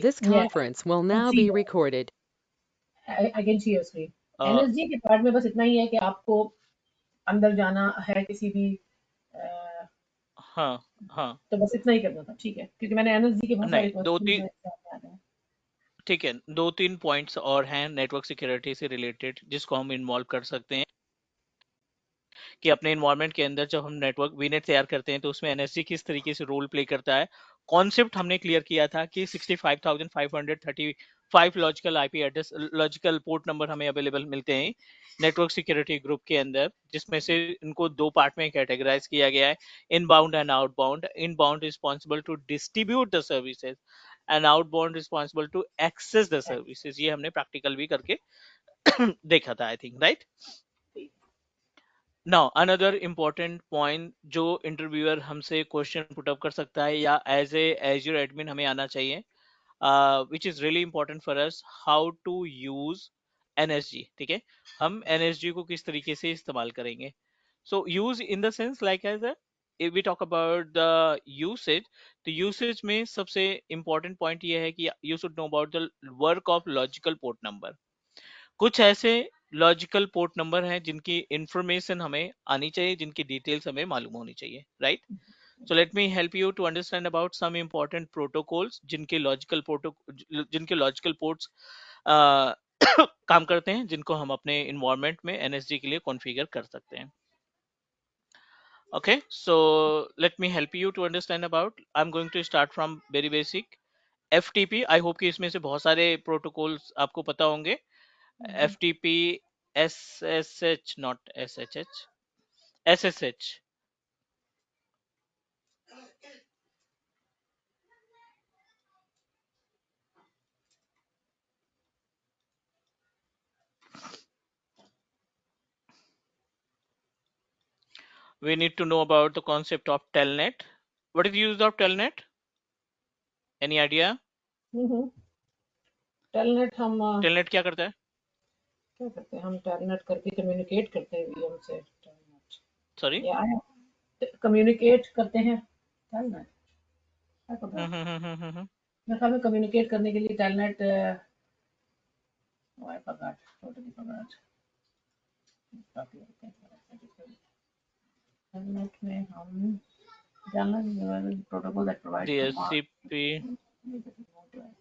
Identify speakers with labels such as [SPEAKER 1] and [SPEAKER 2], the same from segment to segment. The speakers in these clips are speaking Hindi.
[SPEAKER 1] This
[SPEAKER 2] Yeah,
[SPEAKER 1] conference will
[SPEAKER 2] I
[SPEAKER 1] now
[SPEAKER 2] see
[SPEAKER 1] be
[SPEAKER 2] that.
[SPEAKER 1] recorded.
[SPEAKER 2] I can see your screen.
[SPEAKER 3] A,
[SPEAKER 2] NSG के पार्ट में बस इतना ही है कि आपको अंदर जाना है किसी भी
[SPEAKER 3] हाँ हाँ
[SPEAKER 2] तो बस इतना ही करना था, ठीक है, क्योंकि मैंने एनएसजी के बहुत सारे
[SPEAKER 3] नहीं दो
[SPEAKER 2] क्वेश्चन
[SPEAKER 3] तीन
[SPEAKER 2] जो आ रहे हैं।
[SPEAKER 3] ठीक है, दो तीन पॉइंट्स और हैं नेटवर्क सिक्योरिटी से रिलेटेड जिसको हम इन्वॉल्व कर सकते हैं कि अपने इन्वायरमेंट के अंदर जब हम नेटवर्क वीनेट तैयार करते हैं तो उसमें एनएसजी किस तरीके से रोल प्ले करता है। कॉन्सेप्ट हमने क्लियर किया था कि 65,535 logical IP address logical port number हमें अवेलेबल मिलते हैं नेटवर्क सिक्योरिटी ग्रुप के अंदर, जिसमें से इनको दो पार्ट में कैटेगराइज किया गया है, inbound and outbound. Inbound responsible to distribute the services and outbound responsible to access the services. ये हमने प्रैक्टिकल भी करके देखा था, I think, right. Now another important point जो इंटरव्यूअर हमसे क्वेश्चन पुट अप कर सकता है या एज एज्योर एडमिन हमें आना चाहिए, which is really important for us, how to use NSG. ठीक है, हम एनएसजी को किस तरीके से इस्तेमाल करेंगे। So use in the sense like as if we talk about the usage, तो usage में सबसे important point ये है कि you should know about the work of logical port number। कुछ ऐसे लॉजिकल पोर्ट नंबर हैं जिनकी इंफॉर्मेशन हमें आनी चाहिए, जिनकी डिटेल्स हमें मालूम होनी चाहिए, right. So let me help you to understand about some important protocols जिनके लॉजिकल पोर्ट्स काम करते हैं, जिनको हम अपने इन्वायरमेंट में एनएसजी के लिए कॉन्फ़िगर कर सकते हैं। Okay, so let me help you to understand about, I am going to start from very basic. FTP, I hope कि इसमें से बहुत सारे प्रोटोकॉल्स आपको पता होंगे। FTP, SSH, not SHH, SSH. We need to know about the concept of telnet. What is the use of telnet? Any idea?
[SPEAKER 2] Telnet हम
[SPEAKER 3] Telnet क्या करता है?
[SPEAKER 2] क्या करते हैं, हम टेलनेट करके कम्युनिकेट करते हैं वीएम से। Telnet
[SPEAKER 3] Sorry.
[SPEAKER 2] या कम्युनिकेट करते हैं टेलनेट, क्या पता।
[SPEAKER 3] हम्म।
[SPEAKER 2] मेरे ख्याल में कम्युनिकेट करने के लिए telnet I forgot, totally forgot. Telnet में हम telnet protocol that provides
[SPEAKER 3] DHCP.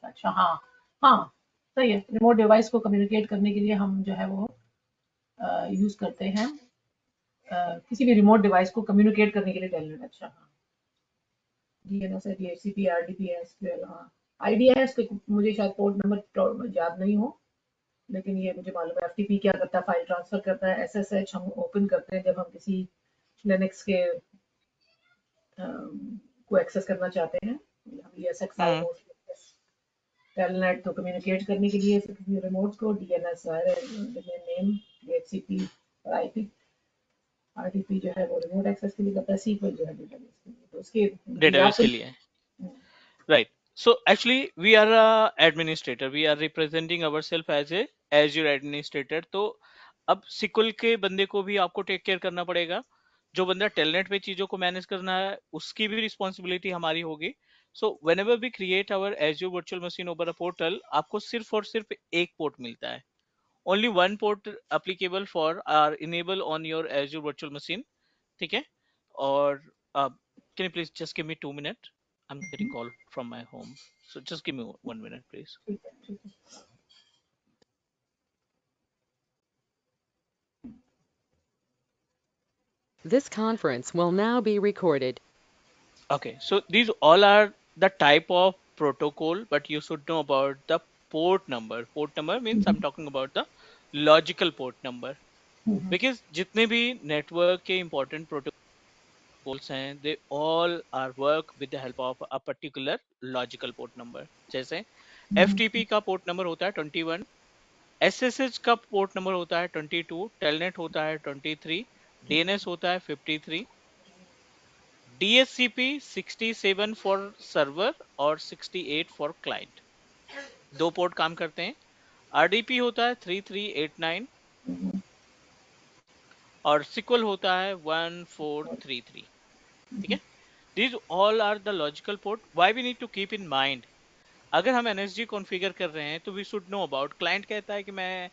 [SPEAKER 2] अच्छा हाँ, हाँ सही है, रिमोट डिवाइस को कम्युनिकेट करने के लिए हम जो है वो यूज करते हैं किसी भी रिमोट डिवाइस को कम्युनिकेट करने के लिए टेलनेट। अच्छा हाँ, डीएनएस है, डीएचसीपी, आरडीपी है, एसक्यूएल, हाँ आईडिया है इसके, मुझे शायद पोर्ट नंबर याद नहीं हो, लेकिन ये मुझे मालूम है। एफटीपी क्या करता है, फाइल ट्रांसफर करता है। एसएसएच हम ओपन करते हैं जब हम किसी लिनक्स के को एक्सेस करना चाहते हैं, हम ESXi
[SPEAKER 3] हम्म
[SPEAKER 2] मोस्टली। टेलनेट तो कम्युनिकेट करने के लिए किसी रिमोट को, डीएनएस है नेम, डीएचसीपी और आईपी, आरडीपी जो है वो रिमोट एक्सेस के लिए करता है, सीक्वल जो है डेटाबेस के लिए। तो उसके याद
[SPEAKER 3] डेटाबेस के
[SPEAKER 2] तो
[SPEAKER 3] लिए, right. So actually we are a administrator, we are representing ourselves as a Azure administrator। तो अब सिक्वल के बंदे को भी आपको टेक केयर करना पड़ेगा। जो बंदा टेलनेट पे चीजों को मैनेज करना है उसकी भी रिस्पॉन्सिबिलिटी हमारी होगी। So whenever we create our Azure virtual machine over a portal, आपको सिर्फ और सिर्फ एक पोर्ट मिलता है, only one port applicable for are enable on your Azure virtual machine. ठीक है, और can you please just give me 2 minutes? I'm getting call from my home, so just give me 1 minute, please.
[SPEAKER 2] ठीक है, ठीक है।
[SPEAKER 1] This conference will now be recorded.
[SPEAKER 3] Okay, so these all are the type of protocol, but you should know about the port number. Port number means I'm talking about the logical port number, because जितने भी network के important protocols हैं, they all are work with the help of a particular logical port number। जैसे FTP का पोर्ट नंबर होता है 21, SSH का पोर्ट नंबर होता है 22, टेलनेट होता है 23, DNS होता है 53, DHCP 67 फॉर सर्वर और 68 फॉर क्लाइंट। दो पोर्ट काम करते हैं। RDP होता है 3389 और सिक्वल होता है 1433। ठीक है, these all are the logical port। why we need to keep in mind, अगर हम एनएसजी कॉन्फ़िगर कर रहे हैं तो we should know about, client कहता है कि मैं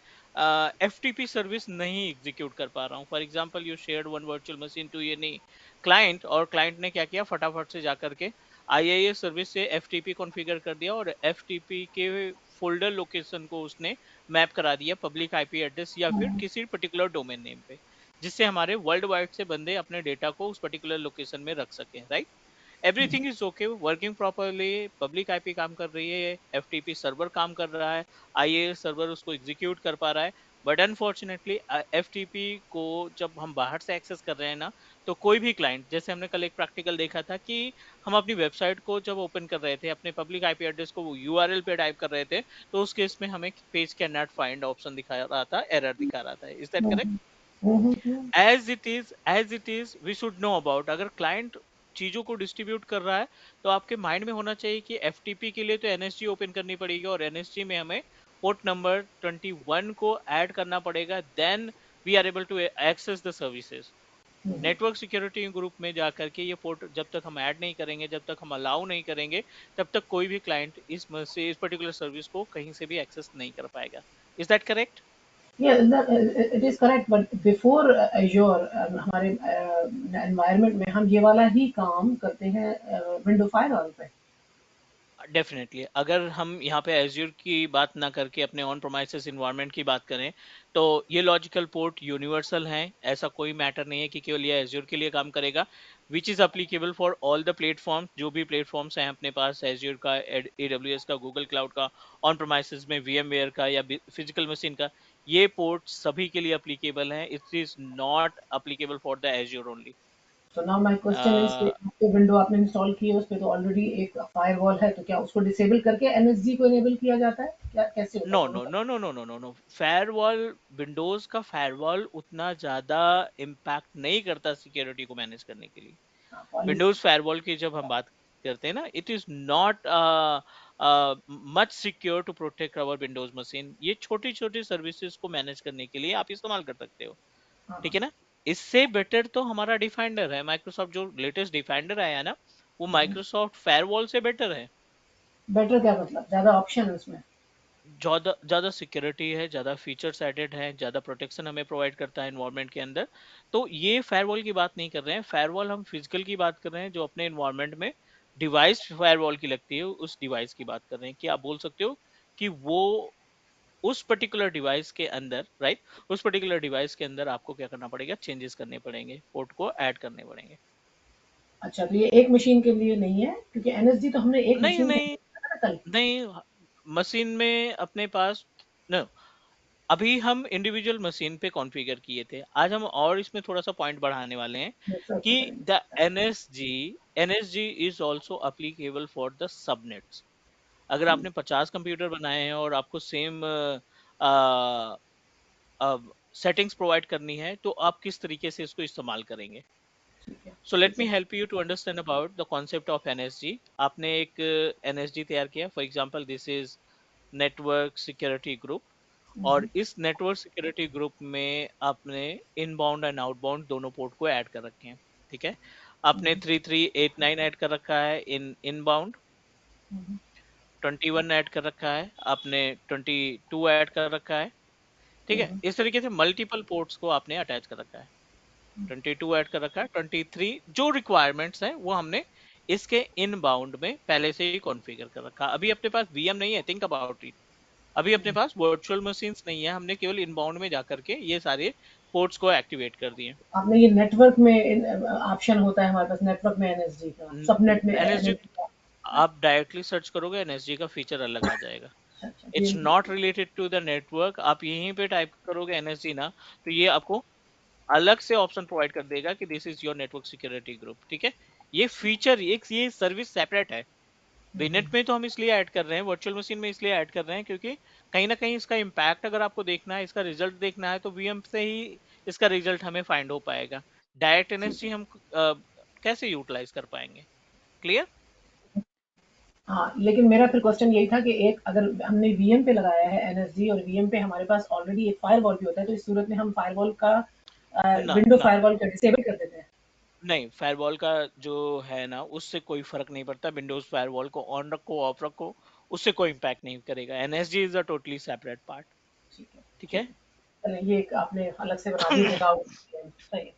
[SPEAKER 3] एफटीपी सर्विस नहीं एग्जीक्यूट कर पा रहा हूँ। For example you shared one virtual machine to any client, और क्लाइंट ने क्या किया, फटाफट से जा करके आईआईएस सर्विस से एफटीपी कॉन्फ़िगर कर दिया और एफटीपी के फोल्डर लोकेशन को उसने मैप करा दिया पब्लिक आईपी एड्रेस या फिर किसी पर्टिकुलर डोमेन नेम पे, जिससे हमारे वर्ल्ड वाइड से बंदे अपने डेटा को उस पर्टिकुलर लोकेशन में रख सकें, right? Everything is okay, working properly, public IP काम कर रही है, एफटीपी सर्वर काम कर रहा है, आईएएस सर्वर उसको एग्जीक्यूट कर पा रहा है। बट अनफॉर्चुनेटली एफटीपी को जब हम बाहर से एक्सेस कर रहे हैं ना, तो कोई भी क्लाइंट, जैसे हमने कल एक प्रैक्टिकल देखा था कि हम अपनी वेबसाइट को जब ओपन कर रहे थे, अपने पब्लिक आईपी एड्रेस को यूआरएल पे टाइप कर रहे थे, तो उस केस में हमें page can not find option दिखा रहा था, एरर दिखा रहा था। Is that correct?
[SPEAKER 2] Hmm, hmm.
[SPEAKER 3] As it is we should know about, अगर क्लाइंट चीजों को डिस्ट्रीब्यूट कर रहा है तो आपके माइंड में होना चाहिए कि एफटीपी के लिए तो एनएसजी ओपन करनी पड़ेगी और एनएसजी में हमें पोर्ट नंबर 21 को ऐड करना पड़ेगा, then we are able to access the services.
[SPEAKER 2] Hmm.
[SPEAKER 3] Network security group में जाकर के ये पोर्ट जब तक हम ऐड नहीं करेंगे, जब तक हम अलाउ नहीं करेंगे, तब तक कोई भी क्लाइंट इस पर्टिकुलर सर्विस को कहीं से भी एक्सेस नहीं कर पाएगा। Is that correct?
[SPEAKER 2] Yeah, it is correct, but before Azure हमारे एनवायरनमेंट में हम ये वाला ही काम करते हैं विंडो फायरवॉल पे।
[SPEAKER 3] डेफिनेटली, अगर हम यहाँ पे एज्यूर की बात ना करके अपने ऑन प्रोमाइसेस इन्वायरमेंट की बात करें, तो ये लॉजिकल पोर्ट यूनिवर्सल हैं, ऐसा कोई मैटर नहीं है कि केवल ये एज्यूर के लिए काम करेगा, विच is applicable for all the platform. जो भी प्लेटफॉर्म्स हैं अपने पास, एज्यूर का, एडब्ल्यूएस का, गूगल क्लाउड का, ऑन प्रोमाइसेस में वीएमवेयर का या फिजिकल मशीन का, ये पोर्ट सभी के लिए अप्लीकेबल है। It is not applicable for the Azure only.
[SPEAKER 2] तो नाउ माय क्वेश्चन इज कि आपके विंडो आपने इंस्टॉल की है उस पे तो ऑलरेडी एक फायरवॉल है, तो क्या उसको डिसेबल करके एनएसजी को इनेबल किया जाता है, क्या कैसे होता
[SPEAKER 3] नो
[SPEAKER 2] है दोनों
[SPEAKER 3] नो
[SPEAKER 2] का?
[SPEAKER 3] No no no no no no, firewall, Windows का फायरवॉल उतना ज्यादा इम्पैक्ट नहीं करता सिक्योरिटी को मैनेज करने के लिए।
[SPEAKER 2] हाँ, पॉलिसी।
[SPEAKER 3] विंडोज फायरवॉल की जब हम बात करते हैं ना, it is not much secure to protect our Windows machine. ये छोटी छोटी सर्विसेज को मैनेज करने के लिए आप इस्तेमाल कर सकते हो,
[SPEAKER 2] हाँ,
[SPEAKER 3] ठीक
[SPEAKER 2] हाँ।
[SPEAKER 3] है ना? इससे बेटर तो हमारा डिफेंडर है, माइक्रोसॉफ्ट जो लेटेस्ट डिफेंडर आया है ना, वो माइक्रोसॉफ्ट फायरवॉल से बेटर है।
[SPEAKER 2] बेटर क्या मतलब ज्यादा ऑप्शन है उसमें?
[SPEAKER 3] ज्यादा ज्यादा सिक्योरिटी है, ज्यादा फीचर्स एडेड है, ज्यादा प्रोटेक्शन हमें प्रोवाइड करता है एनवायरनमेंट के अंदर। तो ये फायरवॉल की बात नहीं कर रहे हैं, फायरवॉल हम फिजिकल की बात कर रहे हैं, जो अपने एनवायरनमेंट में डिवाइस फायरवॉल की लगती है, उस डिवाइस की बात कर रहे हैं। कि आप बोल सकते हो कि वो उस पर्टिकुलर डिवाइस के अंदर, राइट, उस पर्टिकुलर डिवाइस के अंदर आपको क्या करना पड़ेगा, चेंजेस करने पड़ेंगे, पोर्ट को ऐड करने पड़ेंगे।
[SPEAKER 2] अच्छा, तो ये एक मशीन के लिए नहीं है, क्योंकि एनएसजी तो हमने एक
[SPEAKER 3] नहीं
[SPEAKER 2] मशीन के
[SPEAKER 3] नहीं
[SPEAKER 2] लिए किया था ना कल।
[SPEAKER 3] नहीं, मशीन में अपने पास न, अभी हम इंडिविजुअल मशीन पे कॉन्फ़िगर किए थे, आज हम और इसमें थोड़ा सा पॉइंट बढ़ाने वाले हैं
[SPEAKER 2] नेटवर्क
[SPEAKER 3] कि
[SPEAKER 2] पे करेंगे।
[SPEAKER 3] The NSG NSG is also applicable for the subnets. अगर आपने 50 कंप्यूटर बनाए हैं और आपको सेम सेटिंग्स प्रोवाइड करनी है, तो आप किस तरीके से इसको इस्तेमाल करेंगे?
[SPEAKER 2] ठीक है।
[SPEAKER 3] सो लेट
[SPEAKER 2] जैसे
[SPEAKER 3] me help you to understand about the concept of NSG. आपने एक एनएसजी तैयार किया, for example this is network security group, और इस नेटवर्क सिक्योरिटी ग्रुप में आपने इनबाउंड एंड आउटबाउंड दोनों पोर्ट को ऐड कर रखे हैं, ठीक है? आपने 3389 ऐड कर रखा है इन इनबाउंड, 21 ऐड कर रखा है आपने, 22 ऐड कर रखा है, ठीक है? इस तरीके से मल्टीपल पोर्ट्स को आपने अटैच कर रखा है। 22 ऐड कर रखा है, 23 जो रिक्वायरमेंट्स हैं वो हमने इसके इनबाउंड में पहले से ही कॉन्फ़िगर कर रखा। अभी अपने पास वीएम नहीं है, थिंक अबाउट इट। अभी अपने पास वर्चुअल मशीन्स नहीं है, हमने केवल इनबाउंड में जाकर के ये सारे पोर्ट्स को एक्टिवेट कर दिए।
[SPEAKER 2] आपने ये नेटवर्क में ऑप्शन होता है हमारे पास नेटवर्क में एनएसजी का, सबनेट में
[SPEAKER 3] एनएसजी
[SPEAKER 2] एनएसजी का।
[SPEAKER 3] आप डायरेक्टली सर्च करोगे, एनएसजी का फीचर अलग आ जाएगा।
[SPEAKER 2] अच्छा,
[SPEAKER 3] it's not related to the network. आप यहीं पे टाइप करोगे एनएसजी ना, तो ये आपको अलग से ऑप्शन प्रोवाइड कर देगा कि this is your network security group, ठीक है? ये फीचर, एक ये सर्विस सेपरेट है। विनेट में तो हम इसलिए ऐड कर रहे हैं, वर्चुअल मशीन में इसलिए ऐड कर रहे हैं क्योंकि कहीं ना कहीं इसका इम्पैक्ट अगर आपको देखना है, इसका रिजल्ट देखना है, तो वीएम से ही इसका रिजल्ट हमें फाइंड हो पाएगा। डायरेक्ट एनएसजी हम कैसे यूटिलाइज कर पाएंगे? क्लियर?
[SPEAKER 2] हाँ, लेकिन मेरा फिर क्वेश्चन यही था कि एक अगर हमने वीएम पे लगाया है एनएसजी और वीएम पे हमारे पास ऑलरेडी एक फायरवॉल भी होता है, तो इस सूरत में हम फायरवॉल का
[SPEAKER 3] ना
[SPEAKER 2] विंडो
[SPEAKER 3] ना,
[SPEAKER 2] फायरवॉल का डिसेबल कर देते हैं।
[SPEAKER 3] नहीं, फायरवॉल का जो है ना, उससे कोई फर्क नहीं पड़ता। विंडोज फायरवॉल को ऑन रखो, ऑफ रखो, उससे कोई इम्पैक्ट नहीं करेगा। NSG is a totally separate part.
[SPEAKER 2] ठीक है,
[SPEAKER 3] ठीक
[SPEAKER 2] ठीक
[SPEAKER 3] है।
[SPEAKER 2] है। चलिए ये एक आपने अलग से बना दिया जगह, सही है।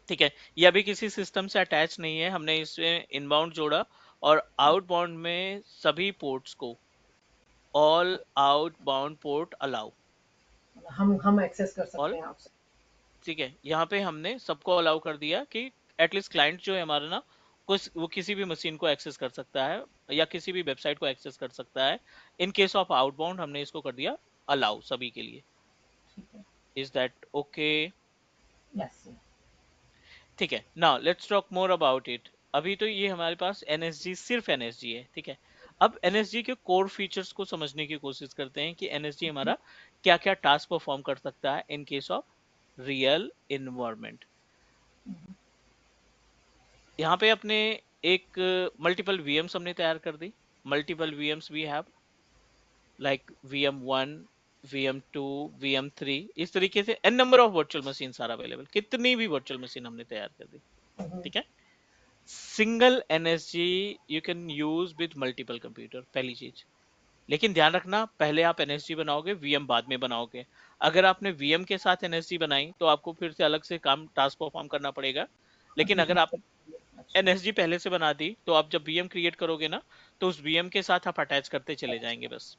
[SPEAKER 3] ठीक है, ये अभी किसी सिस्टम से अटैच नहीं है, हमने इसमें इनबाउंड जोड़ा और आउटबाउंड में सभी पोर्ट्स को ऑल आउटबाउंड पोर्ट अलाउ
[SPEAKER 2] हम एक्सेस कर सकते
[SPEAKER 3] ऑल।
[SPEAKER 2] हैं आपसे।
[SPEAKER 3] ठीक है, यहाँ पे हमने सबको अलाउ कर दिया कि एटलीस्ट क्लाइंट जो है हमारा ना, कुछ वो किसी भी मशीन को एक्सेस कर सकता है या किसी भी वेबसाइट को एक्सेस कर सकता है। इन केस ऑफ आउटबाउंड हमने इसको कर दिया अलाउ सभी के लिए।
[SPEAKER 2] ठीक है।
[SPEAKER 3] Is that okay?
[SPEAKER 2] यस।
[SPEAKER 3] ठीक है, now let's talk more about it. अभी तो ये हमारे पास एनएसजी, सिर्फ एनएसजी है। ठीक है, अब एनएसजी के कोर फीचर्स को समझने की कोशिश करते हैं कि एनएसजी हमारा क्या क्या टास्क परफॉर्म कर सकता है in case of real environment. यहाँ पे अपने एक मल्टीपल वीएम्स हमने तैयार कर दी। Multiple VMs we have like VM1, VM2, VM3, इस तरीके से N number of virtual machine are available. कितनी भी वर्चुअल मशीन हमने तैयार कर दी। ठीक है, single NSG you can use with multiple computer, पहली चीज। लेकिन ध्यान रखना, पहले आप एनएसजी बनाओगे, वीएम बाद में बनाओगे। अगर आपने वीएम के साथ एनएसजी बनाई तो आपको फिर से अलग से काम टास्क परफॉर्म करना पड़ेगा। लेकिन
[SPEAKER 2] अभी
[SPEAKER 3] अगर आप
[SPEAKER 2] अच्छा।
[SPEAKER 3] एनएसजी पहले से बना दी तो आप जब वीएम क्रिएट करोगे ना, तो उस वीएम के साथ आप अटैच करते चले जाएंगे बस।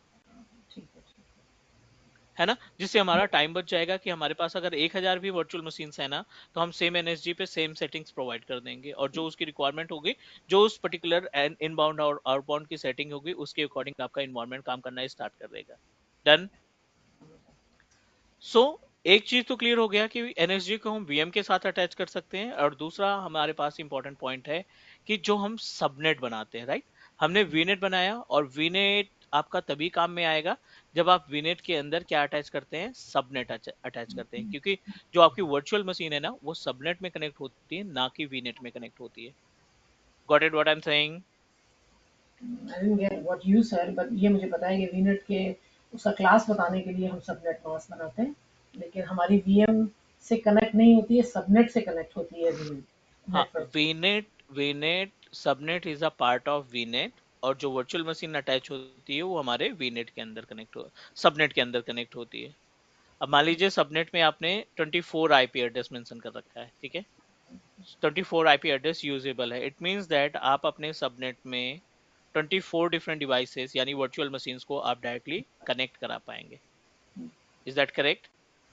[SPEAKER 2] ठीक है, ठीक
[SPEAKER 3] है ना, जिससे हमारा टाइम बच जाएगा कि हमारे पास अगर 1000 भी वर्चुअल मशीन है ना, तो हम सेम एनएसजी पे सेम सेटिंग्स प्रोवाइड कर देंगे और जो उसकी रिक्वायरमेंट होगी, जो उस पर्टिकुलर इनबाउंड और आउटबाउंड की सेटिंग होगी, उसके अकॉर्डिंग आपका इन्वायरमेंट काम करना स्टार्ट कर देगा। डन। सो एक चीज तो क्लियर हो गया कि एनएसजी को हम वीएम के साथ अटैच कर सकते हैं, और दूसरा हमारे पास इंपॉर्टेंट पॉइंट है कि जो हम सबनेट बनाते हैं, राइट। हमने वीनेट बनाया और वीनेट आपका तभी काम में आएगा जब आप वीनेट के अंदर क्या अटैच करते हैं, सबनेट अटैच करते हैं, क्योंकि जो आपकी वर्चुअल मशीन है ना, वो सबनेट में कनेक्ट होती है, ना कि वीनेट में कनेक्ट होती है। Got it what I am saying?
[SPEAKER 2] है। I didn't get what you said, but ये मुझे पता है कि वीनेट के उसका क्लास बताने के लिए हम सबनेट मास्क बनाते हैं, लेकिन हमारी वीएम से कनेक्ट नहीं होती है, सबनेट से कनेक्ट होती है वीएम
[SPEAKER 3] हाँ,
[SPEAKER 2] network.
[SPEAKER 3] वीनेट subnet is a part of वीनेट, और जो वर्चुअल मशीन अटैच होती है वो हमारे वीनेट के अंदर कनेक्ट हो, सबनेट के अंदर कनेक्ट होती है। अब मान लीजिए सबनेट में आपने 24 आईपी एड्रेस मेंशन कर रखा है। ठीक है, 24 आईपी एड्रेस यूजेबल है। इट मींस दैट आप अपने सबनेट में 24 डिफरेंट डिवाइसेस यानी वर्चुअल मशीन्स को आप डायरेक्टली कनेक्ट करा पाएंगे। Is that correct?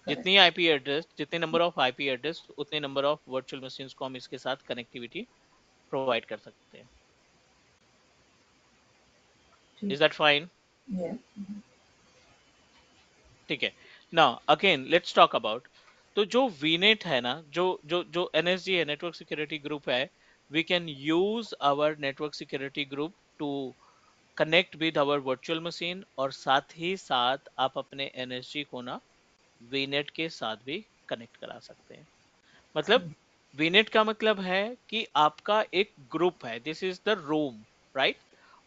[SPEAKER 3] जितनी
[SPEAKER 2] करेक्ट।
[SPEAKER 3] आईपी एड्रेस, जितने नंबर ऑफ आईपी एड्रेस, उतने नंबर ऑफ वर्चुअल मशीन्स को हम इसके साथ कनेक्टिविटी प्रोवाइड कर सकते हैं।
[SPEAKER 2] ठीक
[SPEAKER 3] इज दैट फाइन?
[SPEAKER 2] है।
[SPEAKER 3] ठीक है, now again let's talk about, तो जो वीनेट है ना, जो एनएसजी है, नेटवर्क सिक्योरिटी ग्रुप है, we can use our network security group to connect with our virtual machine, और साथ ही साथ आप अपने एनएसजी को ना वीनेट के साथ भी कनेक्ट करा सकते हैं। मतलब वीनेट का मतलब है कि आपका एक ग्रुप है, this is the room, right.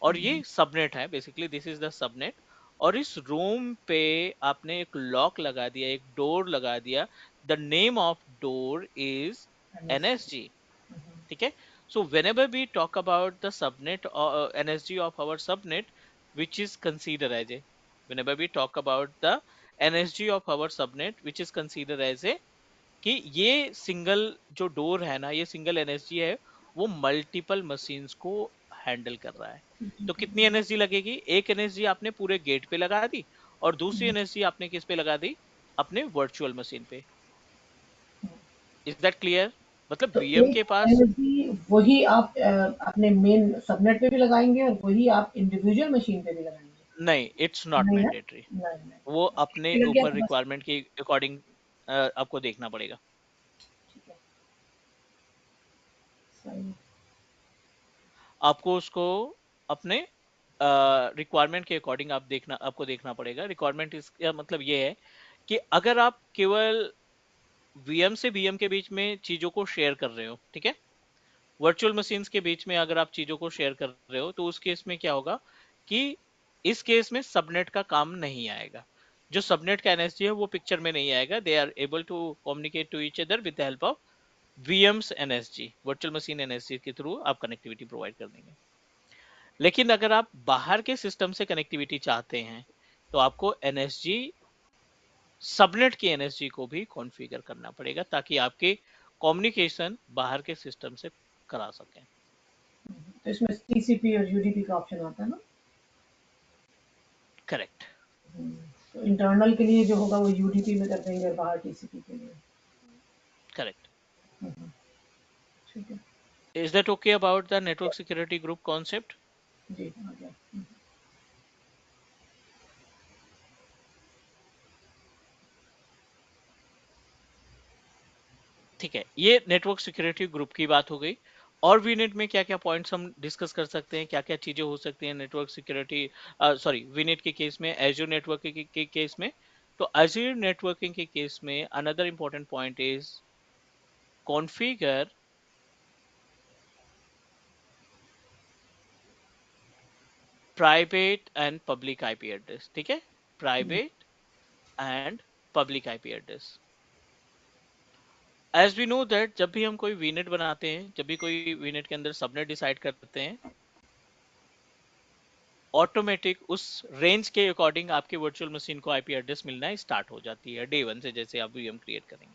[SPEAKER 3] और ये सबनेट है, basically this is the subnet. और इस रूम पे आपने एक लॉक लगा दिया, एक डोर लगा दिया। The name of door is
[SPEAKER 2] NSG.
[SPEAKER 3] NSG. ठीक है, सो whenever we talk about the subnet or NSG of our subnet, which is considered as a, whenever we talk about the NSG of our subnet, which is considered as a, कि ये सिंगल जो डोर है ना, ये सिंगल एनएसजी है, वो मल्टीपल मशीन्स को हैंडल कर रहा है। तो कितनी एनएसजी लगेगी? एक एनएसजी आपने पूरे गेट पे लगा दी, और दूसरी एनएसजी आपने किस पे लगा दी? अपने वर्चुअल मशीन पे। Is that clear? मतलब
[SPEAKER 2] तो
[SPEAKER 3] वीएम
[SPEAKER 2] एक
[SPEAKER 3] के पास,
[SPEAKER 2] एनर्जी वही आप अपने मेन सबनेट पे भी लगाएंगे और वही आप इंडिविजुअल मशीन पे भी लगाएंगे?
[SPEAKER 3] नहीं, इट्स नॉट
[SPEAKER 2] नहीं ना?
[SPEAKER 3] मैंडेटरी।
[SPEAKER 2] नहीं नहीं।
[SPEAKER 3] वो अपने
[SPEAKER 2] लग गया
[SPEAKER 3] ऊपर
[SPEAKER 2] तो बस।
[SPEAKER 3] रिक्वायरमेंट के अकॉर्डिंग आपको देखना पड़ेगा।
[SPEAKER 2] ठीक है। सही।
[SPEAKER 3] आपको उसको अपने रिक्वायरमेंट के अकॉर्डिंग आपको देखना पड़ेगा। रिक्वायरमेंट इसका मतलब ये है कि अगर आप केवल वीएम से वीएम के बीच में चीजों को शेयर कर रहे हो, ठीक है, वर्चुअल मशीन्स के बीच में अगर आप चीजों को शेयर कर रहे हो, तो उस केस में क्या होगा कि इस केस में सबनेट का काम नहीं आएगा। जो सबनेट का एनएसजी है वो पिक्चर में नहीं आएगा। They are able to communicate to each other with the help of VMs NSG, virtual machine NSG के थ्रू आप कनेक्टिविटी प्रोवाइड कर देंगे। लेकिन अगर आप बाहर के सिस्टम से कनेक्टिविटी चाहते हैं तो आपको एनएसजी सबनेट की एनएसजी को भी कॉन्फ़िगर करना पड़ेगा ताकि आपके कम्युनिकेशन बाहर के सिस्टम से करा सकें।
[SPEAKER 2] तो इसमें टीसीपी और यूडीपी का ऑप्शन आता है ना।
[SPEAKER 3] करेक्ट।
[SPEAKER 2] तो इंटरनल के लिए जो होगा वो यूडीपी में कर देंगे और बाहर टीसीपी के लिए।
[SPEAKER 3] करेक्ट।
[SPEAKER 2] ठीक है।
[SPEAKER 3] Is that okay about the network security group concept?
[SPEAKER 2] जी आ गया।
[SPEAKER 3] ठीक है, ये नेटवर्क सिक्योरिटी ग्रुप की बात हो गई। और वीनेट में क्या क्या पॉइंट्स हम डिस्कस कर सकते हैं, क्या क्या चीजें हो सकती हैं नेटवर्क सिक्योरिटी, सॉरी वीनेट के केस में, एज्योर नेटवर्किंग के केस में। तो एज्योर नेटवर्किंग के केस में another important point is configure private and public IP address. ठीक है, private and public IP address. As we know that जब भी हम कोई वीनेट बनाते हैं, जब भी कोई वीनेट के अंदर सबनेट डिसाइड करते हैं, ऑटोमेटिक उस रेंज के अकॉर्डिंग आपके वर्चुअल मशीन को आईपी एड्रेस मिलना स्टार्ट हो जाती है डे वन से, जैसे आप वीएम क्रिएट करेंगे।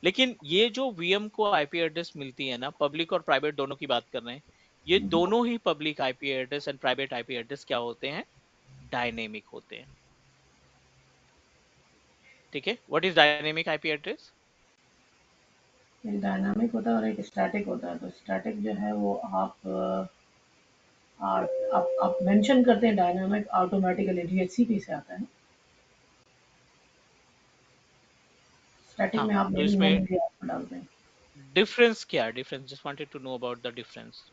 [SPEAKER 3] लेकिन ये जो वीएम को आईपी एड्रेस मिलती है ना, पब्लिक और प्राइवेट दोनों की बात कर रहे हैं, ये दोनों ही public IP address and private IP address क्या होते हैं? डायनेमिक होते हैं। ठीक है, what is dynamic IP address?
[SPEAKER 2] एक डायनामिक होता है और एक स्टैटिक होता है। तो स्टैटिक जो है वो आप मेंशन करते हैं डायनामिक ऑटोमेटिकली डीएचसीपी से आता है। स्टैटिक
[SPEAKER 3] हाँ,
[SPEAKER 2] में आप
[SPEAKER 3] तो इसमें
[SPEAKER 2] मैन्युअली आप डालते हैं।
[SPEAKER 3] डिफरेंस क्या है? Difference, just wanted to know about the difference.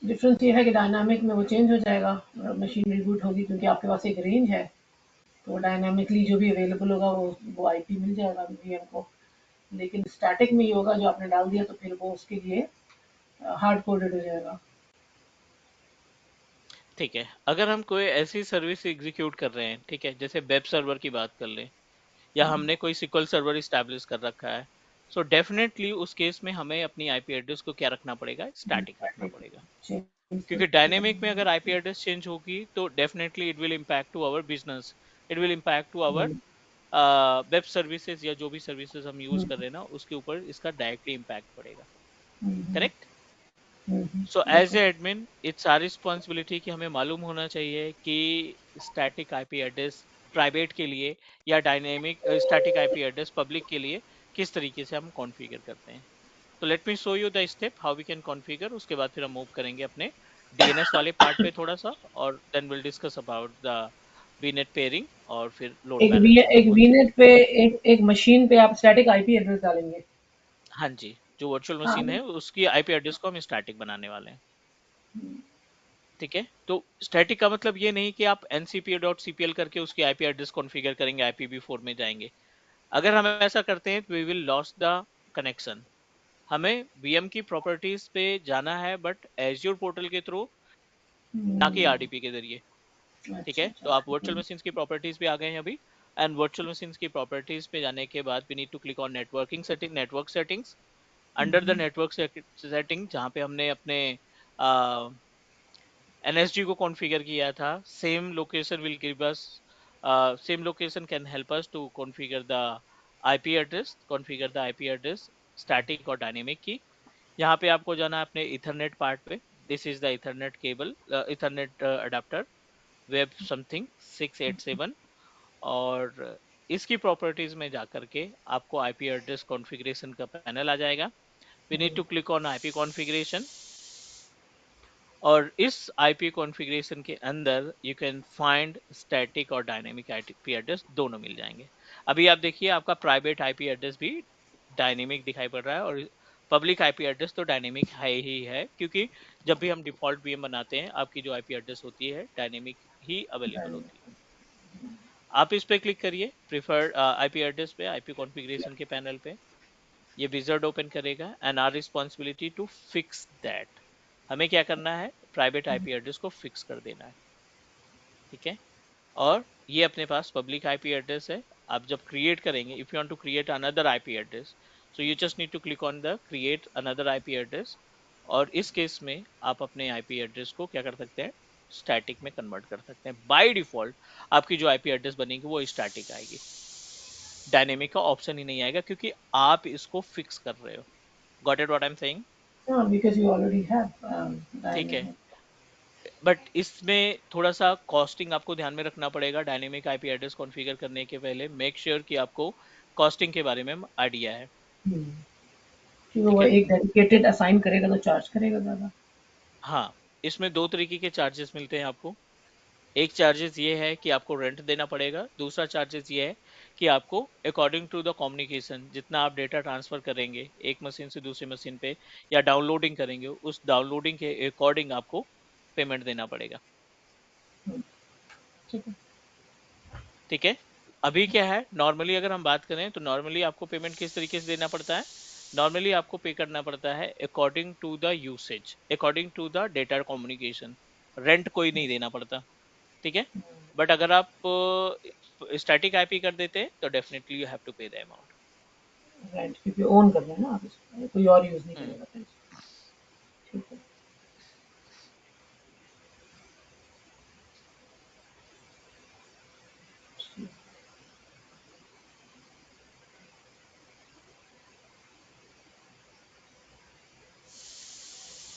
[SPEAKER 2] Difference ये है कि डायनामिक में वो चेंज हो जाएगा, मशीन रिबूट होगी क्योंकि आपके पास एक रेंज है। तो डायनामिकली जो भी अवेलेबल होगा वो आईपी मिल जाएगा वीएम को। लेकिन स्टैटिक में ये होगा जो आपने डाल दिया तो फिर वो उसके लिए हार्ड कोडेड हो जाएगा।
[SPEAKER 3] ठीक है, अगर हम कोई ऐसी सर्विस एग्जीक्यूट कर रहे हैं, ठीक है, जैसे वेब सर्वर की बात कर लें, या हमने कोई सिक्वल सर्वर इस्टेब्लिश कर रखा है, सो डेफिनेटली उस केस में हमें अपनी आईपी एड्रेस को क्या रखना पड़ेगा? स्टैटिक रखना
[SPEAKER 2] स्टैटिक
[SPEAKER 3] पड़ेगा।
[SPEAKER 2] चेंज
[SPEAKER 3] क्योंकि
[SPEAKER 2] करके
[SPEAKER 3] डायनेमिक में अगर आईपी एड्रेस चेंज होगी तो definitely it will impact to our business, it will impact to our web services, या जो भी सर्विसेज हम यूज कर रहे हैं ना, उसके ऊपर इसका डायरेक्टली इम्पैक्ट पड़ेगा। करेक्ट। सो एज ए
[SPEAKER 2] बिल्कुल।
[SPEAKER 3] एडमिन इट्स आर रिस्पॉन्सिबिलिटी कि हमें मालूम होना चाहिए कि स्टैटिक आईपी एड्रेस प्राइवेट के लिए या dynamic static IP address public के लिए किस तरीके से हम कॉन्फ़िगर करते हैं। तो let me show you the step how we can configure. उसके बाद फिर हम मूव करेंगे अपने डीएनएस वाले पार्ट पे थोड़ा सा, और then will discuss about the VNet peering और फिर लोड बैलेंसिंग का
[SPEAKER 2] एक
[SPEAKER 3] कॉन्सेप्ट।
[SPEAKER 2] वीनेट पे एक मशीन पे आप स्टैटिक आईपी एड्रेस डालेंगे।
[SPEAKER 3] हाँ जी, जो वर्चुअल
[SPEAKER 2] हाँ।
[SPEAKER 3] मशीन है उसकी आईपी एड्रेस को हम स्टैटिक बनाने वाले हैं। ठीक है, तो स्टैटिक का मतलब ये नहीं कि आप ncpa.cpl करके उसकी आईपी एड्रेस कॉन्फ़िगर करेंगे, IPv4 में जाएंगे। अगर हम ऐसा करते हैं तो we will loss the connection. हमें वीएम की प्रॉपर्टीज पे जाना है, बट एज्योर पोर्टल के थ्रू, ना कि आरडीपी के जरिए। ठीक
[SPEAKER 2] अच्छा
[SPEAKER 3] है, तो
[SPEAKER 2] अच्छा।
[SPEAKER 3] आप वर्चुअल मशीन्स की प्रॉपर्टीज पे आ गए हैं अभी, एंड वर्चुअल मशीन्स की प्रॉपर्टीज पे जाने के बाद we need to click on networking setting, network settings. Under the network setting जहाँ पे हमने अपने एनएसजी को कॉन्फ़िगर किया था, same location will give us, same location can help us to configure the IP address, configure the IP address static और डायनेमिक की। यहाँ पे आपको जाना है अपने इथरनेट पार्ट पे। This is the Ethernet cable, Ethernet adapter web something 687, और इसकी प्रॉपर्टीज में जाकर के आपको आईपी एड्रेस कॉन्फ़िगरेशन का पैनल आ जाएगा। We need to click on IP configuration, और इस आईपी कॉन्फ़िगरेशन के अंदर यू कैन फाइंड स्टैटिक और डायनेमिक आईपी एड्रेस दोनों मिल जाएंगे। अभी आप देखिए आपका प्राइवेट आईपी एड्रेस भी डायनेमिक दिखाई पड़ रहा है, और पब्लिक आईपी एड्रेस तो डायनेमिक है ही है, क्योंकि जब भी हम डिफॉल्ट वीएम बनाते हैं आपकी जो आईपी एड्रेस होती है डायनेमिक ही अवेलेबल होती है। आप इस पे क्लिक करिए प्रिफर्ड आईपी एड्रेस पे, आईपी कॉन्फ़िगरेशन के पैनल पे। ये विजार्ड ओपन करेगा, and our responsibility to fix that. हमें क्या करना है? प्राइवेट आईपी एड्रेस को फिक्स कर देना है। ठीक है, और ये अपने पास पब्लिक आईपी एड्रेस है। आप जब क्रिएट करेंगे, if you want to create another IP address, so you just need to click on the create another IP address, और इस केस में आप अपने आईपी एड्रेस को क्या कर सकते हैं, स्टैटिक में कन्वर्ट कर सकते हैं। बाय डिफॉल्ट आपकी जो आईपी एड्रेस बनेगी वो स्टैटिक आएगी, डायनेमिक का ऑप्शन ही नहीं आएगा, क्योंकि आप इसको फिक्स कर रहे हो। Got it what I am saying?
[SPEAKER 2] No, because you already have
[SPEAKER 3] ठीक है,
[SPEAKER 2] dynamic.
[SPEAKER 3] बट इसमें थोड़ा सा कॉस्टिंग आपको ध्यान में रखना पड़ेगा। डायनेमिक आईपी एड्रेस कॉन्फ़िगर करने के पहले मेक श्योर कि आपको कॉस्टिंग के बारे में आइडिया है।
[SPEAKER 2] कि वो
[SPEAKER 3] ठीक है,
[SPEAKER 2] एक डेडिकेटेड असाइन करेगा तो चार्ज करेगा ज़्यादा।
[SPEAKER 3] हाँ, इसमें दो तरीके के चार्जेस मिलते हैं आपको। एक चार्जेस ये है कि आपको रेंट देना पड़ेगा, दूसरा चार्जेस ये है कि आपको अकॉर्डिंग टू द कम्युनिकेशन जितना आप डेटा ट्रांसफर करेंगे एक मशीन से दूसरी मशीन पे या डाउनलोडिंग करेंगे, उस डाउनलोडिंग के अकॉर्डिंग आपको पेमेंट देना पड़ेगा।
[SPEAKER 2] हुँ, ठीक है।
[SPEAKER 3] ठीक है, अभी क्या है, नॉर्मली अगर हम बात करें तो नॉर्मली आपको पेमेंट किस तरीके से देना पड़ता है, नॉर्मली आपको पे करना पड़ता है according to the usage, according to the data communication. Rent कोई नहीं देना पड़ता। ठीक है, बट अगर आप स्टैटिक आईपी कर देते हैं तो definitely you have to pay the amount.
[SPEAKER 2] Right, क्योंकि ओन कर रहे हैं ना आप इसको, कोई और यूज़ नहीं
[SPEAKER 3] हम्म,
[SPEAKER 2] करेगा फिर इसको। ठीक है। ठीक।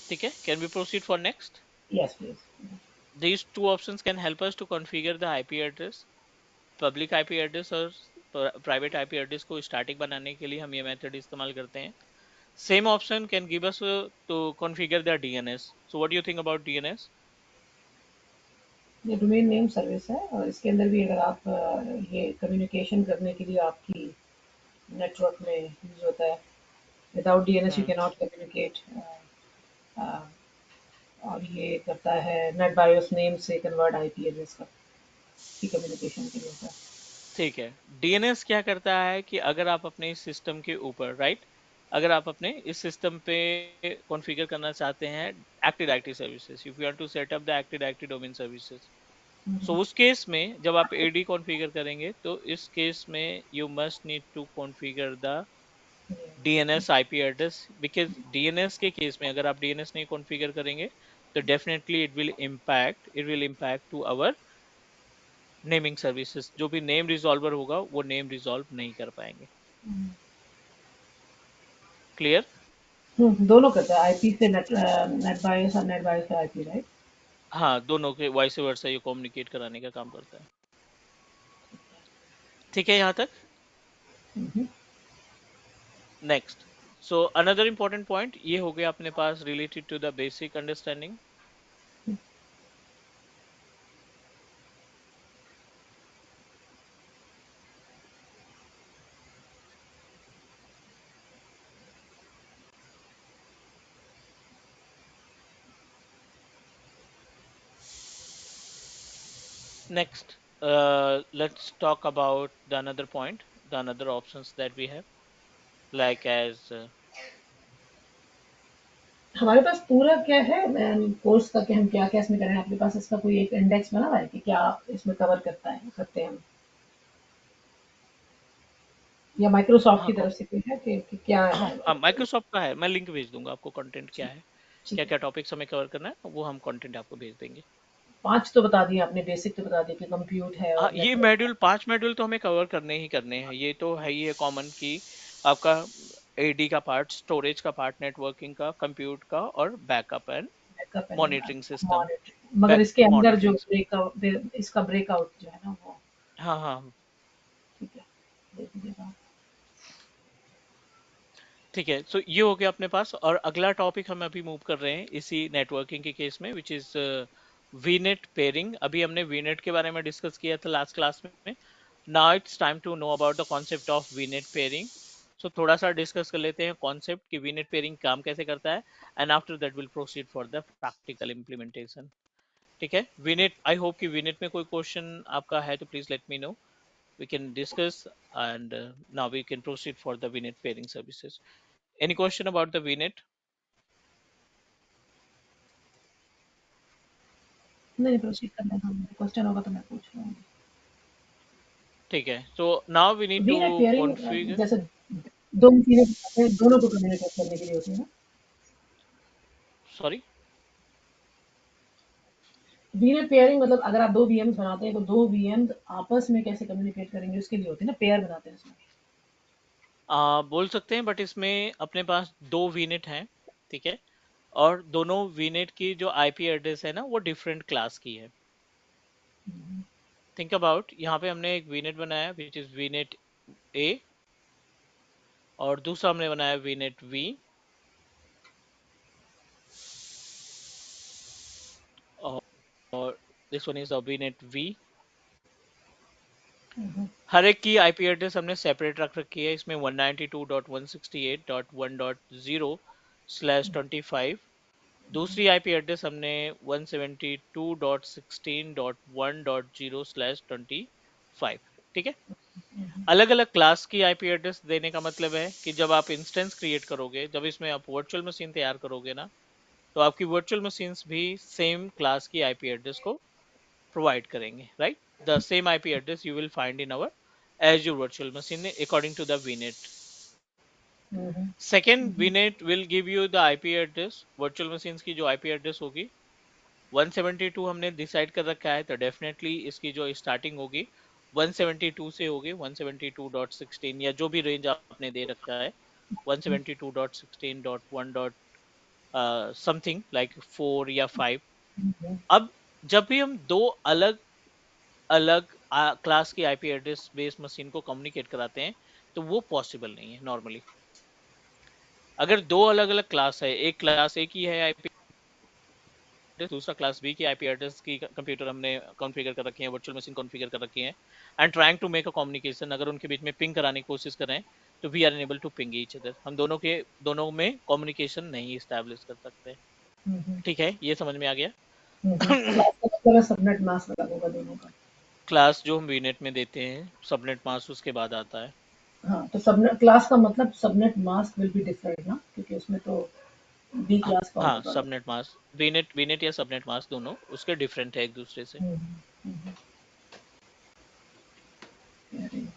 [SPEAKER 3] ठीक है, can we proceed for next?
[SPEAKER 2] Yes please.
[SPEAKER 3] These two options can help us to configure the IP address, public IP address और प्राइवेट आईपी एड्रेस को स्टैटिक बनाने के लिए हम ये मेथड इस्तेमाल करते हैं। Same option can give us to configure the DNS. So what do you think about DNS?
[SPEAKER 2] ये डोमेन नेम सर्विस है और इसके अंदर भी अगर आप ये कम्युनिकेशन करने के लिए आपकी नेटवर्क में यूज़ होता है। Without DNS you
[SPEAKER 3] hmm,
[SPEAKER 2] can not communicate. और ये करता है नेट बायोस नेम से कन्वर्ट आईपी एड्रेस का की कम्युनिकेशन के लिए होता है।
[SPEAKER 3] ठीक है, डीएनएस क्या करता है कि अगर आप अपने इस सिस्टम के ऊपर, राइट, अगर आप अपने इस सिस्टम पे कॉन्फ़िगर करना चाहते हैं active directory services, if you want to set up the active directory domain services, so उस केस में जब आप एडी कॉन्फ़िगर करेंगे तो इस केस में you must need to configure the DNS IP address, because DNS के केस में अगर आप डीएनएस नहीं कॉन्फ़िगर करेंगे तो definitely it will impact to our naming services. जो भी नेम रिजॉल्वर होगा वो नेम रिजॉल्व नहीं कर पाएंगे। क्लियर?
[SPEAKER 2] दोनों करता है आईपी से नेट बायोस और नेट बायोस से आईपी, राइट?
[SPEAKER 3] हाँ, दोनों के वाइस वर्सा ये कम्युनिकेट कराने का काम करता है। ठीक है यहाँ तक? Next, so another important point ये हो गया अपने पास related to the basic understanding. Next, let's talk about the another point, the another options that we have, like as
[SPEAKER 2] हमारे पास पूरा क्या है कोर्स का कि हम क्या-क्या इसमें करें? आपके पास इसका कोई एक इंडेक्स बना हुआ है कि क्या इसमें कवर करते हैं हम? या माइक्रोसॉफ्ट
[SPEAKER 3] हाँ
[SPEAKER 2] की तरफ से कोई है कि क्या
[SPEAKER 3] हाँ
[SPEAKER 2] है?
[SPEAKER 3] हाँ, माइक्रोसॉफ्ट का है, मैं लिंक भेज दूंगा आपको, कंटेंट क्या
[SPEAKER 2] ठीक
[SPEAKER 3] है,
[SPEAKER 2] ठीक
[SPEAKER 3] क्या
[SPEAKER 2] है।
[SPEAKER 3] क्या टॉपिक्स हमें कवर करना है वो हम कंटेंट आपको भेज देंगे।
[SPEAKER 2] 5 तो बता दिए आपने, बेसिक तो बता दिए कि कंप्यूट है
[SPEAKER 3] हाँ,
[SPEAKER 2] और
[SPEAKER 3] ये
[SPEAKER 2] नेटवर्क है।
[SPEAKER 3] मॉड्यूल 5 मॉड्यूल तो हमें कवर करने ही करने हैं, ये तो है ही है कॉमन की आपका एडी का पार्ट, स्टोरेज का पार्ट, नेटवर्किंग का, कंप्यूट का और backup and
[SPEAKER 2] backup and
[SPEAKER 3] monitoring system.
[SPEAKER 2] Monitoring, मगर
[SPEAKER 3] बैक
[SPEAKER 2] इसके अंदर जो
[SPEAKER 3] मॉनिटरिंग,
[SPEAKER 2] इसका ब्रेकआउट जो है ना वो
[SPEAKER 3] हाँ हाँ,
[SPEAKER 2] ठीक है, दे दीजिएगा आप।
[SPEAKER 3] ठीक है। सो ये हो गया अपने पास, और अगला टॉपिक हम अभी मूव कर रहे हैं इसी नेटवर्किंग के केस में, विच इज वीनेट पेयरिंग। अभी हमने वीनेट के बारे में डिस्कस किया था लास्ट क्लास में। Now it's time to know about the concept of VNet peering. So थोड़ा सा डिस्कस कर लेते हैं कॉन्सेप्ट कि वीनेट पेयरिंग काम कैसे करता है, and after that will proceed for the practical implementation. ठीक है, वीनेट, आई होप कि वीनेट में कोई क्वेश्चन आपका है तो please let me know, we can discuss, and now we can proceed for the VNet pairing services. Any question about the VNet?
[SPEAKER 2] नहीं, प्रोसीड करने दो, क्वेश्चन होगा तो मैं पूछ लूँगी।
[SPEAKER 3] ठीक है, so now we need to
[SPEAKER 2] वीनेट pairing
[SPEAKER 3] configure.
[SPEAKER 2] जैसे 2 मशीनें दोनों को कम्युनिकेट करने के लिए होती है ना?
[SPEAKER 3] सॉरी।
[SPEAKER 2] वीनेट पेयरिंग मतलब अगर आप दो वीएम्स बनाते हैं तो दो वीएम्स आपस में कैसे कम्युनिकेट करेंगे उसके लिए होती है ना, पेयर बनाते हैं उसमें।
[SPEAKER 3] बोल सकते हैं, बट इसमें अपने पास दो वीनेट हैं, ठीक है, और दोनों वीनेट की जो आईपी एड्रेस है ना वो डिफरेंट क्लास की है। थिंक अबाउट, यहाँ पे हमने एक वीनेट बनाया विच इज वीनेट ए, और दूसरा हमने बनाया वीनेट वी, और this one is VNet V. हर एक की आईपी एड्रेस हमने सेपरेट रख रखी है। इसमें 192.168.1.0/25। दूसरी आईपी एड्रेस हमने 172.16.1.0/25, ठीक है। अलग अलग क्लास की आईपी एड्रेस देने का मतलब है कि जब आप इंस्टेंस क्रिएट करोगे, जब इसमें आप वर्चुअल मशीन तैयार करोगे ना, तो आपकी वर्चुअल मशीन्स भी सेम क्लास की आईपी एड्रेस को प्रोवाइड करेंगे, right. The same IP address you will find in our Azure virtual machine according to the VNet. Second, VNet will give you the IP address, virtual machines की जो IP address होगी 172 हमने डिसाइड कर रखा है, तो डेफिनेटली इसकी जो स्टार्टिंग होगी 172 से होगी, 172.16 या जो भी रेंज आपने दे रखा है, 172.16.1. समथिंग लाइक 4 या 5। अब जब भी हम दो अलग अलग क्लास की आईपी एड्रेस बेस्ड मशीन को कम्युनिकेट कराते हैं, तो वो पॉसिबल नहीं है नॉर्मली। अगर दो अलग अलग क्लास है, एक क्लास ए की है आईपी एड्रेस, दूसरा क्लास बी की आईपी एड्रेस की कंप्यूटर हमने कॉन्फ़िगर कर रखी है, वर्चुअल मशीन कॉन्फ़िगर कर रखी है, and trying to make a communication, अगर उनके बीच में पिंग कराने की कोशिश कर रहे हैं, तो we are unable to ping each other. हम दोनों में कम्युनिकेशन नहीं इस्टेब्लिश कर सकते। ठीक है, ये समझ में आ गया।
[SPEAKER 2] क्लास का मतलब है सबनेट मास्क अलग होगा दोनों का।
[SPEAKER 3] क्लास जो हम वीनेट में देते हैं, सबनेट मास्क उसके बाद आता है।
[SPEAKER 2] हाँ, तो सबनेट क्लास का मतलब subnet mask will be different ना, क्योंकि उसमें तो बी क्लास का
[SPEAKER 3] हाँ,
[SPEAKER 2] होगा।
[SPEAKER 3] सबनेट मास्क, वीनेट वीनेट या सबनेट मास्क दोनों उसके डिफरेंट है एक दूसरे से।
[SPEAKER 2] हम्म, हम्म, हम्म,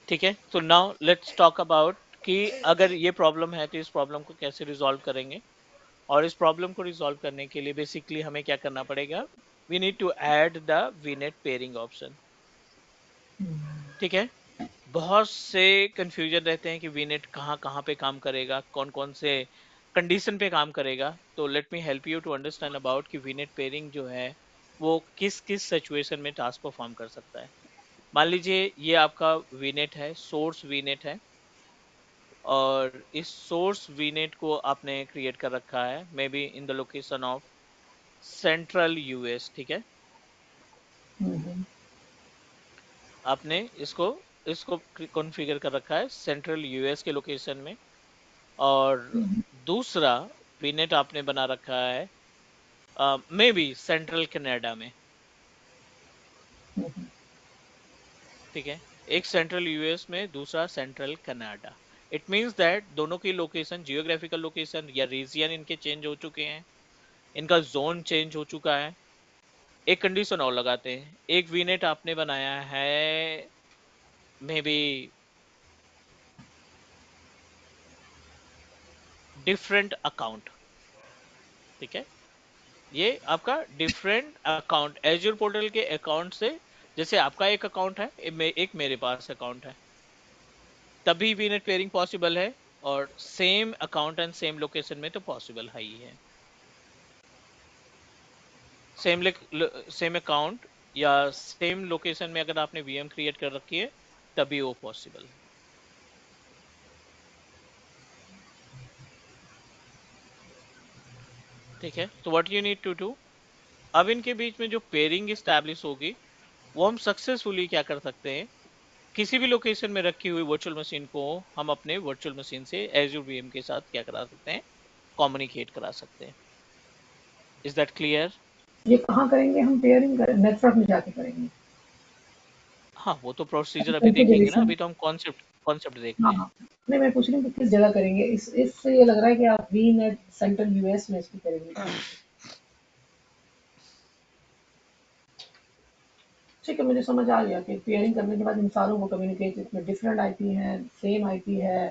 [SPEAKER 3] ठीक है, तो नाउ लेट्स टॉक अबाउट कि अगर ये प्रॉब्लम है तो इस प्रॉब्लम को कैसे रिजॉल्व करेंगे। और इस प्रॉब्लम को रिजॉल्व करने के लिए बेसिकली हमें क्या करना पड़ेगा, we need to add the VNet peering option. ठीक है, बहुत से कंफ्यूजन रहते हैं कि वीनेट कहाँ कहाँ पे काम करेगा, कौन कौन से कंडीशन पे काम करेगा। तो let me help you to understand about कि वीनेट पेयरिंग जो है वो किस किस सिचुएशन में टास्क परफॉर्म कर सकता है। मान लीजिए ये आपका वीनेट है, सोर्स वीनेट है, और इस सोर्स वीनेट को आपने क्रिएट कर रखा है may be in the location of central US, ठीक है।
[SPEAKER 2] हम्म,
[SPEAKER 3] आपने इसको इसको कॉन्फ़िगर कर रखा है सेंट्रल यूएस के लोकेशन में, और दूसरा वीनेट आपने बना रखा है मे बी सेंट्रल कनाडा में,
[SPEAKER 2] हम्म,
[SPEAKER 3] ठीक है। एक सेंट्रल यूएस में, दूसरा central Canada. It means that दोनों की लोकेशन, जियोग्राफिकल लोकेशन या रीजियन इनके चेंज हो चुके हैं, इनका जोन चेंज हो चुका है। एक कंडीशन और लगाते हैं, एक वीनेट आपने बनाया है मे बी डिफरेंट अकाउंट, ठीक है। ये आपका डिफरेंट अकाउंट एज्योर पोर्टल के अकाउंट से, जैसे आपका एक अकाउंट है, एक मेरे पास अकाउंट है, तभी वीनेट पेयरिंग पॉसिबल है। और same account and same location में तो पॉसिबल है ही है। सेम सेम अकाउंट या सेम लोकेशन में अगर आपने वीएम क्रिएट कर रखी है, तभी वो पॉसिबल है। ठीक है, तो what you need to do, अब इनके बीच में जो पेयरिंग स्टैब्लिश होगी, वो हम सक्सेसफुली क्या कर सकते हैं, किसी भी लोकेशन में रखी हुई वर्चुअल मशीन को हम अपने वर्चुअल मशीन से एज्यूर वीएम के साथ क्या करा सकते हैं, कम्युनिकेट करा सकते हैं। Is that clear?
[SPEAKER 2] ये कहाँ करेंगे हम पेयरिंग, नेटवर्क में जाके करेंगे?
[SPEAKER 3] हाँ, वो तो प्रोसीजर अभी देखेंगे ना,
[SPEAKER 2] कॉन्फ़िगरेशन।
[SPEAKER 3] अभी तो हम कॉन्सेप्ट कॉन्सेप्ट देख
[SPEAKER 2] हाँ,
[SPEAKER 3] रहे हैं।
[SPEAKER 2] हाँ। नहीं, मैं पूछ रही हूँ कि किस जगह करेंगे? इस इससे ये लग रहा है कि आप वीनेट सेंट्रल यूएस में इसको करेंगे। ठीक है, मुझे समझ आ गया कि पेयरिंग करने के बाद इन सारों को कम्युनिकेट, इसमें डिफरेंट आईपी हैं, सेम आईपी है,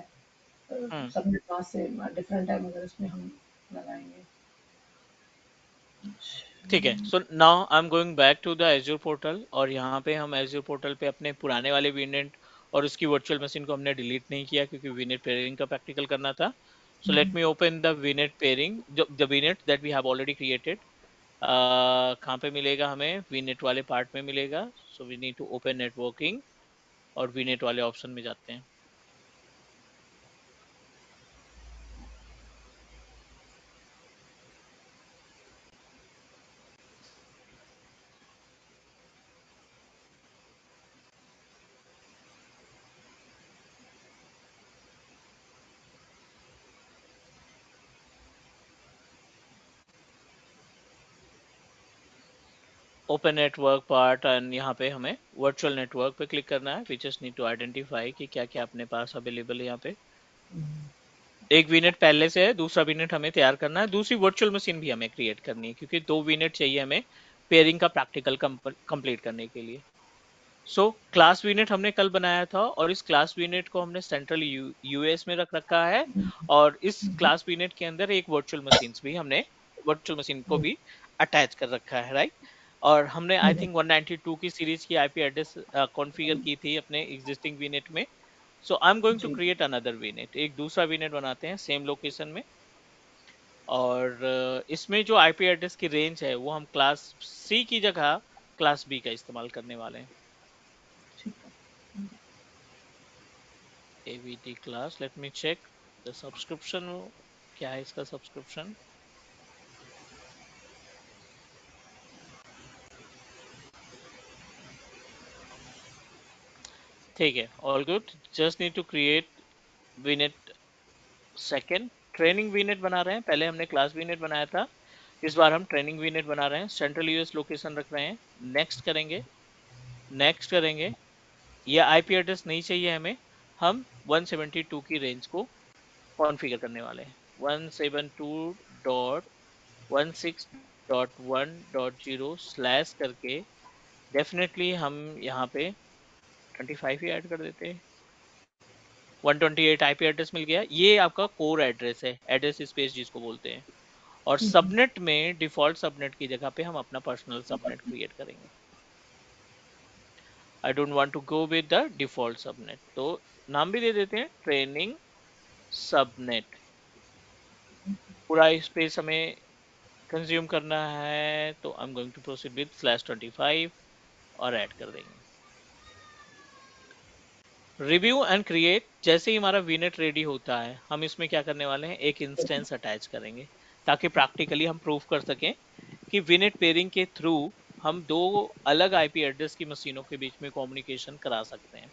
[SPEAKER 3] हम्म
[SPEAKER 2] सबनेट मास्क से डिफरेंट है, मगर इसमें हम लगाएंगे।
[SPEAKER 3] ठीक है, so now I am going back to the Azure portal, और यहाँ पे हम एज्योर पोर्टल पे अपने पुराने वाले वीनेट और उसकी वर्चुअल मशीन को हमने डिलीट नहीं किया क्योंकि वीनेट पेयरिंग का प्रैक्टिकल करना था। So let me open the VNet peering, the VNet that we have already created. कहाँ पे मिलेगा हमें? वीनेट वाले पार्ट में मिलेगा। So we need to open networking और वीनेट वाले ऑप्शन में जाते हैं। ओपन नेटवर्क पार्ट, एंड यहाँ पे हमें वर्चुअल नेटवर्क पे क्लिक करना है। We just need to identify कि क्या क्या अपने पास अवेलेबल है यहाँ पे। एक वीनेट पहले से है, दूसरा वीनेट हमें तैयार करना है, दूसरी वर्चुअल मशीन भी हमें क्रिएट करनी है क्योंकि दो वीनेट चाहिए हमें पेयरिंग का प्रैक्टिकल कंप्लीट करने के लिए। सो क्लास वीनेट हमने कल बनाया था और इस क्लास वीनेट को हमने सेंट्रल यूएस में रख रखा है, और इस क्लास वीनेट के अंदर एक वर्चुअल मशीन को भी अटैच कर रखा है, राइट। और हमने आई थिंक 192 की सीरीज की आईपी एड्रेस कॉन्फ़िगर की थी अपने एग्जिस्टिंग वीनेट में। So I am going to
[SPEAKER 2] जी
[SPEAKER 3] क्रिएट अनदर वीनेट, एक दूसरा वीनेट बनाते हैं सेम लोकेशन में। और इसमें जो आईपी एड्रेस की रेंज है वो हम क्लास सी की जगह क्लास बी का इस्तेमाल करने वाले हैं।
[SPEAKER 2] ठीक है।
[SPEAKER 3] AVT class, let me check the subscription, क्या है इसका सब्सक्रिप्शन। ठीक है, all good. Just need to create VNet second. Training VNet बना रहे हैं, पहले हमने क्लास वीनेट बनाया था, इस बार हम ट्रेनिंग वीनेट बना रहे हैं। सेंट्रल यूएस लोकेशन रख रहे हैं, नेक्स्ट करेंगे, नेक्स्ट करेंगे। ये आईपी एड्रेस नहीं चाहिए हमें, हम 172 की रेंज को कॉन्फ़िगर करने वाले हैं। 172.16.1.0 स्लैश करके डेफिनेटली हम यहाँ पे 25 ही ऐड कर देते हैं। 128 आईपी एड्रेस मिल गया, ये आपका कोर एड्रेस है, एड्रेस स्पेस जिसको बोलते हैं। और सबनेट में डिफॉल्ट सबनेट की जगह पे हम अपना पर्सनल सबनेट क्रिएट करेंगे। I don't want to go with the default subnet, तो नाम भी दे देते हैं ट्रेनिंग सबनेट। पूरा स्पेस हमें कंज्यूम करना है, तो I am going to proceed with /25 और ऐड कर देंगे। रिव्यू एंड क्रिएट, जैसे ही हमारा वीनेट रेडी होता है हम इसमें क्या करने वाले हैं, एक इंस्टेंस अटैच करेंगे ताकि प्रैक्टिकली हम प्रूव कर सकें कि वीनेट पेयरिंग के थ्रू हम दो अलग आईपी एड्रेस की मशीनों के बीच में कम्युनिकेशन करा सकते हैं।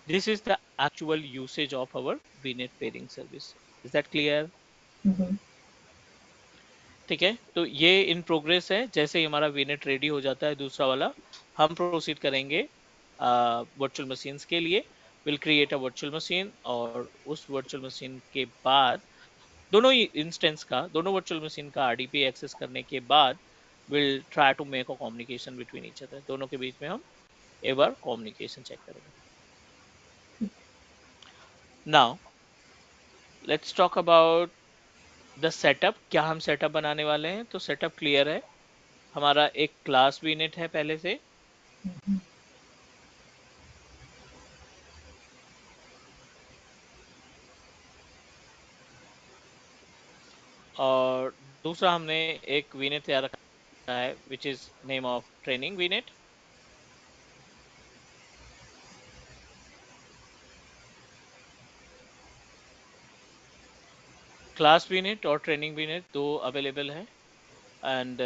[SPEAKER 3] This is the actual usage of our VNet peering service. Is that clear? ठीक है, तो ये इन प्रोग्रेस है। जैसे ही हमारा वीनेट रेडी हो जाता है दूसरा वाला, हम प्रोसीड करेंगे वर्चुअल मशीन्स के लिए। Will create a virtual machine, और उस वर्चुअल मशीन के बाद दोनों ही इंस्टेंस का, दोनों वर्चुअल मशीन का आरडीपी एक्सेस करने के बाद will try to make a communication between each other. दोनों के बीच में हम एक बार कम्युनिकेशन चेक करेंगे। Now let's talk about the setup. क्या हम सेटअप बनाने वाले हैं? तो सेटअप क्लियर है, हमारा एक क्लास वीनेट है पहले से, और दूसरा हमने एक वीनेट तैयार रखा है which is name of training VNet. Class VNet और ट्रेनिंग वीनेट दो अवेलेबल है, and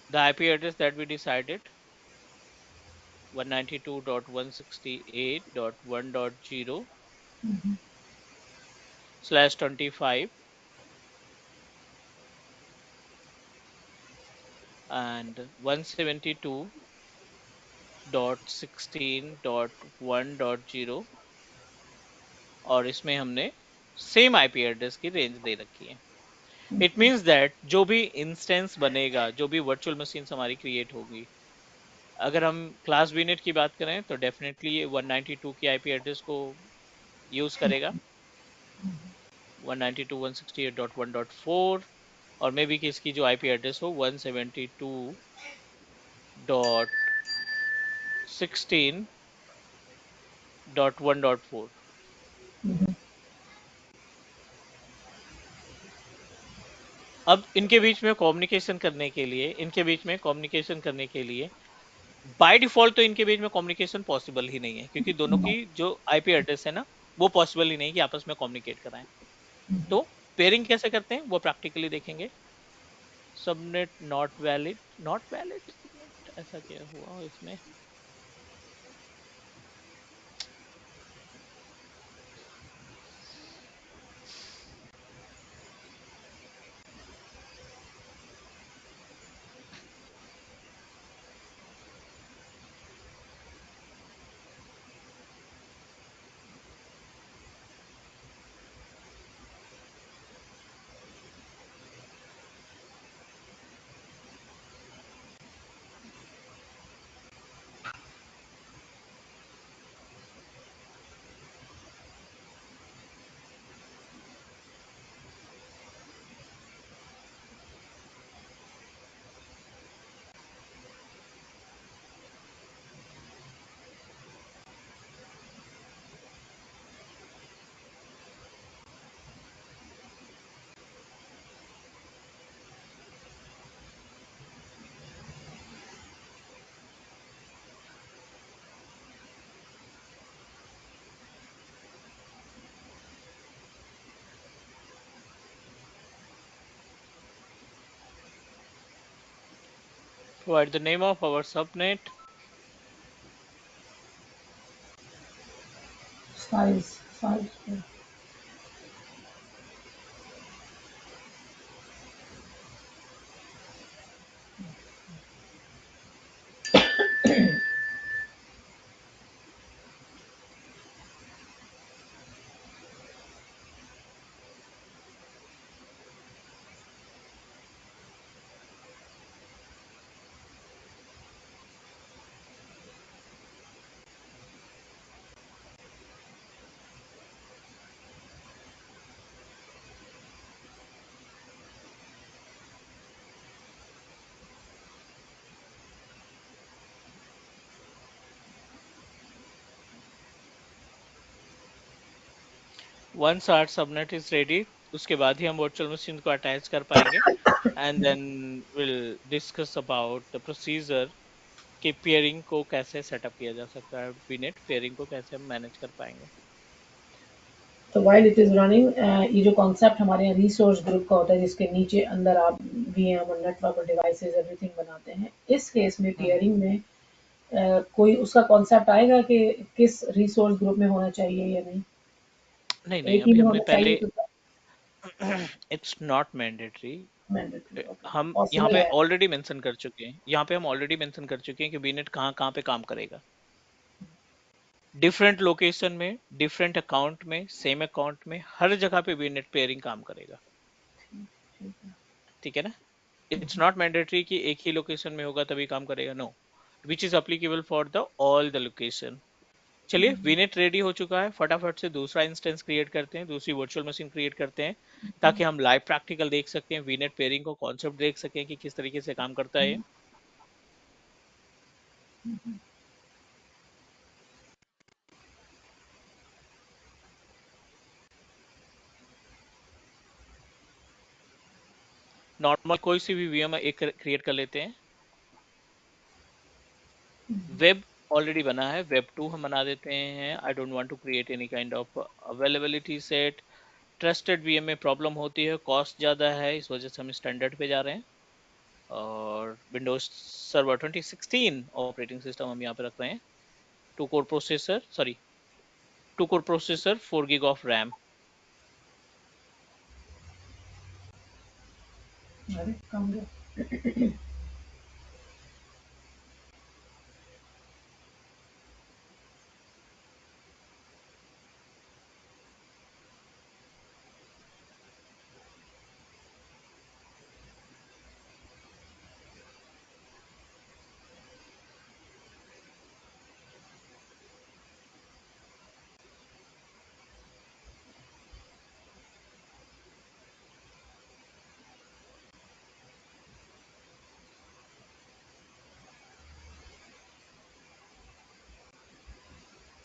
[SPEAKER 3] the IP address that we decided 192.168.1.0/25 and 172.16.1.0, और इसमें हमने सेम आईपी एड्रेस की रेंज दे रखी है। इट मीन्स दैट जो भी इंस्टेंस बनेगा, जो भी वर्चुअल मशीन हमारी क्रिएट होगी, अगर हम क्लास वीनेट की बात करें तो डेफिनेटली ये 192 की आईपी एड्रेस को यूज करेगा। 192.168.1.4 और मे बी कि इसकी जो आईपी एड्रेस हो 172.16.1.4। अब इनके बीच में कम्युनिकेशन करने के लिए बाय डिफॉल्ट तो इनके बीच में कम्युनिकेशन पॉसिबल ही नहीं है, क्योंकि दोनों की जो आईपी एड्रेस है ना, वो पॉसिबल ही नहीं कि आपस में कम्युनिकेट कराएं। तो पेयरिंग कैसे करते हैं वो प्रैक्टिकली देखेंगे। सबनेट नॉट वैलिड सबनेट, ऐसा क्या हुआ इसमें? Provide the name of our subnet.
[SPEAKER 2] size.
[SPEAKER 3] Once our subnet is ready, उसके बाद ही हम वर्चुअल मशीन को अटैच कर पाएंगे, and then will discuss about the procedure कि पेयरिंग को कैसे सेटअप किया जा सकता है, बीनेट पेयरिंग को कैसे हम मैनेज कर पाएंगे।
[SPEAKER 2] तो वाइल इट इज रनिंग, ये जो कॉन्सेप्ट हमारे यहाँ रिसोर्स ग्रुप का होता है जिसके नीचे अंदर आप वीएम और नेटवर्क और डिवाइसेस एवरीथिंग बनाते हैं, इस केस में पेयरिंग में कोई उसका कॉन्सेप्ट आएगा कि किस रिसोर्स ग्रुप में होना चाहिए या नहीं?
[SPEAKER 3] नहीं नहीं,
[SPEAKER 2] एक ही
[SPEAKER 3] अभी
[SPEAKER 2] में
[SPEAKER 3] हमने
[SPEAKER 2] होना चाहिए
[SPEAKER 3] पहले
[SPEAKER 2] तो
[SPEAKER 3] it's not mandatory.
[SPEAKER 2] Mandatory? Okay,
[SPEAKER 3] हम यहाँ
[SPEAKER 2] पॉसिबल
[SPEAKER 3] पे
[SPEAKER 2] है।
[SPEAKER 3] ऑलरेडी मेंशन कर चुके हैं, कि बीनेट कहाँ कहाँ पे काम करेगा। डिफरेंट लोकेशन में, डिफरेंट अकाउंट में, सेम अकाउंट में, हर जगह पे बीनेट पेयरिंग काम करेगा।
[SPEAKER 2] ठीक है।
[SPEAKER 3] ठीक है ना? इट्स नॉट मैंडेटरी कि एक ही लोकेशन में होगा तभी काम करेगा, no, which is applicable for the all the location. चलिए, वीनेट रेडी हो चुका है, फटाफट से दूसरा इंस्टेंस क्रिएट करते हैं, दूसरी वर्चुअल मशीन क्रिएट करते हैं, ताकि हम लाइव प्रैक्टिकल देख सकें, वीनेट पेयरिंग को कॉन्सेप्ट देख सकें कि किस तरीके से काम करता है ये। नॉर्मल कोई सी भी वीएम एक क्रिएट कर लेते हैं। वेब ऑलरेडी बना है, वेब 2 हम बना देते हैं। I don't want to create any kind of availability set. Trusted VM में प्रॉब्लम होती है, कॉस्ट ज़्यादा है, इस वजह से हम स्टैंडर्ड पे जा रहे हैं। और विंडोज सर्वर 2016 ऑपरेटिंग सिस्टम हम यहाँ पे रख रहे हैं। 2 core processor 4 gig of RAM.
[SPEAKER 2] अरे कम गया।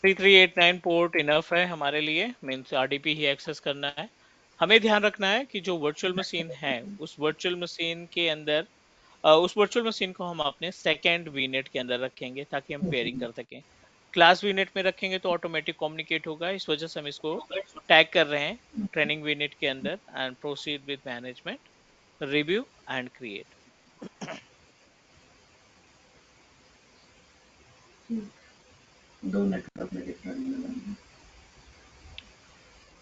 [SPEAKER 3] 3389 पोर्ट इनफ है हमारे लिए, मीन्स आरडीपी ही एक्सेस करना है। हमें ध्यान रखना है कि जो वर्चुअल मशीन है उस वर्चुअल मशीन के अंदर उस वर्चुअल मशीन को हम अपने सेकेंड वीनेट के अंदर रखेंगे ताकि हम पेयरिंग कर सकें। क्लास वीनेट में रखेंगे तो ऑटोमेटिक कम्युनिकेट होगा, इस वजह से हम इसको टैग कर रहे हैं ट्रेनिंग वीनेट के अंदर। And proceed with management, review and create.
[SPEAKER 2] दो नेटवर्क में different.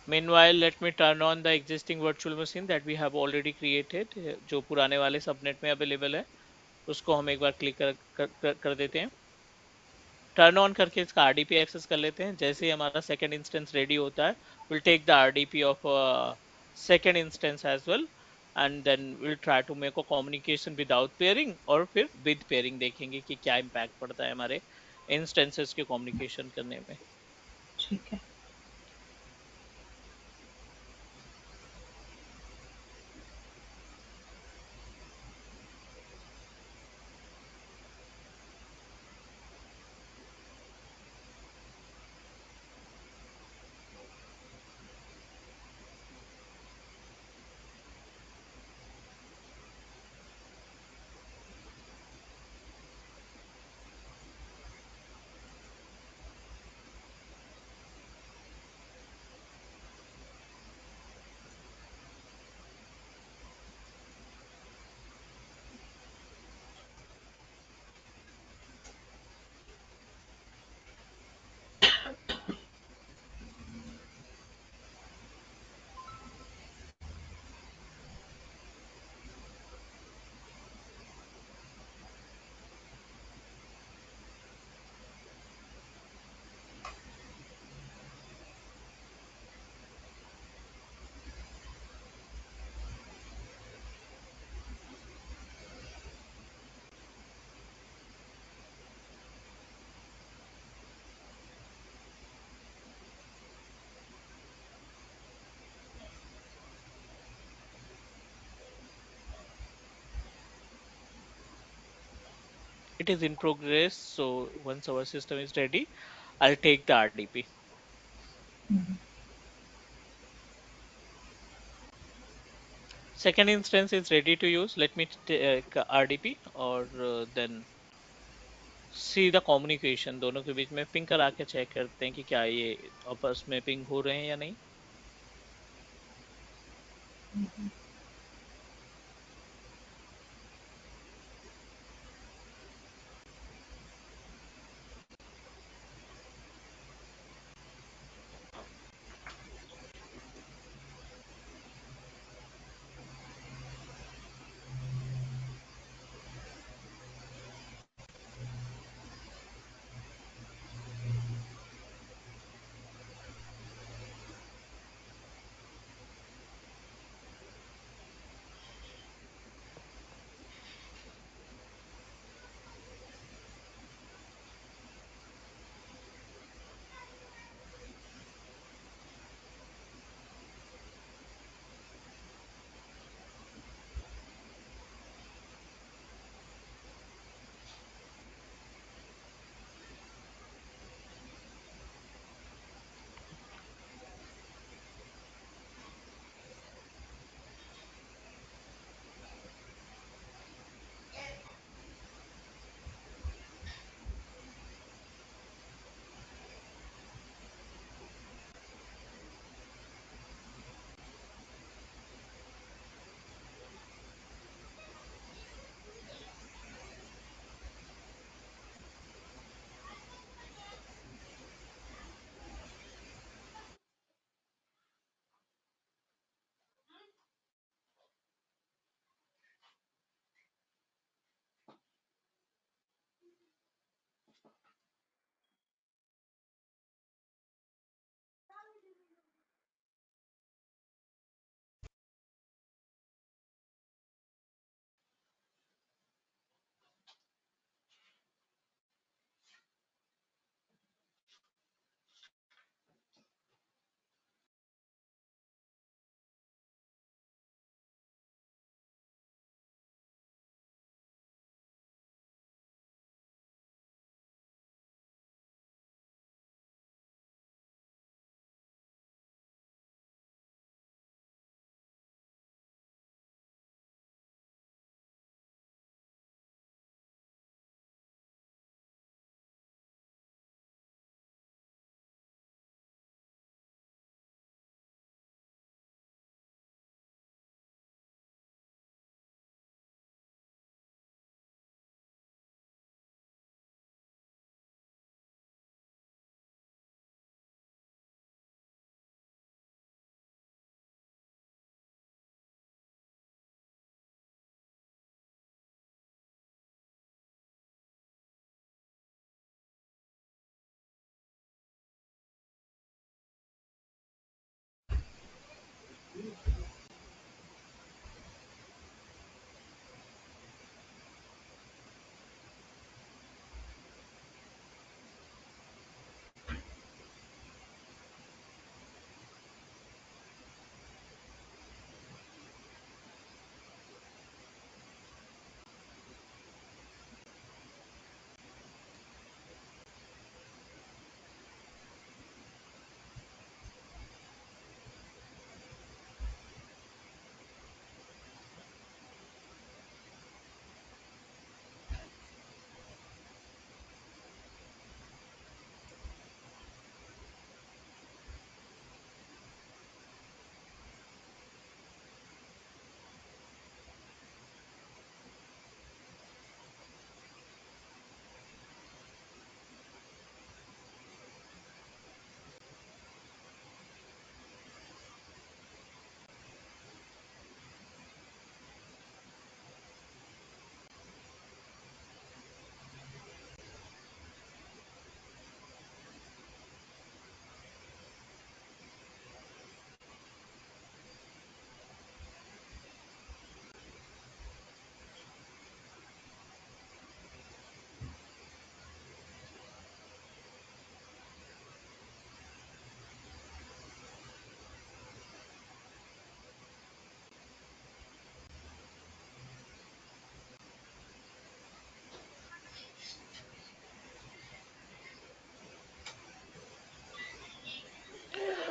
[SPEAKER 3] Meanwhile, let me turn on the existing virtual machine that we have already created, जो पुराने वाले सबनेट में अवेलेबल है, उसको हम एक बार क्लिक कर देते हैं। टर्न ऑन करके इसका आरडीपी एक्सेस कर लेते हैं। जैसे ही हमारा सेकंड इंस्टेंस रेडी होता है, will take the RDP of second instance as well, and then will try to make a communication without peering, और फिर विद पेयरिंग देखेंगे कि क्या इम्पैक्ट पड़ता है हमारे इंस्टेंसेस के कम्युनिकेशन करने में।
[SPEAKER 2] ठीक है।
[SPEAKER 3] It is in progress, so once our system is ready, I'll take the RDP. Second instance is ready to use. Let me take RDP, or then see the communication। दोनों के बीच में पिंग करा के चेक करते हैं कि क्या ये आपस में पिंग हो रहे हैं या नहीं।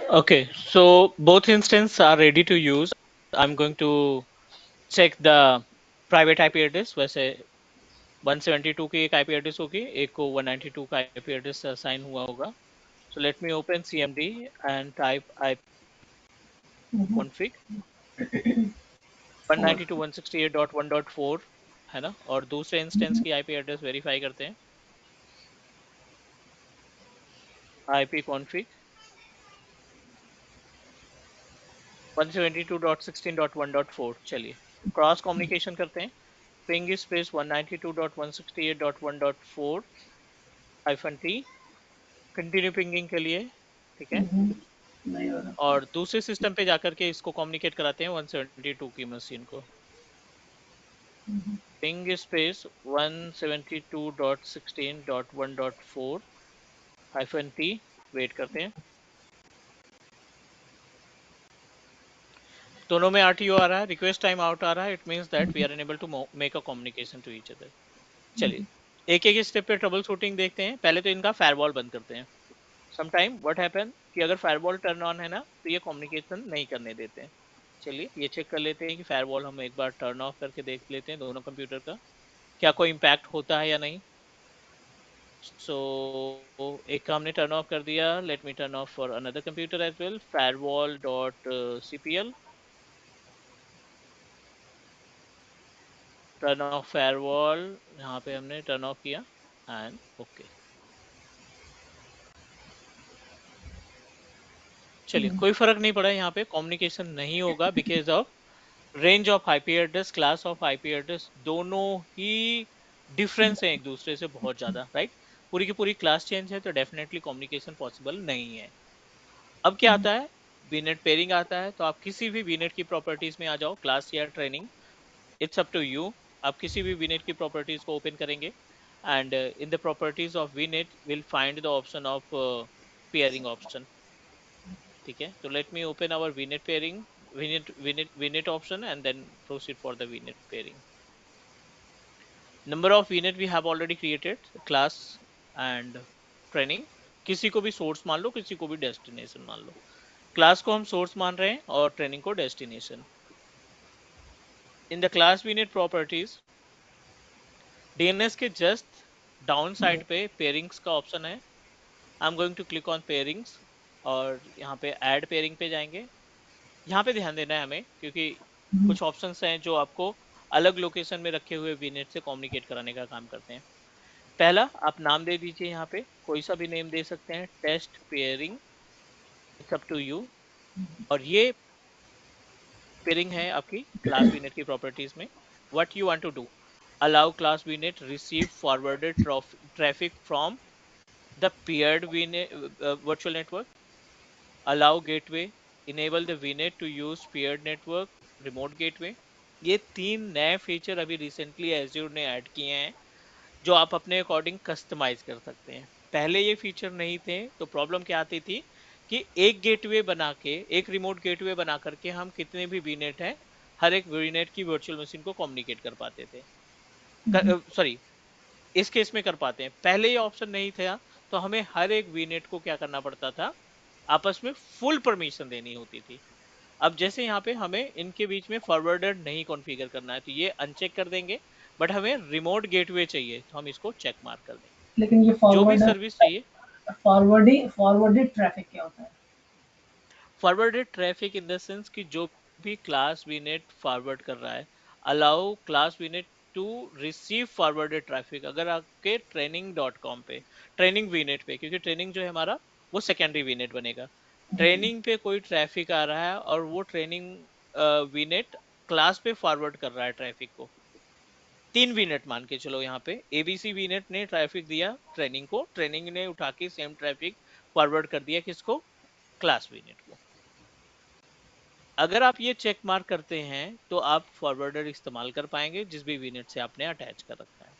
[SPEAKER 3] Okay, so both instances are ready to use. I'm going to check the private IP address. वैसे 172 की एक IP address होगी, एक को 192 का IP address असाइन हुआ होगा. So let me open CMD and type IP config 192.168.1.4 है ना, और दूसरे इंस्टेंस की IP एड्रेस वेरीफाई करते हैं. IP config 172.16.1.4. चलिए क्रॉस कम्युनिकेशन करते हैं. Ping space 192.168.1.4 -t continue pinging के लिए. ठीक है,
[SPEAKER 2] नहीं हो रहा.
[SPEAKER 3] और दूसरे सिस्टम पे जाकर के इसको कम्युनिकेट कराते हैं 172 की मशीन को. पिंग स्पेस 172.16.1.4 -t वेट करते हैं. दोनों में RTO आ रहा है, रिक्वेस्ट टाइम आउट आ रहा है. It means that we are unable to make a communication to each other. चलिए एक एक स्टेप पे ट्रबल शूटिंग देखते हैं. पहले तो इनका फायरवॉल बंद करते हैं. समटाइम व्हाट हैपन कि अगर फायरवॉल टर्न ऑन है ना तो ये कम्युनिकेशन नहीं करने देते हैं. चलिए ये चेक कर लेते हैं कि फायरवॉल हम एक बार टर्न ऑफ करके देख लेते हैं दोनों कंप्यूटर का क्या कोई इम्पैक्ट होता है या नहीं. सो एक का हमने टर्न ऑफ कर दिया. Let me turn off for another computer as well. Firewall dot cpl turn off firewall. यहाँ पे हमने टर्न ऑफ किया एंड ओके. चलिए कोई फर्क नहीं पड़ा. यहाँ पे कम्युनिकेशन नहीं होगा because of range of IP address, class of IP address दोनों ही डिफरेंस है एक दूसरे से बहुत ज्यादा. राइट, पूरी की पूरी क्लास चेंज है तो डेफिनेटली कम्युनिकेशन पॉसिबल नहीं है. अब क्या आता है, वीनेट पेयरिंग आता है. तो आप किसी भी वीनेट की प्रॉपर्टीज में आ जाओ, क्लास या training, it's up to you. आप किसी भी वीनेट की प्रॉपर्टीज को ओपन करेंगे and in the properties of VNet will find the option of peering option. ठीक है, तो let me open our VNet peering, VNet option and then proceed for the VNet peering. Number of VNet we have already created, class and training. किसी को भी सोर्स मान लो, किसी को भी डेस्टिनेशन मान लो. क्लास को हम सोर्स मान रहे हैं और ट्रेनिंग को destination. In the class VNet properties DNS के जस्ट डाउन साइड पे पेयरिंग्स का ऑप्शन है. I am going to click on peerings और यहाँ पे ऐड पेयरिंग पे जाएंगे. यहाँ पे ध्यान देना है हमें क्योंकि कुछ ऑप्शंस हैं जो आपको अलग लोकेशन में रखे हुए वीनेट से कम्युनिकेट कराने का काम करते हैं. पहला, आप नाम दे दीजिए. यहाँ पे कोई सा भी नेम दे सकते हैं. Test peering, it's up to you. और ये पेयरिंग है आपकी क्लास वीनेट की प्रॉपर्टीज में. What you want to do, allow class vnet receive forwarded traffic from the paired vnet, virtual network. Allow gateway, enable the vnet to use paired network, remote gateway. ये तीन नए फीचर अभी रिसेंटली एज्योर ने ऐड किए हैं जो आप अपने अकॉर्डिंग कस्टमाइज कर सकते हैं. पहले ये फीचर नहीं थे तो प्रॉब्लम क्या आती थी कि एक गेटवे बना के, एक रिमोट गेटवे बना करके हम कितने भी वीनेट हैं हर एक वीनेट की वर्चुअल मशीन को कम्युनिकेट कर पाते थे. सॉरी, इस केस में कर पाते हैं. पहले ये ऑप्शन नहीं था तो हमें हर एक वीनेट को क्या करना पड़ता था, आपस में फुल परमिशन देनी होती थी. अब जैसे यहाँ पे हमें इनके बीच में फॉरवर्डेड नहीं कॉन्फ़िगर करना है तो ये अनचेक कर देंगे. बट हमें रिमोट गेटवे चाहिए तो हम इसको चेक मार्क कर देंगे.
[SPEAKER 2] लेकिन ये
[SPEAKER 3] जो भी सर्विस चाहिए,
[SPEAKER 2] फॉरवर्डेड ट्रैफिक क्या होता है?
[SPEAKER 3] Forwarded traffic in the sense कि जो भी क्लास वीनेट फॉरवर्ड कर रहा है, allow class VNet to receive forwarded traffic. अगर आपके ट्रेनिंग.com पे, ट्रेनिंग वीनेट पे, क्योंकि ट्रेनिंग जो है हमारा वो सेकेंडरी वीनेट बनेगा, ट्रेनिंग पे कोई ट्रैफिक आ रहा है और वो ट्रेनिंग वीनेट क्लास पे फॉरवर्ड कर रहा है ट्रैफिक को. तीन वीनेट मान के चलो, यहाँ पे एबीसी वीनेट ने ट्रैफिक दिया ट्रेनिंग को, ट्रेनिंग ने उठा के सेम ट्रैफिक फॉरवर्ड कर दिया किसको, क्लास वीनेट को. अगर आप ये चेक मार्क करते हैं तो आप फॉरवर्डर इस्तेमाल कर पाएंगे जिस भी वीनेट से आपने अटैच कर रखा है.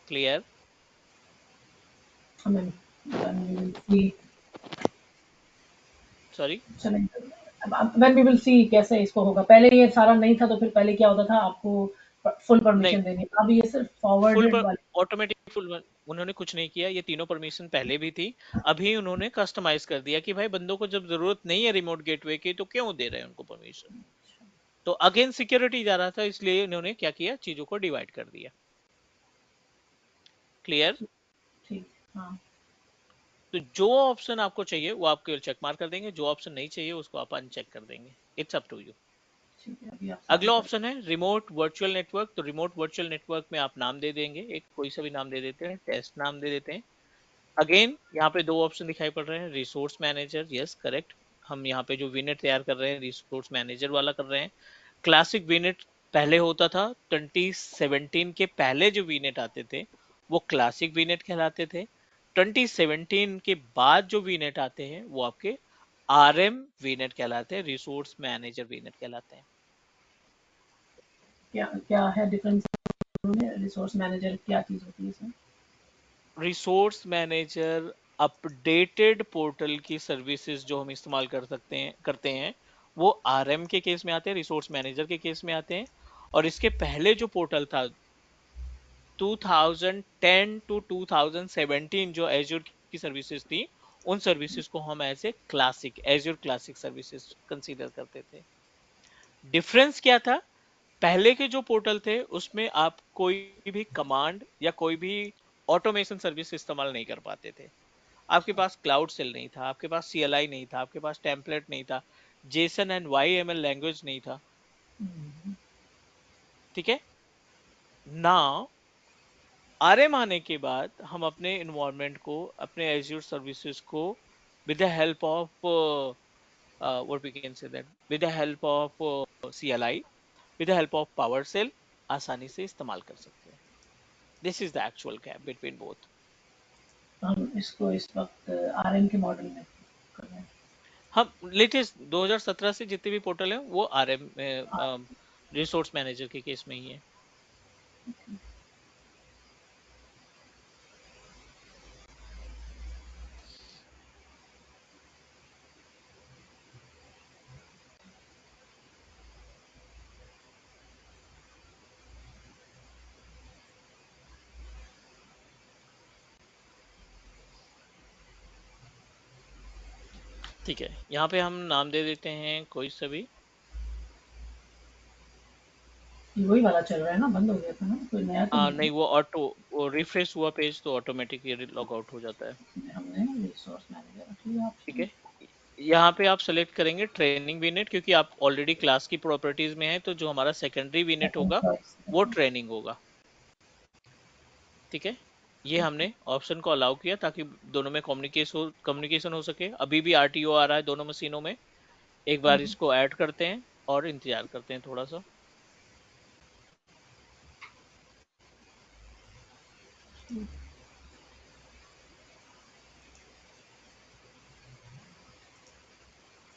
[SPEAKER 3] क्लियर?
[SPEAKER 2] हमें when we will see,
[SPEAKER 3] sorry,
[SPEAKER 2] चलें, अब when we will see कैसे इसको होगा. पहले ये सारा नहीं था तो फिर पहले क्या होता था, आपको फुल
[SPEAKER 3] नहीं,
[SPEAKER 2] परमिशन देनी, अब ये सिर्फ
[SPEAKER 3] फुल
[SPEAKER 2] फॉरवर्डेड
[SPEAKER 3] पर
[SPEAKER 2] वाले।
[SPEAKER 3] ऑटोमेटिक उन्होंने कुछ नहीं किया, ये तीनों परमिशन पहले भी थी, अभी उन्होंने कस्टमाइज कर दिया कि भाई बंदों को जब जरूरत नहीं है रिमोट गेटवे की तो क्यों दे रहे हैं उनको परमिशन। तो अगेन सिक्योरिटी जा रहा था, इसलिए इन्होंने क्या किया, चीजों को डिवाइड कर दिया। क्लियर?
[SPEAKER 2] ठीक, हाँ
[SPEAKER 3] तो जो ऑप्शन आपको चाहिए वो आप केवल चेक मार्क कर देंगे, जो ऑप्शन नहीं चाहिए उसको आप अनचेक कर देंगे। It's up to you.
[SPEAKER 2] ठीक है, अभी आप साइन
[SPEAKER 3] अगला
[SPEAKER 2] कर।
[SPEAKER 3] ऑप्शन है रिमोट वर्चुअल नेटवर्क। तो रिमोट वर्चुअल नेटवर्क में आप नाम दे देंगे, एक कोई सा भी नाम दे देते हैं, टेस्ट नाम दे देते हैं। अगेन यहाँ पे दो ऑप्शन दिखाई पड़ रहे हैं, रिसोर्स मैनेजर, यस करेक्ट। हम यहाँ पे जो वीनेट तैयार कर रहे हैं रिसोर्स मैनेजर वाला कर रहे हैं। क्लासिक वीनेट पहले होता था, 2017 के पहले जो वीनेट आते थे वो क्लासिक वीनेट कहलाते थे। 2017 के बाद जो वीनेट आते हैं वो आपके आरएम वीनेट कहलाते हैं, रिसोर्स मैनेजर वीनेट कहलाते हैं।
[SPEAKER 2] क्या क्या है डिफरेंस में? रिसोर्स मैनेजर क्या चीज होती है इसमें?
[SPEAKER 3] रिसोर्स मैनेजर अपडेटेड पोर्टल की सर्विसेज जो हम इस्तेमाल करते हैं वो आरएम के केस में आते हैं, रिसोर्स मैनेजर के केस में आते हैं। और इसके पहले जो पोर्टल था 2010 टू 2017 जो एज्योर की सर्विसेज थी, उन सर्विसेज को हम ऐसे classic azure classic services consider करते थे। डिफरेंस क्या था, पहले के जो पोर्टल थे उसमें आप कोई भी कमांड या कोई भी ऑटोमेशन सर्विस इस्तेमाल नहीं कर पाते थे। आपके पास क्लाउड सेल नहीं था, आपके पास सीएलआई नहीं था, आपके पास टेम्पलेट नहीं था, जेसन एंड वाईएमएल लैंग्वेज नहीं था। ठीक है। नाउ आरएम आने के बाद हम अपने इन्वायरमेंट को, अपने एज्योर सर्विसेज को with the help of what we can say that with the help of CLI, with the help of PowerShell आसानी से इस्तेमाल कर सकते हैं। This is the actual gap between both.
[SPEAKER 2] हम इसको इस वक्त आरएम के मॉडल में कर रहे हैं।
[SPEAKER 3] हम लेटेस्ट 2017 से जितने भी पोर्टल हैं वो आरएम रिसोर्स मैनेजर के केस में ही है। ठीक है, यहाँ पे हम नाम दे देते हैं कोई सा भी।
[SPEAKER 2] ये वही वाला चल रहा है ना, बंद हो गया था ना, कोई नया तो नहीं
[SPEAKER 3] नहीं, वो ऑटो, वो रिफ्रेश हुआ पेज तो ऑटोमेटिक ये लॉग आउट हो जाता है।
[SPEAKER 2] है? हमने रिसोर्स मैनेजर रख लिया
[SPEAKER 3] ठीक
[SPEAKER 2] ऑप्शन।
[SPEAKER 3] है, यहाँ पे आप सेलेक्ट करेंगे ट्रेनिंग वीनेट, क्योंकि आप ऑलरेडी क्लास की प्रॉपर्टीज में है, तो जो हमारा सेकेंडरी वीनेट
[SPEAKER 2] सेकंड
[SPEAKER 3] होगा
[SPEAKER 2] चॉइस
[SPEAKER 3] वो
[SPEAKER 2] है।
[SPEAKER 3] ट्रेनिंग होगा। ठीक है, ये हमने ऑप्शन को अलाउ किया ताकि दोनों में कम्युनिकेशन हो सके। अभी भी आरटीओ आ रहा है दोनों मशीनों में। एक बार इसको ऐड करते हैं और इंतजार करते हैं थोड़ा सा।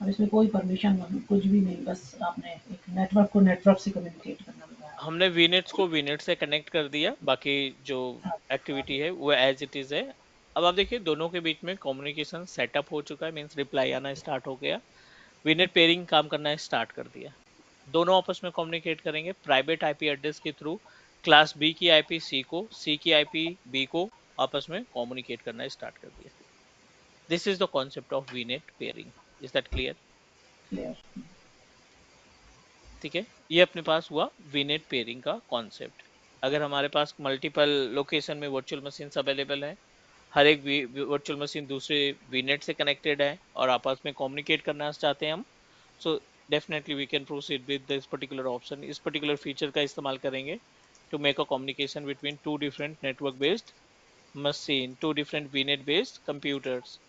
[SPEAKER 2] अब इसमें कोई परमिशन कुछ भी नहीं, बस आपने एक नेटवर्क को नेटवर्क से कम्युनिकेट करना बताया।
[SPEAKER 3] हमने वीनेट्स को वीनेट से कनेक्ट कर दिया, बाकी जो एक्टिविटी है वो एज इट इज है। अब आप देखिए दोनों के बीच में कम्युनिकेशन सेटअप हो चुका है, मीन्स रिप्लाई आना स्टार्ट हो गया। वीनेट पेयरिंग काम करना स्टार्ट कर दिया। दोनों आपस में कम्युनिकेट करेंगे प्राइवेट आईपी एड्रेस के थ्रू। क्लास बी की आईपी सी को, सी की आईपी बी को आपस में कम्युनिकेट करना स्टार्ट कर दिया। This is the concept of VNet pairing. Is that clear?
[SPEAKER 2] Clear.
[SPEAKER 3] ठीक है, ये अपने पास हुआ वीनेट पेयरिंग का कॉन्सेप्ट। अगर हमारे पास मल्टीपल लोकेशन में वर्चुअल मशीन अवेलेबल है, हर एक वर्चुअल मशीन दूसरे वीनेट से कनेक्टेड है और आपस में कम्युनिकेट करना चाहते हैं हम, so definitely we can proceed with this particular option. इस पर्टिकुलर फीचर का इस्तेमाल करेंगे to make a communication between two different network based machine, two different VNet based computers.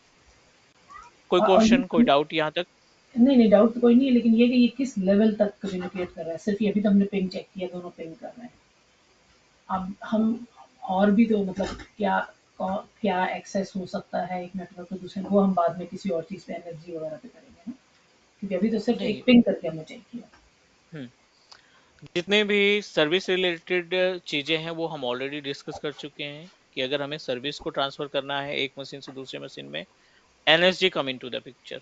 [SPEAKER 3] कोई
[SPEAKER 2] और
[SPEAKER 3] क्वेश्चन, कोई
[SPEAKER 2] ये
[SPEAKER 3] डाउट यहाँ तक?
[SPEAKER 2] नहीं नहीं, डाउट तो कोई नहीं है, लेकिन ये कि ये किस लेवल तक कम्युनिकेट कर रहा है? सिर्फ ये अभी तो हमने पिंग चेक किया, दोनों पिंग कर रहे हैं। अब हम और भी तो मतलब क्या क्या एक्सेस हो सकता है एक नेटवर्क से दूसरे, वो हम बाद में किसी और चीज पे एनर्जी वगैरह पे करेंगे ना, क्योंकि अभी तो सिर्फ एक
[SPEAKER 3] नहीं।
[SPEAKER 2] पिंग करके हमने चेक किया।
[SPEAKER 3] हम्म जितने भी सर्विस रिलेटेड चीजें हैं वो हम ऑलरेडी डिस्कस कर चुके हैं कि अगर हमें सर्विस को ट्रांसफर करना है एक मशीन से दूसरे मशीन में, NSG come into the picture.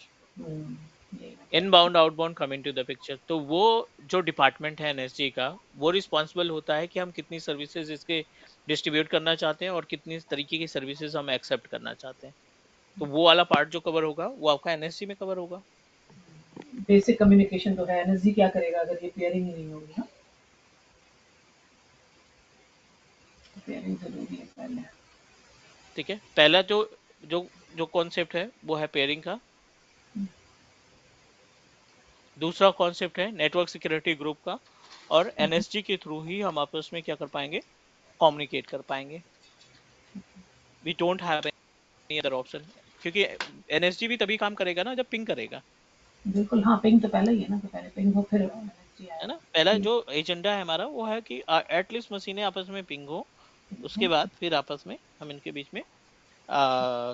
[SPEAKER 2] यही मैं कह रही
[SPEAKER 3] inbound outbound coming to the picture. तो वो जो डिपार्टमेंट है एनएसजी का, वो रिस्पॉन्सिबल होता है कि हम कितनी सर्विसेज इसके डिस्ट्रीब्यूट करना चाहते हैं और कितनी तरीके की सर्विसेज हम एक्सेप्ट करना चाहते हैं। तो वो वाला पार्ट जो कवर होगा वो आपका एनएसजी में कवर होगा।
[SPEAKER 2] थी। बेसिक कम्युनिकेशन तो है, एनएसजी क्या करेगा अगर ये पेयरिंग ही नहीं होगी ना, पेयरिंग जरूरी है पहले।
[SPEAKER 3] ठीक है, पहला जो जो जो कॉन्सेप्ट है वो है पेयरिंग का। दूसरा कॉन्सेप्ट है नेटवर्क सिक्योरिटी ग्रुप का, और एनएसजी के थ्रू ही हम आपस में क्या कर पाएंगे, कम्युनिकेट कर पाएंगे। We don't have any other option, क्योंकि एनएसजी भी तभी काम करेगा ना जब पिंग करेगा।
[SPEAKER 2] बिल्कुल हाँ, पिंग तो पहले ही है ना, तो पहले पिंग हो फिर एनएसजी
[SPEAKER 3] है ना,
[SPEAKER 2] आएगा।
[SPEAKER 3] पहला
[SPEAKER 2] ये
[SPEAKER 3] जो एजेंडा है हमारा वो है कि एटलीस्ट मशीनें आपस में पिंग हो। उसके बाद फिर आपस में हम इनके बीच में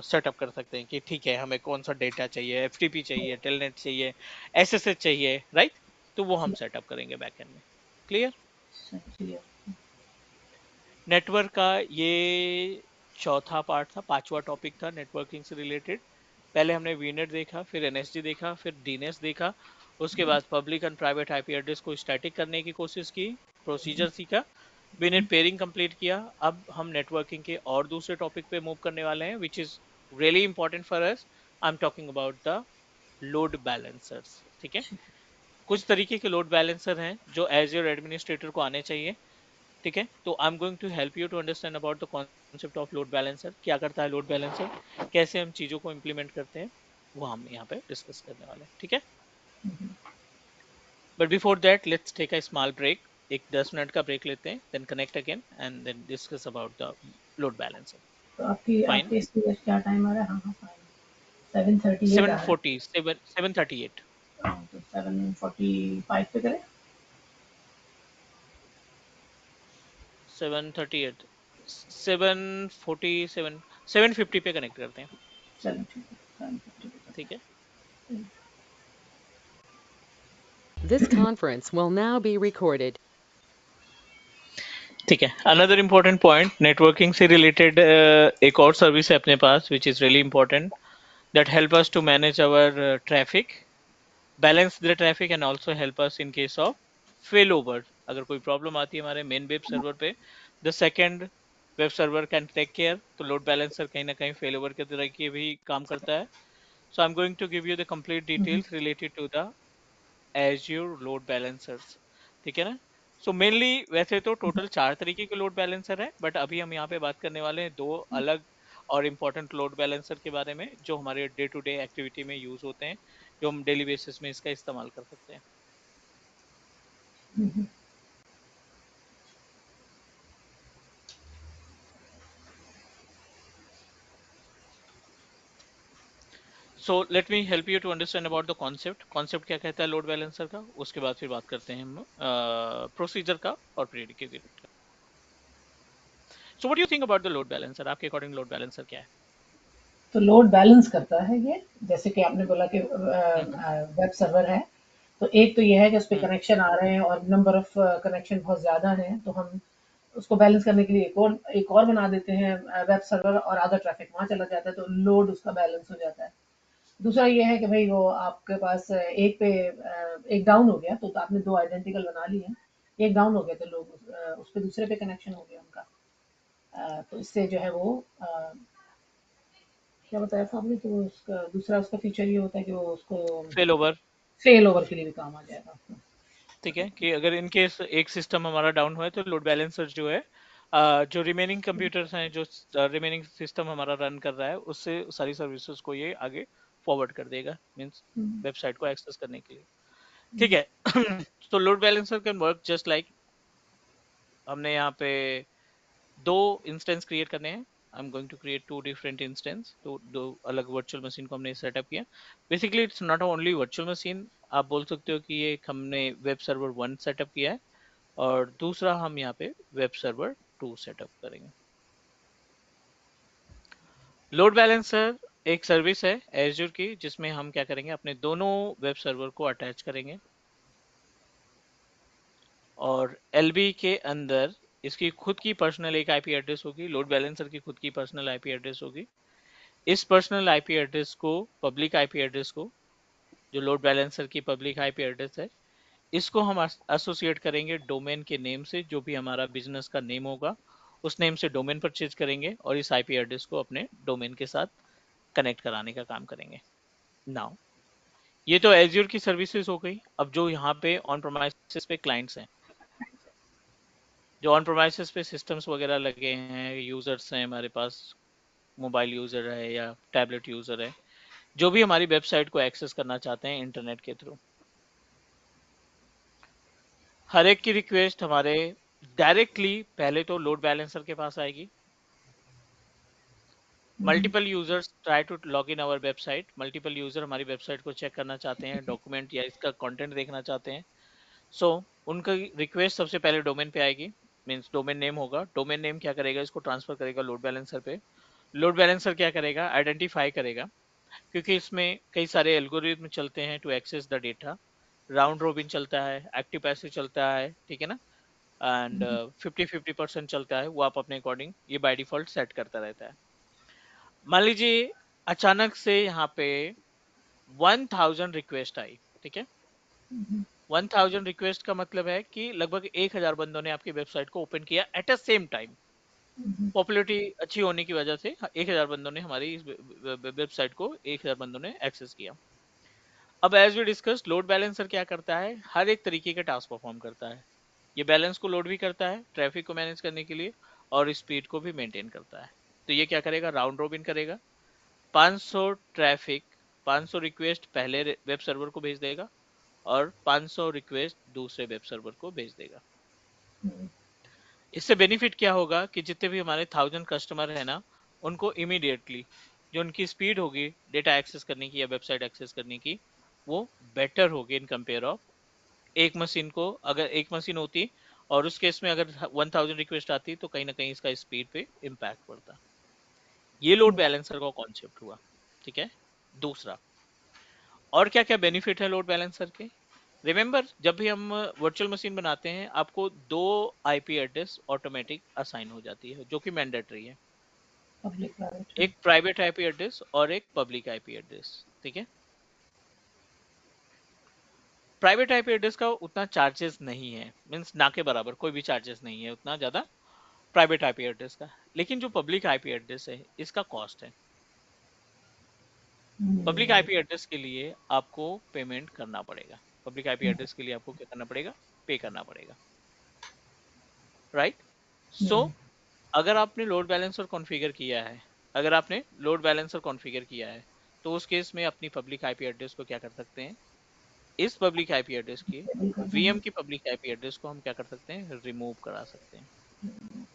[SPEAKER 3] सेटअप कर सकते हैं कि ठीक है हमें कौन सा डेटा चाहिए, एफटीपी चाहिए, टेलनेट चाहिए, एसएसएच चाहिए, राइट। तो वो हम सेटअप करेंगे बैकएंड में। क्लियर।
[SPEAKER 2] सही है।
[SPEAKER 3] नेटवर्क का ये चौथा पार्ट था, पांचवा टॉपिक था नेटवर्किंग से रिलेटेड। पहले हमने वीनेट देखा, फिर एनएसजी देखा, फिर डीएनएस देखा। उसके बाद public and private IP address को स्टैटिक करने की कोशिश की, प्रोसीजर सीखा, वीनेट पेयरिंग कंप्लीट किया। अब हम नेटवर्किंग के और दूसरे टॉपिक पे मूव करने वाले हैं, विच is really important for us. I am talking about the load balancers. ठीक है, कुछ तरीके के लोड बैलेंसर हैं जो एज योर एडमिनिस्ट्रेटर को आने चाहिए। ठीक है, तो I am going to help you to understand about the concept of load balancer, क्या करता है लोड बैलेंसर, कैसे हम चीजों को इम्प्लीमेंट करते हैं, वो हम यहाँ पे डिस्कस करने वाले हैं। ठीक है, but before that let's take a small break. एक 10 मिनट का ब्रेक लेते हैं, then connect again and then discuss about the load balancer.
[SPEAKER 2] तो आपकी
[SPEAKER 3] फाइन।
[SPEAKER 2] आपके इसके क्या टाइम आ रहा है? हाँ हाँ फाइन, 7:38 आ
[SPEAKER 3] सेवन
[SPEAKER 2] रहा है।
[SPEAKER 3] फोर्टी 7:38।
[SPEAKER 2] हाँ, तो 7:45 पे करें।
[SPEAKER 3] 7:38, 7:47, 7:50 पे कनेक्ट करते हैं।
[SPEAKER 2] चलो ठीक है, 7:50 पे करते
[SPEAKER 3] ठीक है।
[SPEAKER 2] हैं।
[SPEAKER 1] This conference will now be recorded.
[SPEAKER 3] ठीक है, अनदर इम्पोर्टेंट पॉइंट, नेटवर्किंग से रिलेटेड एक और सर्विस है अपने पास which is really important, that help us to manage our traffic, balance the traffic and also help us in case of fail over. अगर कोई प्रॉब्लम आती है हमारे मेन वेब सर्वर पे, the second web server can take care. तो लोड बैलेंसर कहीं ना कहीं फेल ओवर के तरह की भी काम करता है। So I am going to give you the complete details related to the Azure load balancers. ठीक है ना। सो मेनली वैसे तो टोटल 4 तरीके के लोड बैलेंसर है, बट अभी हम यहाँ पे बात करने वाले हैं 2 अलग और इम्पोर्टेंट लोड बैलेंसर के बारे में जो हमारे डे टू डे एक्टिविटी में यूज होते हैं, जो हम डेली बेसिस में इसका इस्तेमाल कर सकते हैं। So let me help you to understand about the concept. Concept क्या कहता है लोड बैलेंसर का, उसके बाद फिर बात करते हैं हम प्रोसीजर का और प्रेडिकेट का। सो what do you think about the load balancer, आपके अकॉर्डिंग लोड बैलेंसर क्या है?
[SPEAKER 2] तो लोड बैलेंस करता है ये, जैसे कि आपने बोला कि
[SPEAKER 3] हम्म।
[SPEAKER 2] वेब सर्वर है, तो एक तो ये है कि उस पे
[SPEAKER 3] हम्म।
[SPEAKER 2] कनेक्शन आ रहे हैं और नंबर ऑफ कनेक्शन बहुत ज़्यादा हैं, तो हम उसको बैलेंस करने के लिए एक और बना देते हैं वेब सर्वर, और आधा ट्रैफिक वहाँ चला जाता है, तो लोड उसका बैलेंस हो जाता है। दूसरा ये है कि भाई वो आपके पास एक पे एक डाउन हो गया, तो आपने दो आइडेंटिकल बना लिए हैं, एक डाउन हो गया तो लोग उस पे दूसरे पे कनेक्शन हो गया उनका। तो इससे जो है वो क्या बताया था आपने, तो उसका दूसरा उसका फीचर ये होता है कि वो उसको
[SPEAKER 3] फेल ओवर।
[SPEAKER 2] फेल ओवर के लिए भी काम आ जाएगा आपको।
[SPEAKER 3] ठीक है, कि अगर इन केस एक सिस्टम हमारा डाउन हुआ है तो लोड बैलेंसर जो है जो रिमेनिंग कंप्यूटर्स हैं, जो रिमेनिंग सिस्टम हमारा रन कर रहा है, उससे सारी सर्विसेज को ये आगे फॉरवर्ड कर देगा, मींस
[SPEAKER 2] हम्म,
[SPEAKER 3] वेबसाइट को एक्सेस करने के लिए। ठीक है। तो load balancer can work just like, हमने यहाँ पे 2 इंस्टेंस क्रिएट करने हैं। I am going to create 2 different instance, तो 2 अलग वर्चुअल मशीन को हमने सेटअप किया। Basically it's not only virtual machine, आप बोल सकते हो कि ये हमने वेब सर्वर 1 सेटअप किया है और दूसरा हम यहाँ पे वेब सर्वर 2 सेटअप करेंगे। लोड बैलेंसर एक सर्विस है एज्योर की, जिसमें हम क्या करेंगे, अपने दोनों वेब सर्वर को अटैच करेंगे और एलबी के अंदर इसकी खुद की पर्सनल एक आईपी एड्रेस होगी, लोड बैलेंसर की खुद की पर्सनल आईपी एड्रेस होगी। इस पर्सनल आईपी एड्रेस को, पब्लिक आईपी एड्रेस को जो लोड बैलेंसर की पब्लिक आईपी एड्रेस है, इसको हम एसोसिएट करेंगे डोमेन के नेम से। जो भी हमारा बिजनेस का नेम होगा उस नेम से डोमेन परचेज करेंगे और इस आईपी एड्रेस को अपने डोमेन के साथ कनेक्ट कराने का काम करेंगे। नाउ ये तो एज्योर की सर्विसेज हो गई। अब जो यहाँ पे ऑन प्रोमाइसिस पे क्लाइंट्स हैं, जो ऑन प्रोमाइसिस पे सिस्टम्स वगैरह लगे हैं, यूजर्स हैं हमारे पास, मोबाइल यूजर है या टैबलेट यूजर है, जो भी हमारी वेबसाइट को एक्सेस करना चाहते हैं इंटरनेट के थ्रू, हर एक की रिक्वेस्ट हमारे डायरेक्टली पहले तो लोड बैलेंसर के पास आएगी। Multiple users try to log in our website, multiple user हमारी वेबसाइट को चेक करना चाहते हैं, डॉक्यूमेंट या इसका कंटेंट देखना चाहते हैं। सो उनका रिक्वेस्ट सबसे पहले डोमेन पे आएगी, मींस डोमेन नेम होगा। डोमेन नेम क्या करेगा, इसको ट्रांसफर करेगा लोड बैलेंसर पे। लोड बैलेंसर क्या करेगा, आइडेंटिफाई करेगा, क्योंकि इसमें कई सारे एल्गोरिथम चलते हैं to access the data. Round robin चलता है, एक्टिव पैसिव चलता है, ठीक है ना, एंड 50-50% चलता है, वो आप अपने अकॉर्डिंग ये बाय डिफॉल्ट सेट करता रहता है। मान लीजिए अचानक से यहाँ पे 1000 रिक्वेस्ट आई, ठीक है। 1000 रिक्वेस्ट का मतलब है कि लगभग 1000 बंदों ने आपकी वेबसाइट को ओपन किया at a same time. Popularity अच्छी होने की वजह से 1000 बंदों ने हमारी इस वेबसाइट को 1000 बंदों ने एक्सेस किया। अब as we discuss, load balancer क्या करता है, हर एक तरीके के टास्क परफॉर्म करता है। ये बैलेंस को लोड भी करता है ट्रैफिक को मैनेज करने के लिए, और स्पीड को भी मेंटेन करता है। तो ये क्या करेगा, राउंड रोबिन करेगा। 500 ट्रैफिक, 500 रिक्वेस्ट पहले वेब सर्वर को भेज देगा और 500 रिक्वेस्ट दूसरे वेब सर्वर को भेज देगा। इससे बेनिफिट क्या होगा कि जितने भी हमारे 1000 कस्टमर है ना, उनको इमीडिएटली जो उनकी स्पीड होगी डेटा एक्सेस करने की या वेबसाइट एक्सेस करने की, वो बेटर होगी इन कंपेयर ऑफ एक मशीन को। अगर एक मशीन होती और उस केस में अगर 1000 रिक्वेस्ट आती तो कहीं ना कहीं इसका स्पीड पे इम्पैक्ट पड़ता। ये लोड बैलेंसर का कॉन्सेप्ट हुआ, ठीक है। दूसरा, और क्या क्या बेनिफिट है लोड बैलेंसर के। रिमेंबर, जब भी हम वर्चुअल मशीन बनाते हैं आपको 2 आईपी एड्रेस ऑटोमेटिक असाइन हो जाती है, जो कि मैंडेटरी है।
[SPEAKER 2] Public private.
[SPEAKER 3] एक प्राइवेट आईपी एड्रेस और एक पब्लिक आईपी एड्रेस, ठीक है। प्राइवेट आईपी एड्रेस का उतना चार्जेस नहीं है, मीन्स ना के बराबर कोई भी चार्जेस नहीं है उतना ज्यादा प्राइवेट आईपी एड्रेस का। लेकिन जो पब्लिक आईपी एड्रेस है इसका कॉस्ट है। पब्लिक आईपी एड्रेस के लिए आपको पेमेंट करना पड़ेगा। पब्लिक आईपी एड्रेस के लिए आपको क्या करना पड़ेगा, पे करना पड़ेगा, राइट। सो अगर आपने लोड बैलेंसर कॉन्फ़िगर किया है, अगर आपने लोड बैलेंसर कॉन्फ़िगर किया है, तो उस केस में अपनी पब्लिक आईपी एड्रेस को क्या कर सकते हैं, इस पब्लिक आईपी एड्रेस की, वीएम की पब्लिक आईपी एड्रेस को हम क्या कर सकते हैं, रिमूव करा सकते हैं।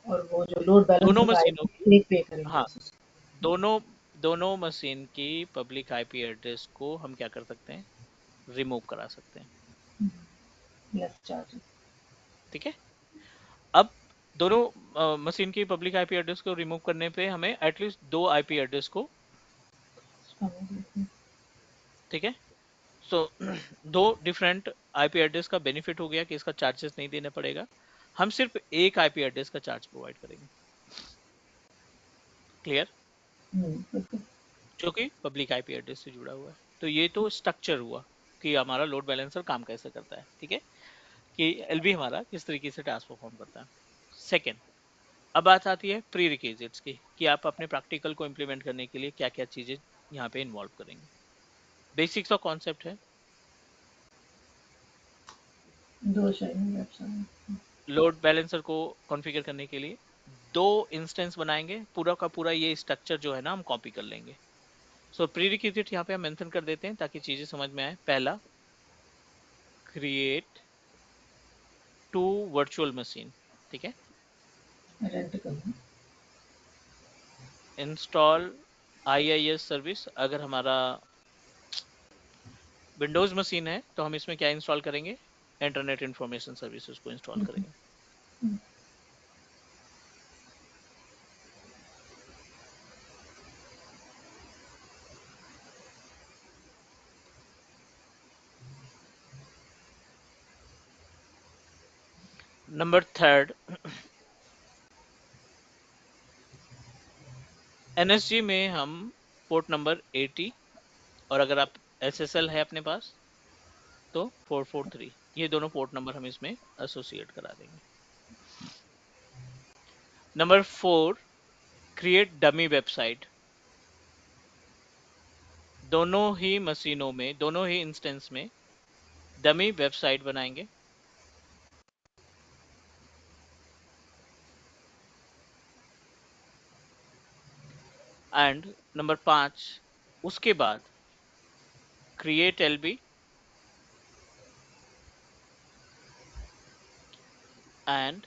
[SPEAKER 2] और वो जो लोड
[SPEAKER 3] दोनों
[SPEAKER 2] बैलेंसर का
[SPEAKER 3] मशीनों की,
[SPEAKER 2] आईपी एक पे करेंगे
[SPEAKER 3] हाँ,
[SPEAKER 2] उसे।
[SPEAKER 3] दोनों दोनों मशीन की पब्लिक आईपी एड्रेस को हम क्या कर सकते हैं, रिमूव करा सकते हैं,
[SPEAKER 2] लेस चार्ज।
[SPEAKER 3] ठीक है। अब दोनों मशीन की पब्लिक आईपी एड्रेस को रिमूव करने पे हमें एटलीस्ट 2 आईपी एड्रेस को, ठीक है। सो दो डिफरेंट आईपी एड्रेस का बेनिफिट हो गया कि इसका चार्जेस नहीं देना पड़ेगा, हम सिर्फ एक आईपी एड्रेस का चार्ज प्रोवाइड करेंगे। क्लियर, जो कि पब्लिक आईपी एड्रेस से जुड़ा हुआ है। तो ये तो स्ट्रक्चर हुआ कि हमारा लोड बैलेंसर काम कैसे करता है, ठीक है, कि एलबी हमारा किस तरीके से टास्क परफॉर्म करता है। सेकेंड, अब बात आती है प्री रिक्विजिट्स की, कि आप अपने प्रैक्टिकल को इम्प्लीमेंट करने के लिए क्या क्या चीजें यहाँ पे इन्वॉल्व करेंगे। बेसिक्स ऑफ कॉन्सेप्ट है,
[SPEAKER 2] दो चाहिए वेबसाइट।
[SPEAKER 3] लोड बैलेंसर को कॉन्फ़िगर करने के लिए 2 इंस्टेंस बनाएंगे, पूरा का पूरा ये स्ट्रक्चर जो है ना हम कॉपी कर लेंगे। सो प्री रिक्विजिट यहाँ पे हम मेंशन कर देते हैं ताकि चीजें समझ में आए। पहला, क्रिएट 2 वर्चुअल मशीन, ठीक है।
[SPEAKER 2] रेंट करना।
[SPEAKER 3] इंस्टॉल आईआईएस सर्विस, अगर हमारा विंडोज मशीन है तो हम इसमें क्या इंस्टॉल करेंगे, इंटरनेट इंफॉर्मेशन सर्विसेज को इंस्टॉल करेंगे। नंबर थर्ड, एनएसजी में हम पोर्ट नंबर 80, और अगर आप SSL है अपने पास, तो 443 ये दोनों पोर्ट नंबर हम इसमें एसोसिएट करा देंगे। Number 4, create dummy website. दोनों ही मशीनों में, दोनों ही इंस्टेंस में डमी वेबसाइट बनाएंगे। एंड नंबर 5, उसके बाद create LB and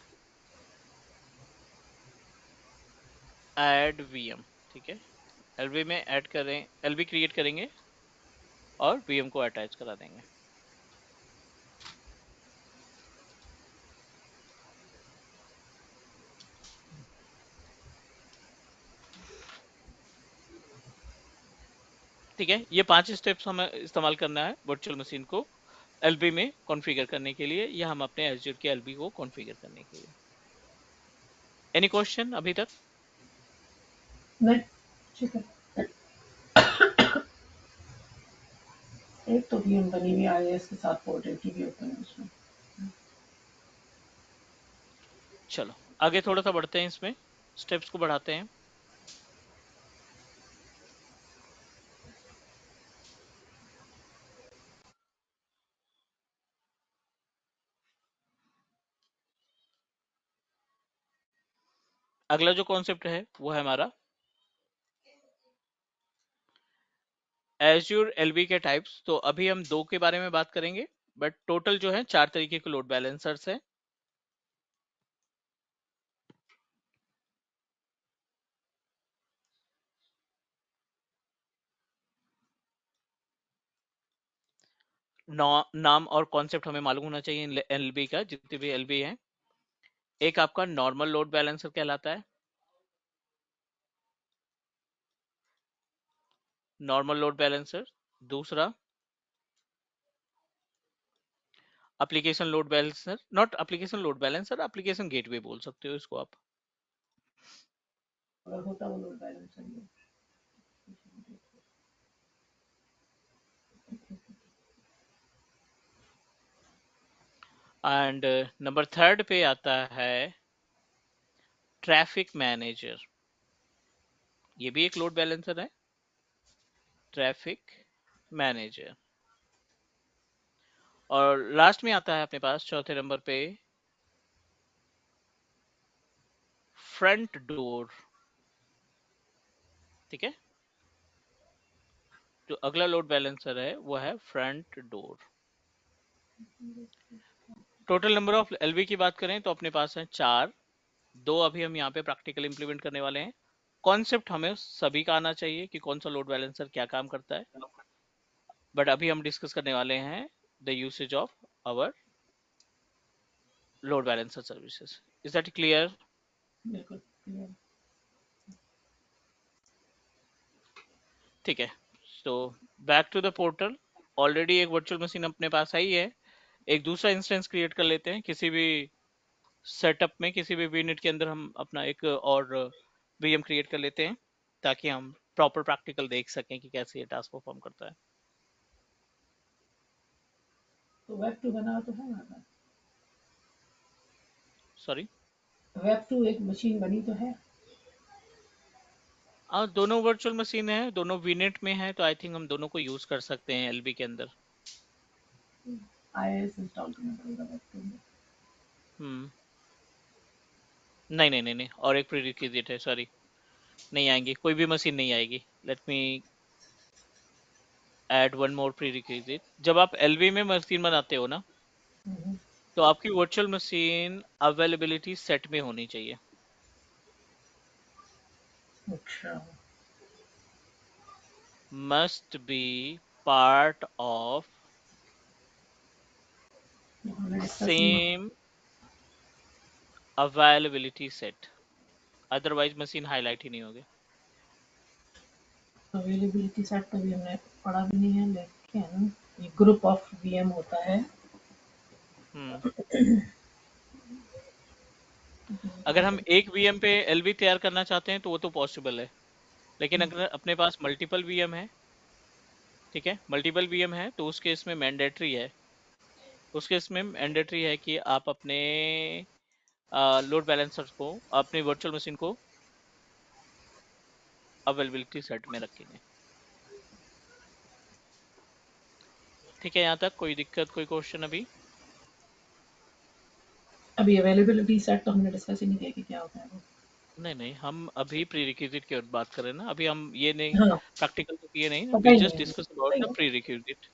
[SPEAKER 3] add VM. ठीक है, एलबी में ऐड करें, एलबी क्रिएट करेंगे और वीएम को अटैच करा देंगे। ठीक है, ये 5 स्टेप्स हमें इस्तेमाल करना है वर्चुअल मशीन को एलबी में कॉन्फ़िगर करने के लिए, या हम अपने एज्योर के एलबी को कॉन्फ़िगर करने के लिए। एनी क्वेश्चन अभी तक?
[SPEAKER 2] नहीं, ठीक है। एक तो वीएम बनी हुई आईएएस के साथ पोर्टल की भी ओपन है उसमें।
[SPEAKER 3] चलो आगे थोड़ा सा बढ़ते हैं, इसमें स्टेप्स को बढ़ाते हैं। अगला जो कॉन्सेप्ट है वो है हमारा एज्योर एलबी के टाइप्स। तो अभी हम 2 के बारे में बात करेंगे, बट टोटल जो है 4 तरीके के लोड बैलेंसर्स हैं। नाम और कॉन्सेप्ट हमें मालूम होना चाहिए एलबी का, जितने भी एलबी हैं। एक आपका नॉर्मल लोड बैलेंसर कहलाता है, नॉर्मल लोड बैलेंसर। दूसरा application load balancer, not application load balancer, application gateway बोल सकते हो इसको आप।
[SPEAKER 2] अगर होता वो load balancer he
[SPEAKER 3] and number 3 पे आता है ट्रैफिक मैनेजर। ये भी एक लोड बैलेंसर है, ट्रैफिक मैनेजर। और लास्ट में आता है अपने पास चौथे नंबर पे फ्रंट डोर। ठीक है, जो अगला लोड बैलेंसर है वो है front door. Total number of LB की बात करें तो अपने पास है 4, 2 अभी हम यहाँ पे प्रैक्टिकल इंप्लीमेंट करने वाले हैं। कॉन्सेप्ट हमें सभी का आना चाहिए कि कौन सा लोड बैलेंसर क्या काम करता है, बट अभी हम डिस्कस करने वाले हैं the usage of our load balancer services. Is that clear?
[SPEAKER 2] बिल्कुल क्लियर।
[SPEAKER 3] ठीक है, so back to the portal. Already एक वर्चुअल मशीन अपने पास आई है, एक दूसरा इंस्टेंस क्रिएट कर लेते हैं। किसी भी सेटअप में, किसी भी यूनिट के अंदर हम अपना एक और वीएम क्रिएट कर लेते हैं, ताकि हम प्रॉपर प्रैक्टिकल देख सकें कि कैसे ये टास्क परफॉर्म करता है।
[SPEAKER 2] तो वेब टू बना तो है हमारे पास।
[SPEAKER 3] सॉरी,
[SPEAKER 2] वेब टू एक मशीन बनी तो है।
[SPEAKER 3] दोनों वर्चुअल मशीन है, दोनों वीनेट में है, तो आई थिंक हम दोनों को यूज कर सकते हैं एलबी के अंदर।
[SPEAKER 2] आईएएस इंस्टॉल करना पड़ेगा वेब टू में।
[SPEAKER 3] हम्म, नहीं नहीं नहीं नहीं, और एक प्री रिक्विजिट है, सॉरी, नहीं आएंगी, कोई भी मशीन नहीं आएगी। Let me add one more pre requisite. जब आप एलबी में मशीन बनाते हो ना,
[SPEAKER 2] हम्म,
[SPEAKER 3] तो आपकी वर्चुअल मशीन अवेलेबिलिटी सेट में होनी चाहिए।
[SPEAKER 2] अच्छा,
[SPEAKER 3] मस्ट बी पार्ट ऑफ
[SPEAKER 2] हमने discussion
[SPEAKER 3] same availability set, otherwise machine highlight ही नहीं होगी।
[SPEAKER 2] अवेलेबिलिटी सेट तो भी हमने पढ़ा भी नहीं है, लेकिन ये ग्रुप ऑफ वीएम होता है।
[SPEAKER 3] हम्म, अगर हम एक वीएम पे एलबी तैयार करना चाहते हैं तो वो तो पॉसिबल है, लेकिन अगर अपने पास मल्टीपल वीएम है, ठीक है, मल्टीपल वीएम है तो उस केस में मैंडेटरी है, उस केस में मैंडेटरी है कि आप अपने लोड बैलेंसर्स को, अपनी वर्चुअल मशीन को अवेलेबिलिटी सेट में रखेंगे। ठीक है, यहाँ तक कोई दिक्कत, कोई क्वेश्चन अभी?
[SPEAKER 2] अभी अवेलेबिलिटी सेट तो हमने डिस्कस ही नहीं किया कि क्या होता है वो।
[SPEAKER 3] नहीं नहीं, हम अभी प्री रिक्विजिट की बात कर रहे हैं ना, अभी हम ये नहीं,
[SPEAKER 2] हाँ,
[SPEAKER 3] प्रैक्टिकल तो किए नहीं,
[SPEAKER 2] पता
[SPEAKER 3] वी
[SPEAKER 2] ही नहीं
[SPEAKER 3] जस्ट
[SPEAKER 2] है मुझे,
[SPEAKER 3] डिस्कस
[SPEAKER 2] पता
[SPEAKER 3] अबाउट
[SPEAKER 2] ही
[SPEAKER 3] द
[SPEAKER 2] है।
[SPEAKER 3] Pre requisite,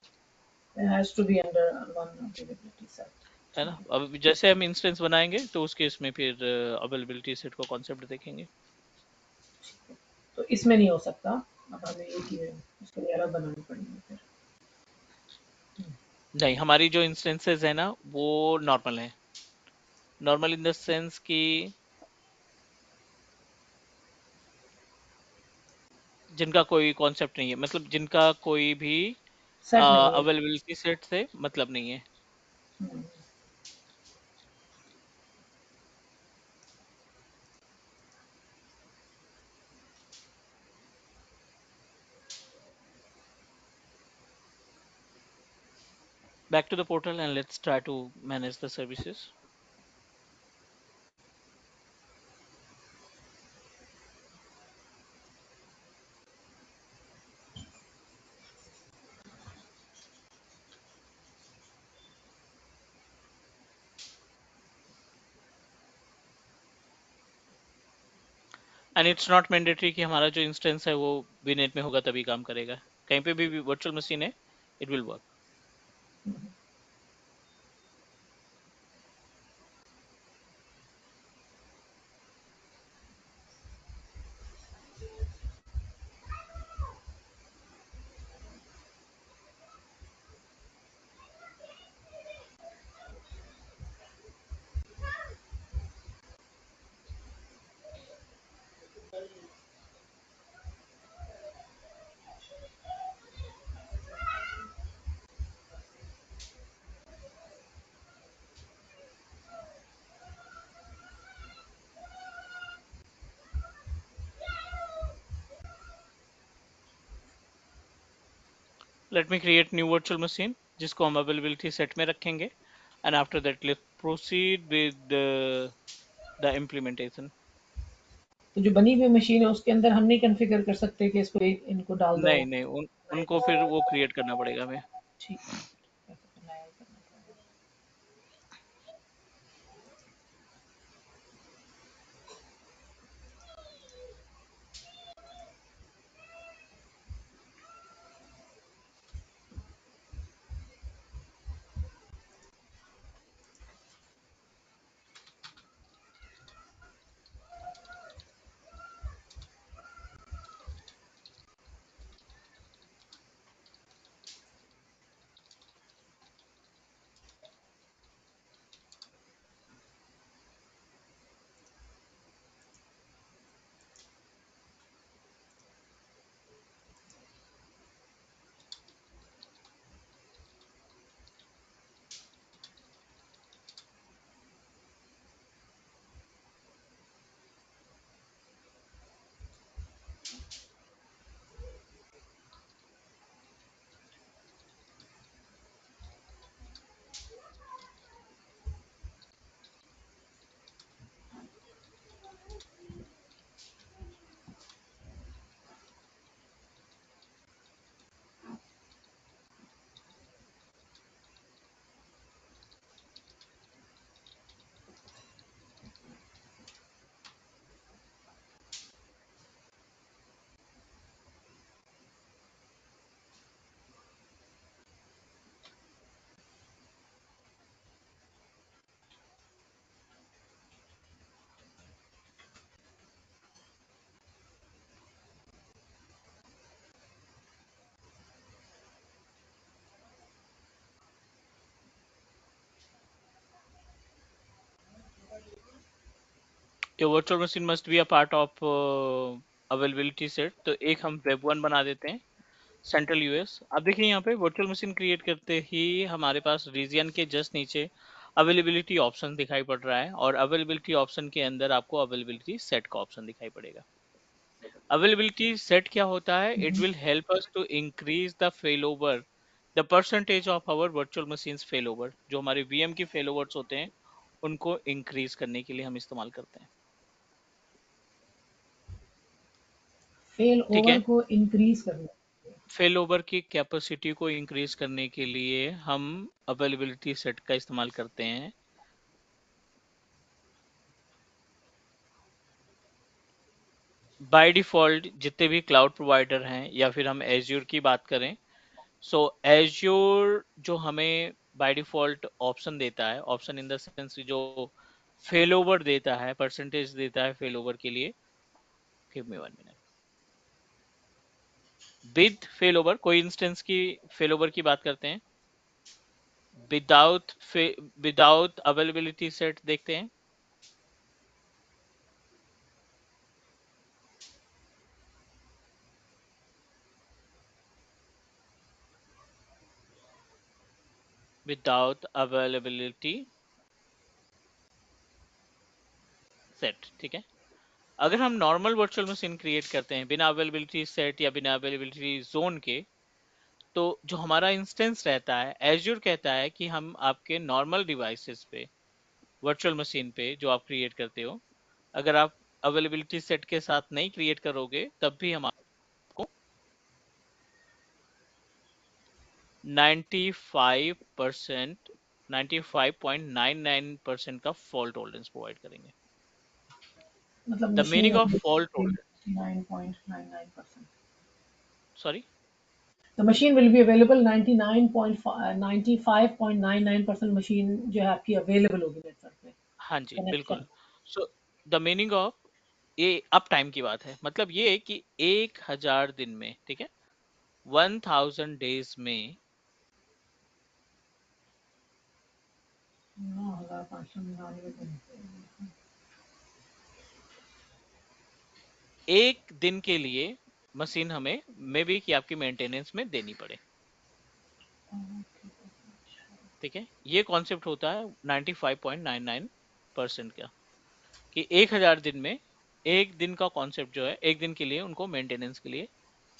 [SPEAKER 2] It has to be under one availability set.
[SPEAKER 3] है ना।
[SPEAKER 2] ठीक है,
[SPEAKER 3] अब जैसे हम इंस्टेंस बनाएंगे तो उस केस में फिर अवेलेबिलिटी सेट को कॉन्सेप्ट देखेंगे।
[SPEAKER 2] ठीक है। तो इसमें नहीं हो सकता, अब हमें एक ही उसके लिए अलग बनानी पड़ेगी फिर।
[SPEAKER 3] नहीं, हमारी जो इंस्टेंसेस है ना वो नॉर्मल है, नॉर्मल इन द सेंस कि जिनका कोई कॉन्सेप्ट नहीं है, मतलब जिनका कोई भी
[SPEAKER 2] सेट नहीं है।
[SPEAKER 3] अवेलेबिलिटी सेट से मतलब नहीं है।
[SPEAKER 2] Hmm,
[SPEAKER 3] back to the portal and let's try to manage the services. And it's not mandatory कि हमारा जो इंस्टेंस है वो VNet में होगा तभी काम करेगा, कहीं पे भी वर्चुअल मशीन है it will work. Let me create new virtual machine जिसको हम अवेलेबिलिटी सेट में रखेंगे, and after that let's proceed with the implementation.
[SPEAKER 2] तो जो बनी हुई मशीन है उसके अंदर हम नहीं कॉन्फ़िगर कर सकते कि इसको इनको डाल दो।
[SPEAKER 3] नहीं नहीं, उनको फिर वो क्रिएट करना पड़ेगा हमें।
[SPEAKER 2] ठीक है, ऐसा तो नया ही करना पड़ेगा।
[SPEAKER 3] Your virtual machine must be a part of availability set, तो एक हम वेब वन बना देते हैं, सेंट्रल यूएस। अब देखिए यहाँ पे वर्चुअल मशीन क्रिएट करते ही हमारे पास रीजियन के जस्ट नीचे अवेलेबिलिटी ऑप्शन दिखाई पड़ रहा है, और अवेलेबिलिटी ऑप्शन के अंदर आपको अवेलेबिलिटी सेट का ऑप्शन दिखाई पड़ेगा। अवेलेबिलिटी सेट क्या होता है? It will help us to increase the fail over, the percentage of our virtual machines fail over. जो हमारे वीएम की फेल ओवर्स होते हैं उनको इंक्रीज करने के लिए हम इस्तेमाल करते हैं।
[SPEAKER 2] फेल
[SPEAKER 3] ठीक
[SPEAKER 2] ओवर
[SPEAKER 3] है,
[SPEAKER 2] को इंक्रीज करना।
[SPEAKER 3] फेल ओवर की कैपेसिटी को इंक्रीज करने के लिए हम अवेलेबिलिटी सेट का इस्तेमाल करते हैं। बाय डिफॉल्ट जितने भी क्लाउड प्रोवाइडर हैं या फिर हम एज्योर की बात करें, सो एज्योर जो हमें बाय डिफॉल्ट ऑप्शन देता है, ऑप्शन इन द सेंस जो फेल ओवर देता है, परसेंटेज देता है फेल ओवर के लिए। Give me 1 minute. With fail over, कोई इंस्टेंस की फेल ओवर की बात करते हैं, विदाउट विदाउट अवेलेबिलिटी सेट देखते हैं। विदाउट अवेलेबिलिटी सेट, ठीक है। अगर हम नॉर्मल वर्चुअल मशीन क्रिएट करते हैं बिना अवेलेबिलिटी सेट या बिना अवेलेबिलिटी जोन के, तो जो हमारा इंस्टेंस रहता है, एज्योर कहता है कि हम आपके नॉर्मल डिवाइसेस पे, वर्चुअल मशीन पे जो आप क्रिएट करते हो, अगर आप अवेलेबिलिटी सेट के साथ नहीं क्रिएट करोगे तब भी हम आपको 95% 95.99% का फॉल्ट टॉलरेंस प्रोवाइड करेंगे।
[SPEAKER 2] मतलब
[SPEAKER 3] the meaning of
[SPEAKER 2] machine
[SPEAKER 3] fault tolerance,
[SPEAKER 2] 99.99%.
[SPEAKER 3] Sorry,
[SPEAKER 2] The machine will be available 95.99% machine जो है आपकी अवेलेबल होगी नेटवर्क पे
[SPEAKER 3] हाँ जी
[SPEAKER 2] कनेक्शन।
[SPEAKER 3] बिल्कुल। सो द मीनिंग ऑफ, ये अप टाइम की बात है, मतलब ये है कि 1000 दिन में, ठीक है, 1000 डेज में
[SPEAKER 2] 9,599
[SPEAKER 3] एक दिन के लिए मशीन हमें मे बी कि आपकी मेंटेनेंस में देनी पड़े, ठीक है। ये कॉन्सेप्ट होता है 95.99% का, कि 1000 दिन में एक दिन का कॉन्सेप्ट जो है, एक दिन के लिए उनको मेंटेनेंस के लिए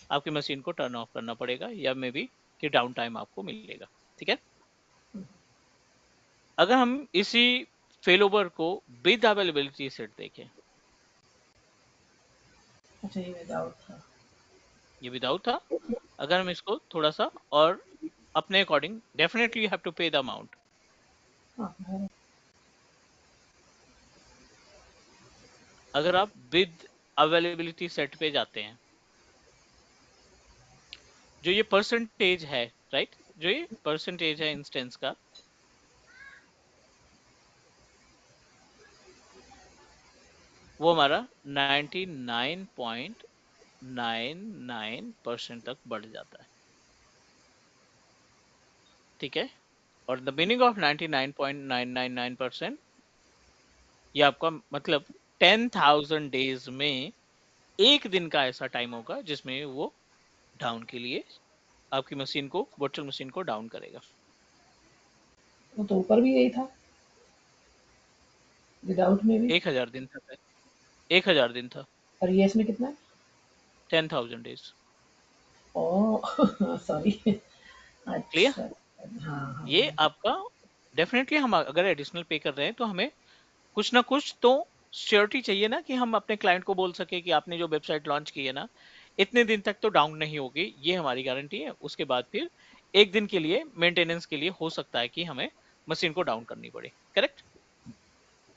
[SPEAKER 3] आपकी मशीन को टर्न ऑफ करना पड़ेगा या मे बी कि डाउन टाइम आपको मिलेगा, ठीक है। अगर हम इसी फेल ओवर को विद अवेलेबिलिटी सेट देखें,
[SPEAKER 2] अच्छा ये विदाउट था।
[SPEAKER 3] ये विदाउट था। अगर हम इसको थोड़ा सा और अपने according, definitely you have to pay the amount.
[SPEAKER 2] हाँ,
[SPEAKER 3] अगर आप विद अवेलेबिलिटी सेट पे जाते हैं, जो ये परसेंटेज है, राइट, जो ये परसेंटेज है इंस्टेंस का, वो हमारा 99.99% तक बढ़ जाता है, ठीक है। और द मीनिंग ऑफ 99.999%, ये आपका मतलब 10,000 डेज में एक दिन का ऐसा टाइम होगा जिसमें वो डाउन के लिए आपकी मशीन को, वर्चुअल मशीन को डाउन करेगा।
[SPEAKER 2] वो तो ऊपर भी यही था विदाउट में भी।
[SPEAKER 3] 1000 दिन था पहले, 1000 दिन था,
[SPEAKER 2] और ये इसमें कितना है?
[SPEAKER 3] 10,000 डेज।
[SPEAKER 2] Oh sorry.
[SPEAKER 3] क्लियर?
[SPEAKER 2] अच्छा। हाँ हाँ
[SPEAKER 3] ये आपका, डेफिनेटली हम अगर एडिशनल पे कर रहे हैं तो हमें कुछ ना कुछ तो श्योरिटी चाहिए ना, कि हम अपने क्लाइंट को बोल सके कि आपने जो वेबसाइट लॉन्च की है ना, इतने दिन तक तो डाउन नहीं होगी, ये हमारी गारंटी है। उसके बाद फिर एक दिन के लिए मेंटेनेंस के लिए हो सकता है कि हमें मशीन को डाउन करनी पड़े, करेक्ट।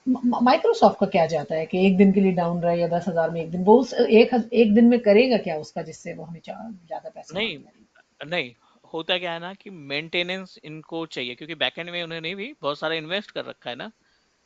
[SPEAKER 2] माइक्रोसॉफ्ट का क्या जाता है कि एक दिन के लिए डाउन रहे या 10,000 में एक दिन, वो एक दिन में करेगा क्या उसका जिससे वो हमें ज्यादा पैसे
[SPEAKER 3] नहीं,
[SPEAKER 2] मांग रहे
[SPEAKER 3] नहीं, होता क्या है ना कि मेंटेनेंस इनको चाहिए, क्योंकि बैकएंड में उन्होंने भी बहुत सारा इन्वेस्ट कर रखा है ना।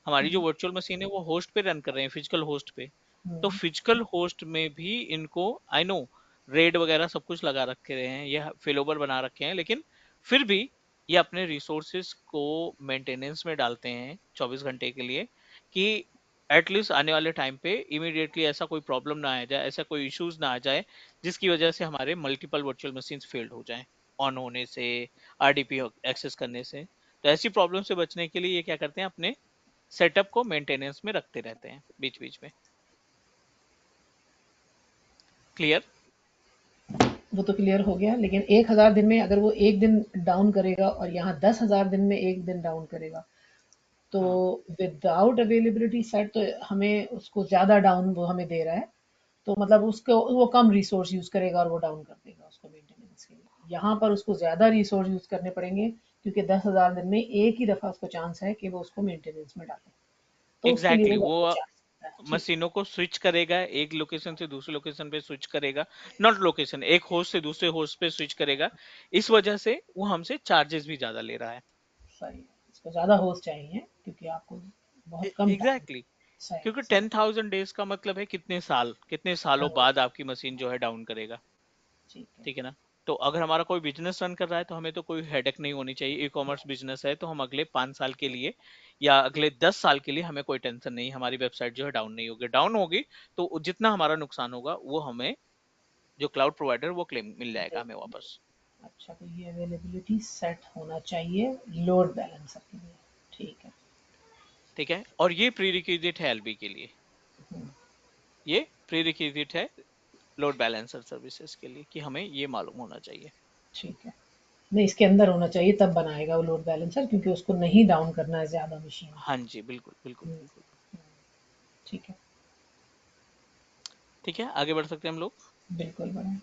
[SPEAKER 3] हमारी जो
[SPEAKER 2] हैं?
[SPEAKER 3] वर्चुअल मशीन है वो होस्ट पे रन कर रहे हैं, फिजिकल होस्ट पे। तो
[SPEAKER 2] हम्म,
[SPEAKER 3] फिजिकल होस्ट में भी इनको, आई नो, रेड वगैरह सब कुछ लगा रखे हैं, ये फेलोवर बना रखे हैं, लेकिन फिर भी ये अपने रिसोर्सेज को मेंटेनेंस में डालते हैं 24 घंटे के लिए, कि एटलीस्ट आने वाले टाइम पे इमीडिएटली ऐसा कोई प्रॉब्लम ना आ जाए, ऐसा कोई इश्यूज ना आ जाए जिसकी वजह से हमारे मल्टीपल वर्चुअल मशीन फेल्ड हो जाएं, ऑन होने से, आरडीपी एक्सेस करने से। तो ऐसी प्रॉब्लम से बचने के लिए ये क्या करते हैं, अपने सेटअप को मेंटेनेंस में रखते रहते हैं बीच बीच में। क्लियर?
[SPEAKER 2] वो तो क्लियर हो गया, लेकिन 1000 दिन में अगर वो एक दिन डाउन करेगा और यहाँ 10,000 दिन में एक दिन डाउन करेगा, तो
[SPEAKER 3] हाँ,
[SPEAKER 2] विदाउट अवेलेबिलिटी सेट तो हमें उसको ज़्यादा डाउन वो हमें दे रहा है, तो मतलब उसको वो कम रिसोर्स यूज़ करेगा और वो डाउन कर देगा उसको मेंटेनेंस के लिए। यहाँ पर उसको ज़्यादा रिसोर्स यूज़ करने पड़ेंगे, क्योंकि 10,000 दिन में एक ही दफ़ा उसको चांस है कि वो उसको मेंटेनेंस में डाले, तो उसके लिए
[SPEAKER 3] एग्जैक्टली
[SPEAKER 2] वो
[SPEAKER 3] वो
[SPEAKER 2] ज़्यादा चार्ज करता है। ठीक है।
[SPEAKER 3] मशीनों को स्विच करेगा, एक लोकेशन से दूसरे लोकेशन पे स्विच करेगा, नॉट लोकेशन, एक होस्ट से दूसरे होस्ट पे स्विच करेगा। इस वजह से वो हमसे चार्जेस भी ज्यादा ले रहा है।
[SPEAKER 2] सही है, इसको ज़्यादा होस्ट चाहिए क्योंकि आपको बहुत कम टाइम।
[SPEAKER 3] एग्जैक्टली,
[SPEAKER 2] सही
[SPEAKER 3] क्योंकि
[SPEAKER 2] सही।
[SPEAKER 3] 10,000 डेज का मतलब है कितने साल, कितने
[SPEAKER 2] हाँ,
[SPEAKER 3] सालों बाद आपकी मशीन जो है डाउन करेगा।
[SPEAKER 2] ठीक है।
[SPEAKER 3] ठीक है ना? तो अगर हमारा कोई बिजनेस रन कर रहा है तो हमें तो कोई हेडेक नहीं होनी चाहिए। ई कॉमर्स बिजनेस है तो हम अगले 5 साल के लिए या अगले 10 साल के लिए हमें कोई टेंशन नहीं, हमारी वेबसाइट जो है डाउन नहीं होगी। डाउन होगी तो जितना हमारा नुकसान होगा वो हमें, जो क्लाउड प्रोवाइडर, वो क्लेम मिल जाएगा
[SPEAKER 2] दे-
[SPEAKER 3] हमें वापस।
[SPEAKER 2] अच्छा, तो ये अवेलेबिलिटी सेट होना चाहिए लोड बैलेंसर के लिए। ठीक है।
[SPEAKER 3] ठीक है, और ये प्री रिक्विजिट है एलबी के लिए,
[SPEAKER 2] हम्म,
[SPEAKER 3] ये प्री रिक्विजिट है लोड बैलेंसर सर्विसेज के लिए कि हमें ये मालूम होना चाहिए।
[SPEAKER 2] ठीक है। नहीं, इसके अंदर होना चाहिए तब बनाएगा वो लोड बैलेंसर, क्योंकि उसको नहीं डाउन करना है ज़्यादा मशीन को।
[SPEAKER 3] हाँ जी, बिल्कुल बिल्कुल
[SPEAKER 2] हम्म,
[SPEAKER 3] बिल्कुल।
[SPEAKER 2] ठीक है।
[SPEAKER 3] ठीक है, आगे बढ़ सकते हैं हम लोग।
[SPEAKER 2] बिल्कुल बनाए।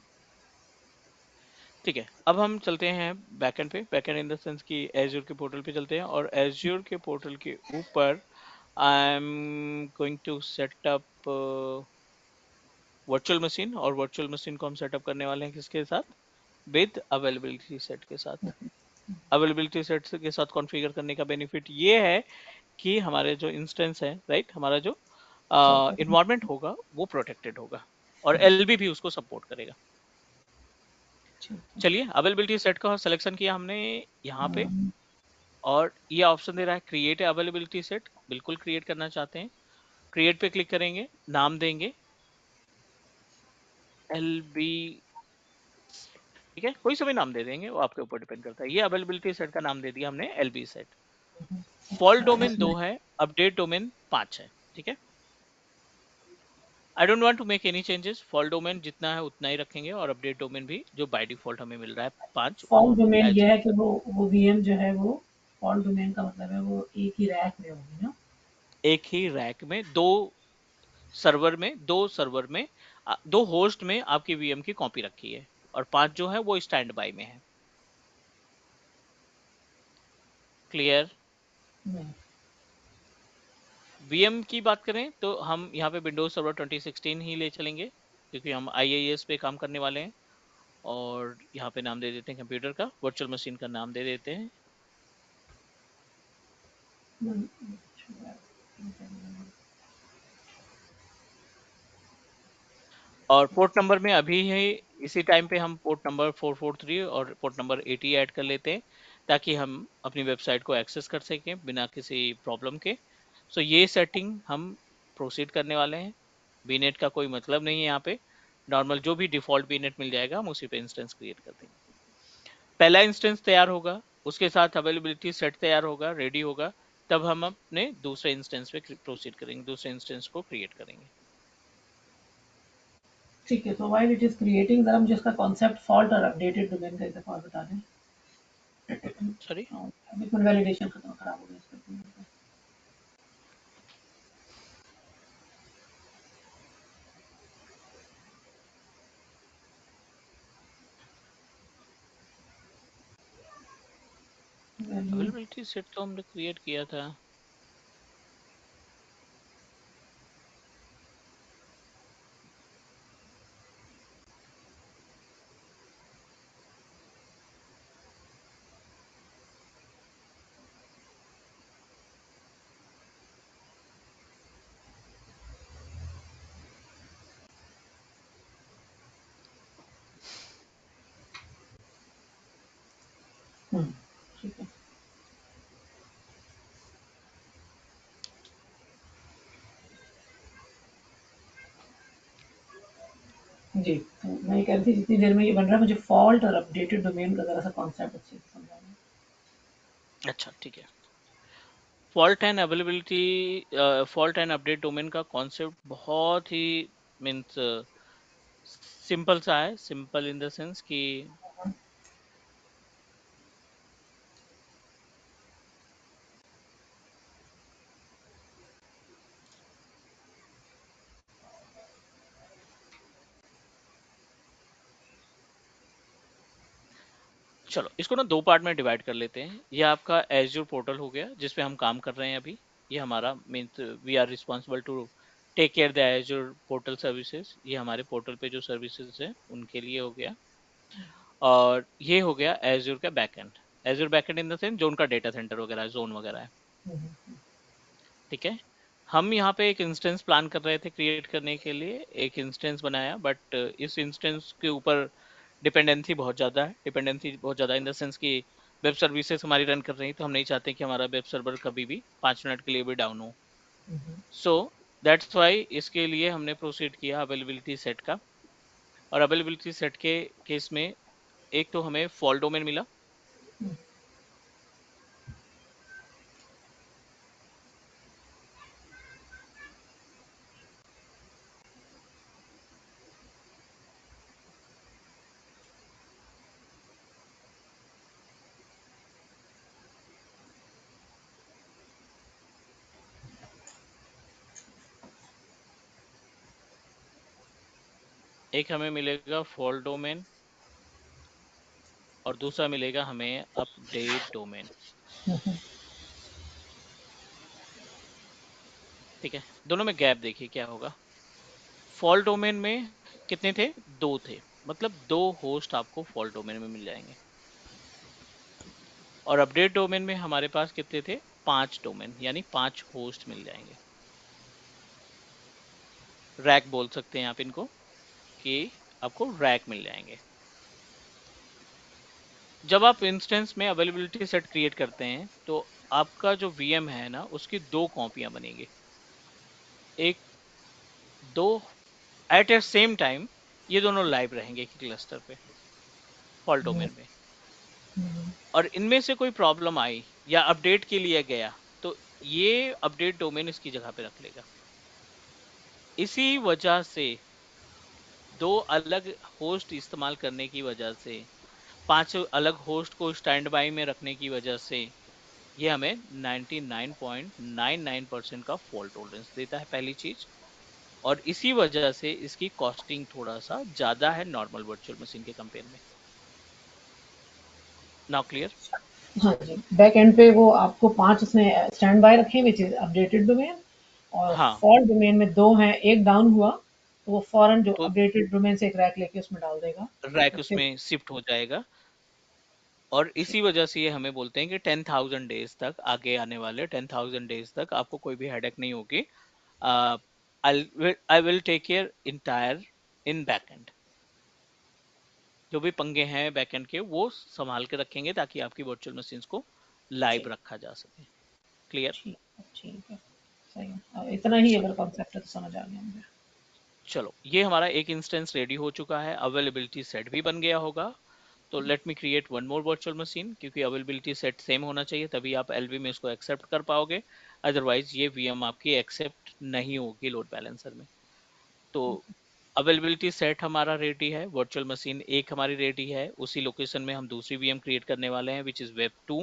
[SPEAKER 3] ठीक है, अब हम चलते हैं बैकएंड पे, बैकएंड इन द सेंस कि एज्योर के पोर्टल पे चलते हैं, और एज्योर के पोर्टल के ऊपर I am going to set up virtual machine, और वर्चुअल मशीन को हम सेटअप करने वाले हैं किसके साथ? विद अवेलेबिलिटी सेट के साथ। अवेलेबिलिटी सेट के साथ कॉन्फ़िगर करने का बेनिफिट ये है कि हमारे जो इंस्टेंस है, राइट, हमारा जो
[SPEAKER 2] सब
[SPEAKER 3] इन्वायरमेंट होगा वो प्रोटेक्टेड होगा, और एलबी भी उसको सपोर्ट करेगा।
[SPEAKER 2] ठीक है।
[SPEAKER 3] चलिए, अवेलेबिलिटी सेट का सिलेक्शन किया हमने यहाँ पे,
[SPEAKER 2] हम्म,
[SPEAKER 3] और ये ऑप्शन दे रहा है क्रिएट अवेलेबिलिटी सेट। बिल्कुल क्रिएट करना चाहते हैं, क्रिएट पे क्लिक करेंगे, नाम देंगे एल बी, ठीक है, कोई सा भी नाम दे देंगे, वो आपके ऊपर डिपेंड करता है। ये अवेलेबिलिटी सेट का नाम दे दिया हमने एल बी सेट। फॉल्ट
[SPEAKER 2] अच्छा
[SPEAKER 3] डोमेन 2
[SPEAKER 2] इसमें।
[SPEAKER 3] है, अपडेट डोमेन 5 है। ठीक है, I don't want to make any changes, fault domain जितना है उतना ही रखेंगे, और अपडेट डोमेन भी जो बाय डिफॉल्ट हमें मिल रहा है 5, वो
[SPEAKER 2] फॉल्ट
[SPEAKER 3] हम
[SPEAKER 2] डोमेन
[SPEAKER 3] एज
[SPEAKER 2] ये
[SPEAKER 3] इट
[SPEAKER 2] है
[SPEAKER 3] इज
[SPEAKER 2] कि
[SPEAKER 3] रखें।
[SPEAKER 2] वो वीएम जो है वो फॉल्ट डोमेन का मतलब है वो एक ही रैक में होगी ना।
[SPEAKER 3] एक ही रैक में दो होस्ट में आपकी वीएम की कॉपी रखी है, और 5 जो है वो स्टैंड बाय में है। क्लियर?
[SPEAKER 2] नहीं।
[SPEAKER 3] वीएम की बात करें तो हम यहाँ पे विंडोज सर्वर 2016 ही ले चलेंगे, क्योंकि हम आईआईएस पे काम करने वाले हैं। और यहाँ पे नाम दे देते हैं कंप्यूटर का, वर्चुअल मशीन का नाम दे देते हैं, और पोर्ट नंबर में अभी है, इसी टाइम पे हम पोर्ट नंबर 443 और पोर्ट नंबर 80 ऐड कर लेते हैं, ताकि हम अपनी वेबसाइट को एक्सेस कर सकें बिना किसी प्रॉब्लम के। सो ये सेटिंग हम प्रोसीड करने वाले हैं। बीनेट का कोई मतलब नहीं है यहाँ पे, नॉर्मल जो भी डिफॉल्ट बीनेट मिल जाएगा हम उसी पे इंस्टेंस क्रिएट कर देंगे। पहला इंस्टेंस तैयार होगा, उसके साथ अवेलेबिलिटी सेट तैयार होगा, रेडी होगा, तब हम अपने दूसरे इंस्टेंस पे प्रोसीड करेंगे, दूसरे इंस्टेंस को क्रिएट करेंगे।
[SPEAKER 2] ठीक है, तो व्हाइल इट इज क्रिएटिंग जरा मुझे इसका कॉन्सेप्ट फॉल्ट और अपडेटेड डोमेन का एक दफा और बता दें।
[SPEAKER 3] सॉरी,
[SPEAKER 2] अब एक मिनट, वैलिडेशन खत्म खराब हो गया इसका। वैल्यू।
[SPEAKER 3] अवेलेबिलिटी सेट तो हमने क्रिएट किया था।
[SPEAKER 2] ठीक है। जी, तो मैं कह रही थी जितनी देर में ये बन रहा है मुझे फॉल्ट और अपडेटेड डोमेन का जरा सा कॉन्सेप्ट अच्छे से समझाना।
[SPEAKER 3] अच्छा, ठीक है। फॉल्ट एंड अपडेट डोमेन का कॉन्सेप्ट बहुत ही मीन्स सिंपल सा है, सिंपल इन द सेंस कि चलो इसको ना दो पार्ट में डिवाइड कर लेते हैं। ये आपका एज्योर पोर्टल हो गया जिस पे हम काम कर रहे हैं अभी। ये हमारा mean we are responsible to take care the Azure portal services. ये हमारे पोर्टल पे जो सर्विसेज है उनके लिए हो गया। और ये हो गया एज्योर का backend. Azure backend in the sense जो उनका डेटा सेंटर वगैरह है, जोन वगैरह है। ठीक है। हम यहाँ पे एक इंस्टेंस प्लान कर रहे थे क्रिएट करने के लिए, एक इंस्टेंस बनाया, बट इस इंस्टेंस के ऊपर डिपेंडेंसी बहुत ज़्यादा है। डिपेंडेंसी बहुत ज़्यादा इन द सेंस कि वेब सर्विसेज हमारी रन कर रही हैं, तो हम नहीं चाहते कि हमारा वेब सर्वर कभी भी 5 मिनट के लिए भी डाउन हो। सो दैट्स वाई इसके लिए हमने प्रोसीड किया अवेलेबिलिटी सेट का। और अवेलेबिलिटी सेट के केस में एक तो हमें फॉल्ट डोमेन मिला। एक हमें मिलेगा फॉल्ट डोमेन और दूसरा मिलेगा हमें अपडेट डोमेन। ठीक है, दोनों में गैप देखिए क्या होगा। फॉल्ट डोमेन में कितने थे? दो थे, मतलब दो होस्ट आपको फॉल्ट डोमेन में मिल जाएंगे। और अपडेट डोमेन में हमारे पास कितने थे? 5 डोमेन, यानी 5 होस्ट मिल जाएंगे। रैक बोल सकते हैं आप इनको, कि आपको रैक मिल जाएंगे। जब आप इंस्टेंस में अवेलेबिलिटी सेट क्रिएट करते हैं तो आपका जो वीएम है ना, उसकी दो कॉपियां बनेंगी। एक, दो एट ए सेम टाइम, ये दोनों लाइव रहेंगे एक ही क्लस्टर पे फॉल्ट डोमेन में। और इनमें से कोई प्रॉब्लम आई या अपडेट के लिए गया तो ये अपडेट डोमेन इसकी जगह पे रख लेगा। इसी वजह से दो अलग होस्ट इस्तेमाल करने की वजह से, 5 अलग होस्ट को स्टैंड बाई में रखने की वजह से ये हमें 99.99% का फॉल्ट टॉलरेंस देता है, पहली चीज। और इसी वजह से इसकी कॉस्टिंग थोड़ा सा ज्यादा है नॉर्मल वर्चुअल मशीन के कंपेयर में। Now clear?
[SPEAKER 2] हाँ जी, बैक एंड पे वो आपको 5 उसने स्टैंड बाय रखे विच इज़ अपडेटेड डोमेन, और
[SPEAKER 3] हाँ,
[SPEAKER 2] फॉल्ट डोमेन में 2 हैं, एक डाउन हुआ, तो वो फ़ौरन जो
[SPEAKER 3] तो
[SPEAKER 2] अपडेटेड डोमेन से एक रैक लेके उसमें डाल देगा।
[SPEAKER 3] रैक
[SPEAKER 2] और फिर
[SPEAKER 3] उसमें शिफ्ट हो जाएगा। और
[SPEAKER 2] ठीक,
[SPEAKER 3] इसी वजह से ये हमें बोलते हैं कि 10,000 डेज तक, आगे आने वाले 10,000 डेज तक आपको कोई भी हेडेक नहीं होगी। I will take care entire in backend. जो भी पंगे हैं बैकएंड के वो संभाल के रखेंगे ताकि आपकी वर्चुअल मशीन्स को लाइव
[SPEAKER 2] ठीक,
[SPEAKER 3] रखा जा सके। क्लियर?
[SPEAKER 2] ठीक है, सही है। इतना ही
[SPEAKER 3] चलो,
[SPEAKER 2] अगर कॉन्सेप्ट है तो समझ आ गया मुझे।
[SPEAKER 3] चलो ये हमारा एक इंस्टेंस रेडी हो चुका है, अवेलेबिलिटी सेट भी बन गया होगा। तो लेट मी create one more virtual machine, क्योंकि अवेलेबिलिटी सेट सेम होना चाहिए तभी आप एलवी में इसको एक्सेप्ट कर पाओगे। अदरवाइज ये वीएम आपकी एक्सेप्ट नहीं होगी लोड बैलेंसर में। तो अवेलेबिलिटी सेट हमारा रेडी है, वर्चुअल मशीन एक हमारी रेडी है, उसी लोकेशन में हम दूसरी वीएम क्रिएट करने वाले हैं विच इज वेब 2।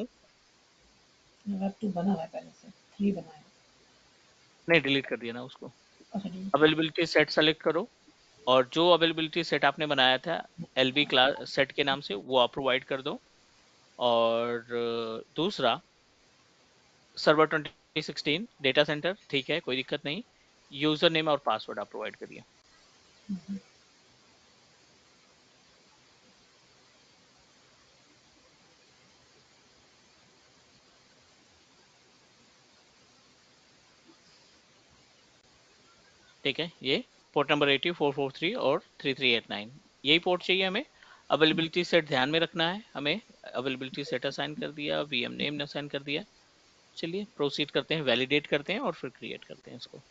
[SPEAKER 2] वेब 2 बना हुआ है पहले से, 3 बना है।
[SPEAKER 3] नहीं, डिलीट कर दिया ना उसको।
[SPEAKER 2] अच्छा ठीक है।
[SPEAKER 3] अवेलेबिलिटी सेट सेलेक्ट करो और जो अवेलेबिलिटी सेट आपने बनाया था एलबी क्लास सेट के नाम से वो आप प्रोवाइड कर दो। और दूसरा, सर्वर 2016 डेटा सेंटर, ठीक है, कोई दिक्कत नहीं। यूजर नेम और पासवर्ड आप प्रोवाइड करिए। ठीक है, ये पोर्ट नंबर 80443 और 3389, यही पोर्ट चाहिए हमें। अवेलेबिलिटी सेट ध्यान में रखना है हमें। अवेलेबिलिटी सेट असाइन कर दिया, वीएम नेम असाइन कर दिया। चलिए प्रोसीड करते हैं, वैलिडेट करते हैं और फिर क्रिएट करते हैं इसको।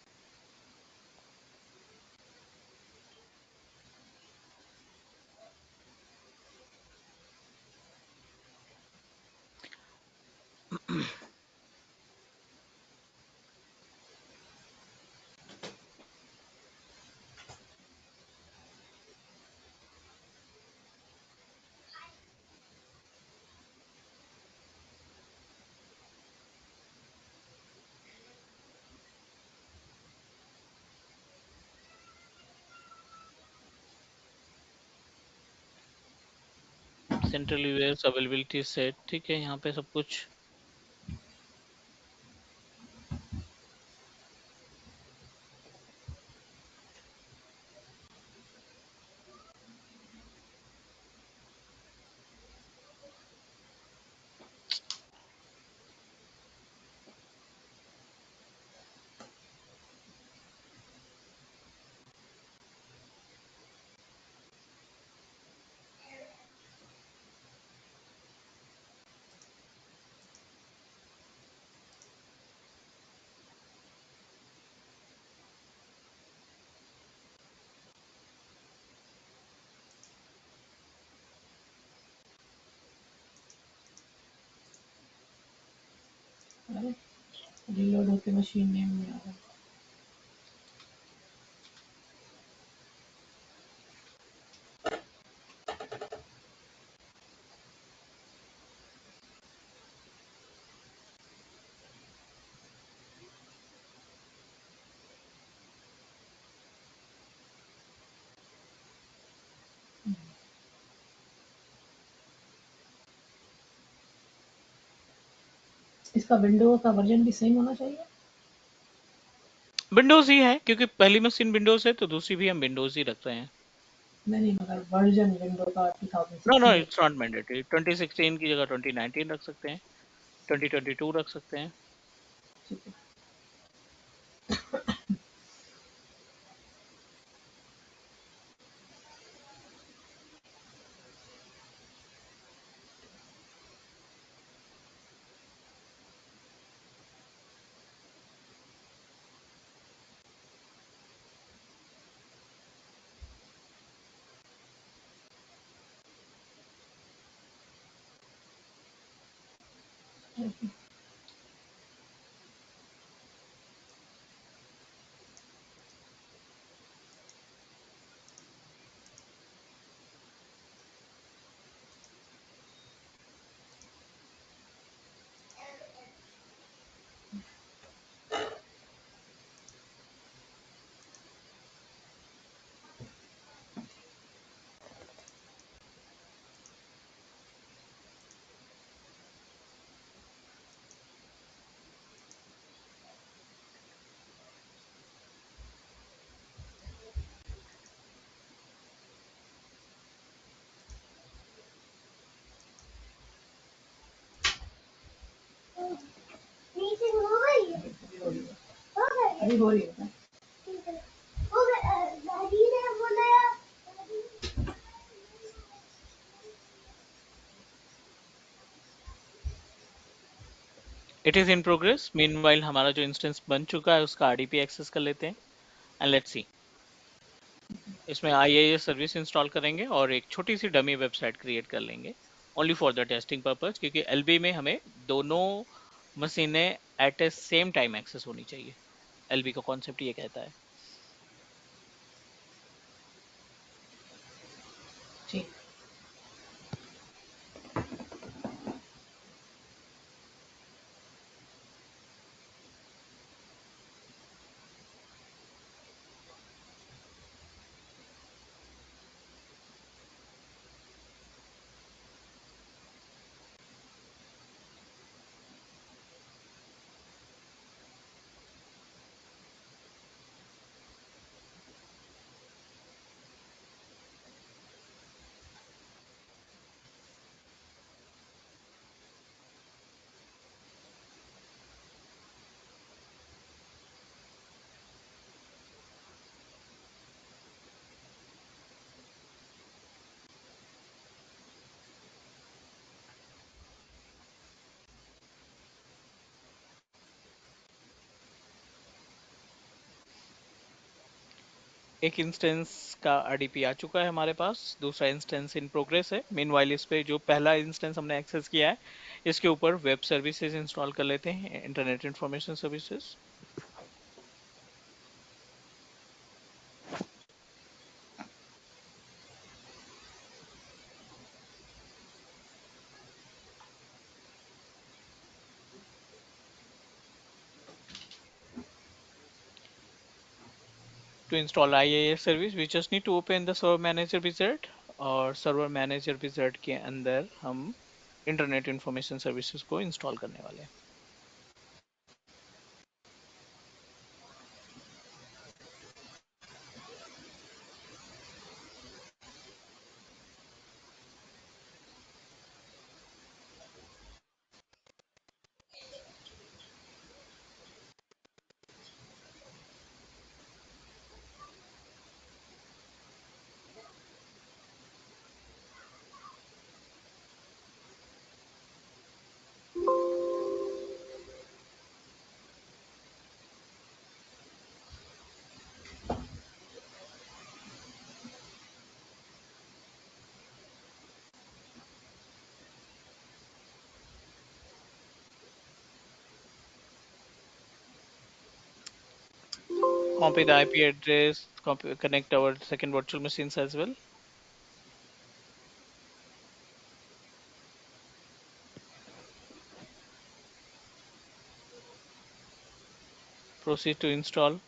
[SPEAKER 3] सेंट्रल यूएस अवेलेबिलिटी सेट, ठीक है, यहाँ पे सब कुछ।
[SPEAKER 2] अरे रीलोड होके मशीन नेम में आ गया। इसका विंडो का वर्जन भी सेम होना चाहिए।
[SPEAKER 3] विंडोज ही है, क्योंकि पहली मशीन विंडोज है तो दूसरी भी हम विंडोज ही रख रहे हैं।
[SPEAKER 2] नहीं मगर वर्जन विंडो का
[SPEAKER 3] no no,
[SPEAKER 2] 2016।
[SPEAKER 3] It's not mandatory. 2016 की जगह 2019 रख सकते हैं, 2022 रख सकते हैं।
[SPEAKER 2] ठीक है। अभी हो रही है।
[SPEAKER 3] It is in progress. Meanwhile हमारा जो इंस्टेंस बन चुका है उसका आरडीपी एक्सेस कर लेते हैं एंड लेट्स सी। इसमें आईआईएस सर्विस इंस्टॉल करेंगे और एक छोटी सी डमी वेबसाइट क्रिएट कर लेंगे only for the testing purpose, क्योंकि एलबी में हमें दोनों मशीनें एट ए सेम टाइम एक्सेस होनी चाहिए। एलबी का कॉन्सेप्ट ये कहता है।
[SPEAKER 2] ठीक।
[SPEAKER 3] एक इंस्टेंस का आरडीपी आ चुका है हमारे पास, दूसरा इंस्टेंस इन प्रोग्रेस है। मीनवाइल इस पे जो पहला इंस्टेंस हमने एक्सेस किया है इसके ऊपर वेब सर्विसेज इंस्टॉल कर लेते हैं, internet information services. To install IAS service, we just need to open the server manager wizard और सर्वर मैनेजर विजार्ड के अंदर हम इंटरनेट इंफॉर्मेशन सर्विसेज को इंस्टॉल करने वाले हैं। Copy the IP address, connect our second virtual machines as well. Proceed to install,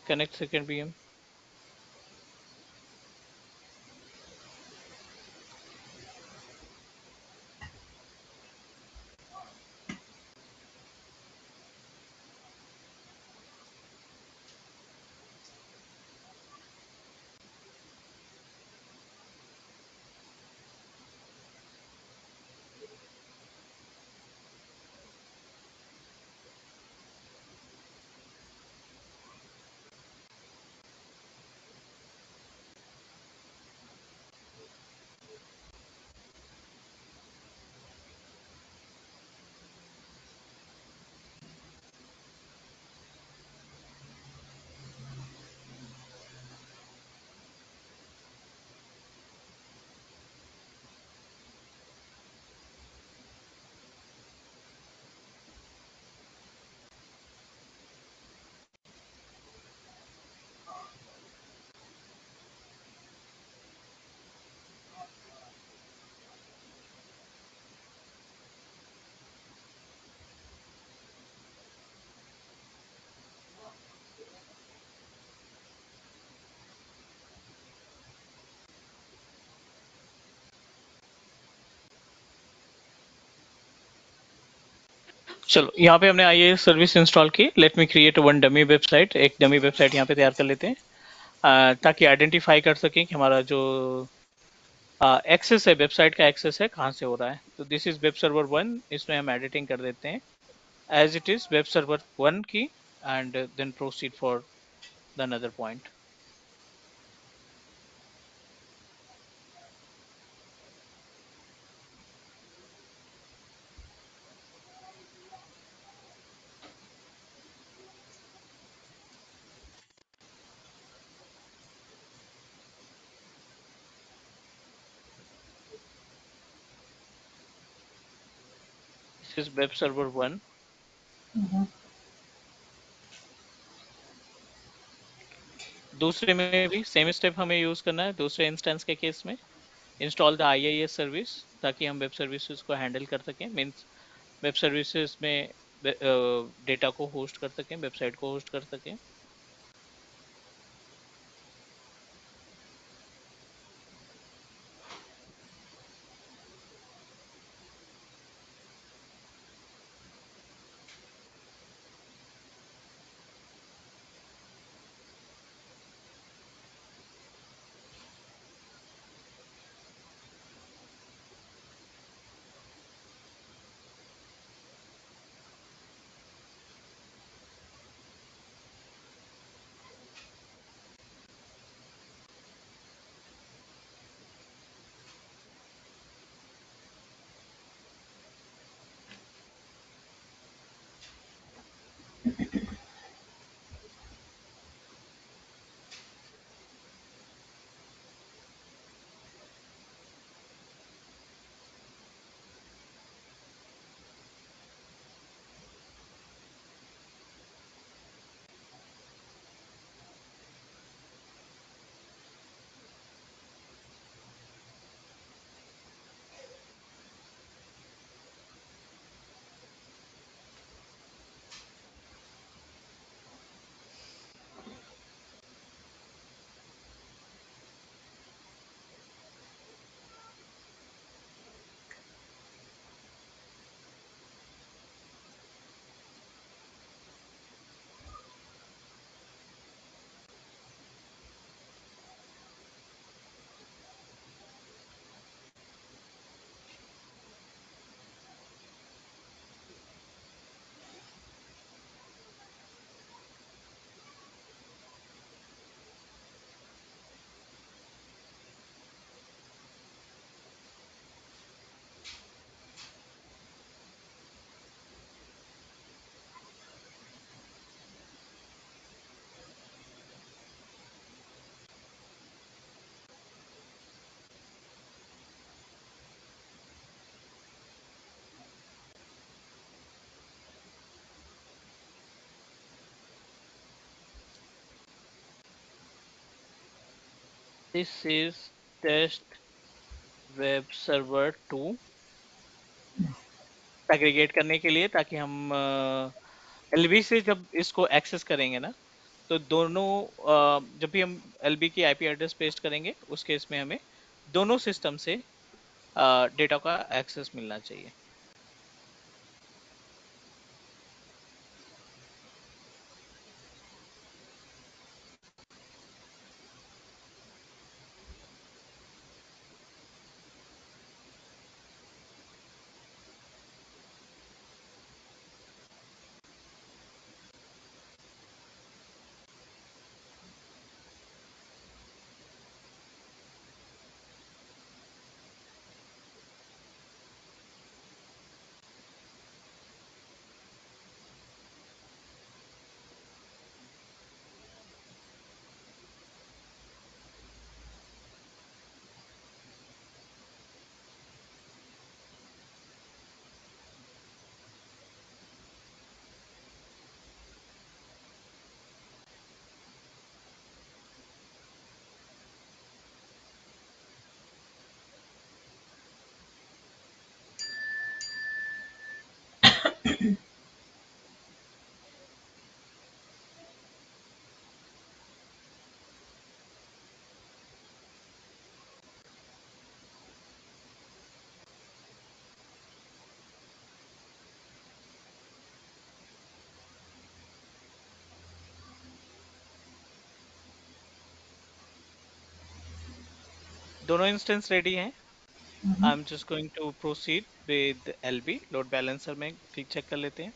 [SPEAKER 3] connect second VM. चलो यहाँ पे हमने IIS सर्विस इंस्टॉल की। Let me create one dummy website. एक डमी वेबसाइट यहाँ पे तैयार कर लेते हैं ताकि आइडेंटिफाई कर सकें कि हमारा जो एक्सेस है, वेबसाइट का एक्सेस है, कहाँ से हो रहा है। तो दिस इज वेब सर्वर 1, इसमें हम एडिटिंग कर देते हैं as it is web server 1 की, and then proceed for the another point. This is web server 1। दूसरे में भी सेम स्टेप हमें यूज करना है। दूसरे इंस्टेंस के केस में इंस्टॉल द IIS सर्विस, ताकि हम वेब सर्विसेज को हैंडल कर सकें। मीन्स वेब सर्विसेज में डेटा को होस्ट कर सकें, वेबसाइट को होस्ट कर सकें। This is test web server 2 aggregate करने के लिए, ताकि हम एलबी से जब इसको एक्सेस करेंगे ना, तो दोनों जब भी हम एलबी की आईपी एड्रेस पेस्ट करेंगे, उस केस में हमें दोनों सिस्टम से डेटा का एक्सेस मिलना चाहिए। दोनों इंस्टेंस रेडी हैं। I am just going to proceed with LB. Load balancer में क्लिक चेक कर लेते हैं।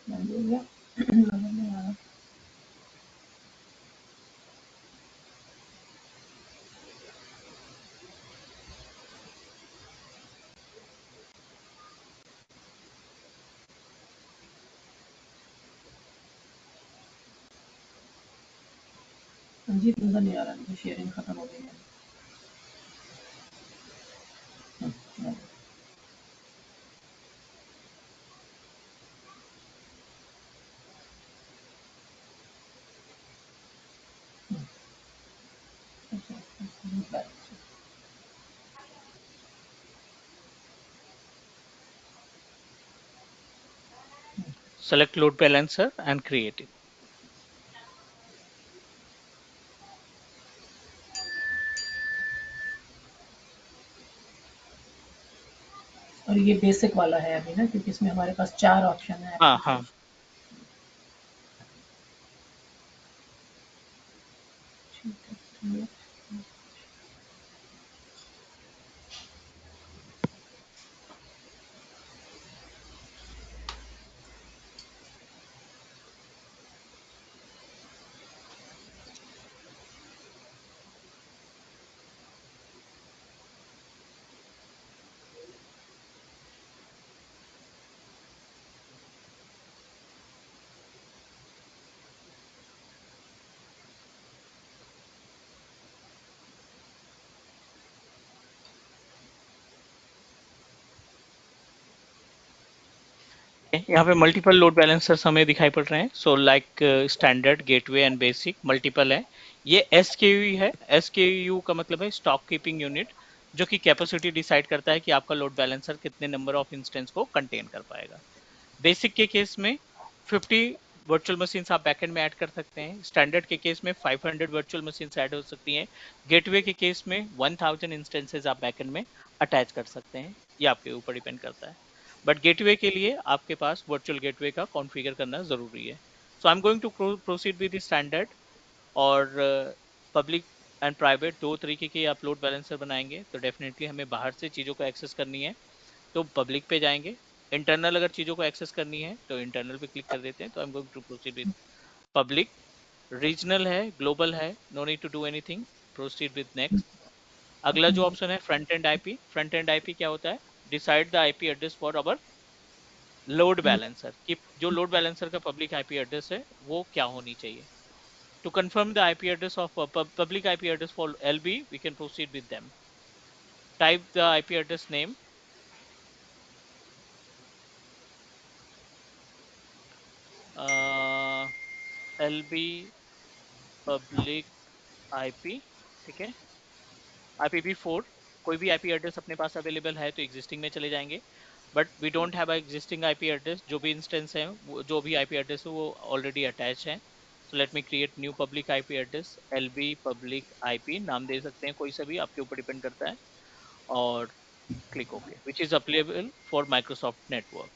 [SPEAKER 2] बंद हो गया। नजर नहीं आ रहा। रंजीत नजर नहीं आ रहा, मुझे शेयरिंग खत्म हो गई है।
[SPEAKER 3] Select load balancer and create it.
[SPEAKER 2] और ये बेसिक वाला है अभी ना, क्योंकि इसमें हमारे पास 4 ऑप्शन है
[SPEAKER 3] हाँ हाँ।
[SPEAKER 2] एप्लीकेशन। ठीक है।
[SPEAKER 3] यहाँ पे मल्टीपल लोड बैलेंसर्स हमें दिखाई पड़ रहे हैं। So like standard, gateway and basic, multiple है। ये एसकेयू है। एसकेयू का मतलब है स्टॉक कीपिंग यूनिट, जो कि कैपेसिटी डिसाइड करता है कि आपका लोड बैलेंसर कितने नंबर ऑफ इंस्टेंस को कंटेन कर पाएगा। बेसिक के केस में 50 वर्चुअल मशीन्स आप बैकएंड में ऐड कर सकते हैं। स्टैंडर्ड के केस में 500 वर्चुअल मशीन्स ऐड हो सकती हैं। गेटवे के केस में 1000 इंस्टेंसेस आप बैकएंड में अटैच कर सकते हैं। ये आपके ऊपर डिपेंड करता है। बट गेटवे के लिए आपके पास वर्चुअल गेटवे का कॉन्फ़िगर करना जरूरी है। So I am going to proceed with standard. और पब्लिक एंड प्राइवेट दो तरीके के आप लोड बैलेंसर बनाएंगे, तो डेफिनेटली हमें बाहर से चीज़ों को एक्सेस करनी है, तो पब्लिक पे जाएंगे, इंटरनल अगर चीजों को एक्सेस करनी है तो इंटरनल पे क्लिक कर देते हैं। तो I am going to proceed with public. Regional है, ग्लोबल है, no need to do anything, proceed with next. अगला जो ऑप्शन है front end IP. Front end IP क्या होता है? Decide the IP address for our load balancer, कि जो लोड बैलेंसर का पब्लिक आईपी एड्रेस है वो क्या होनी चाहिए। To confirm the IP address of public IP address for LB, we can proceed with them. Type the IP address name. uh, LB public IP, ठीक है। IPv4, कोई भी IP एड्रेस अपने पास अवेलेबल है तो एग्जिस्टिंग में चले जाएंगे, but we don't have existing IP address. जो भी इंस्टेंस है, जो भी IP एड्रेस है वो ऑलरेडी अटैच है। सो लेट मी create new public IP address. LB public IP नाम दे सकते हैं कोई सा भी, आपके ऊपर डिपेंड करता है। और click okay, which is available for Microsoft network.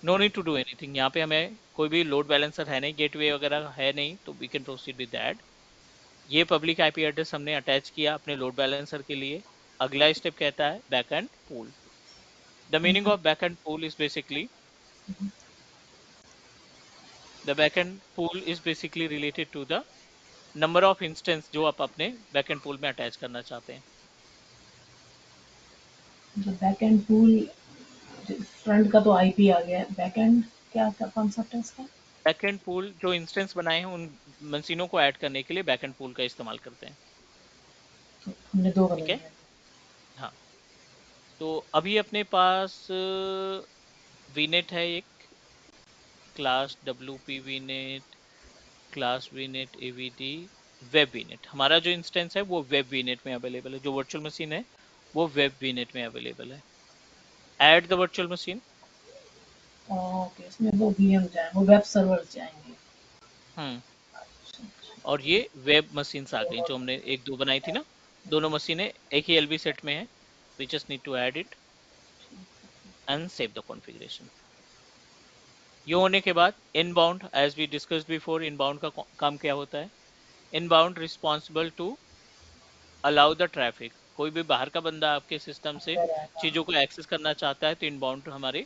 [SPEAKER 3] No need to do anything. यहाँ पे हमें कोई भी लोड बैलेंसर है नहीं, गेटवे वगैरह है नहीं, तो we can proceed with that. ये पब्लिक आईपी एड्रेस हमने अटैच किया अपने लोड बैलेंसर के लिए। अगला स्टेप कहता है backend pool. The meaning of backend pool is basically, the backend pool is basically related to the number of instance जो आप अपने बैकएंड पूल में अटैच करना चाहते हैं।
[SPEAKER 2] बैक एंड टूल, फ्रंट का तो आईपी आ गया, बैक एंड क्या क्या कॉन्सेप्ट है इसका?
[SPEAKER 3] बैकएंड पूल जो इंस्टेंस बनाए हैं उन मशीनों को ऐड करने के लिए बैकएंड पूल का इस्तेमाल करते हैं।
[SPEAKER 2] तो हमने दो
[SPEAKER 3] ठीक
[SPEAKER 2] बनाए
[SPEAKER 3] है,
[SPEAKER 2] हैं।
[SPEAKER 3] हाँ। तो अभी अपने पास वीनेट है एक, class WP वीनेट, class वीनेट AVD, web वीनेट। हमारा जो इंस्टेंस है वो वेब वीनेट में अवेलेबल है। जो वर्चुअल मशीन है वो वेब वीनेट में अवेलेबल है। Add the virtual machine.
[SPEAKER 2] Okay, इसमें वो वीएम जाए, वो वेब सर्वर जाएंगे।
[SPEAKER 3] हम्म
[SPEAKER 2] अच्छा, अच्छा।
[SPEAKER 3] और ये वेब मशीन्स आ गई जो हमने एक दो बनाई थी ना, दोनों मशीनें एक ही LB सेट में है। We just need to add it and save the configuration. ये होने के बाद inbound, as we discussed before, inbound का काम क्या होता है? Inbound responsible to allow the traffic. कोई भी बाहर का बंदा आपके सिस्टम से
[SPEAKER 2] अंदर आएगा।
[SPEAKER 3] चीजों को एक्सेस करना चाहता है तो इनबाउंड हमारे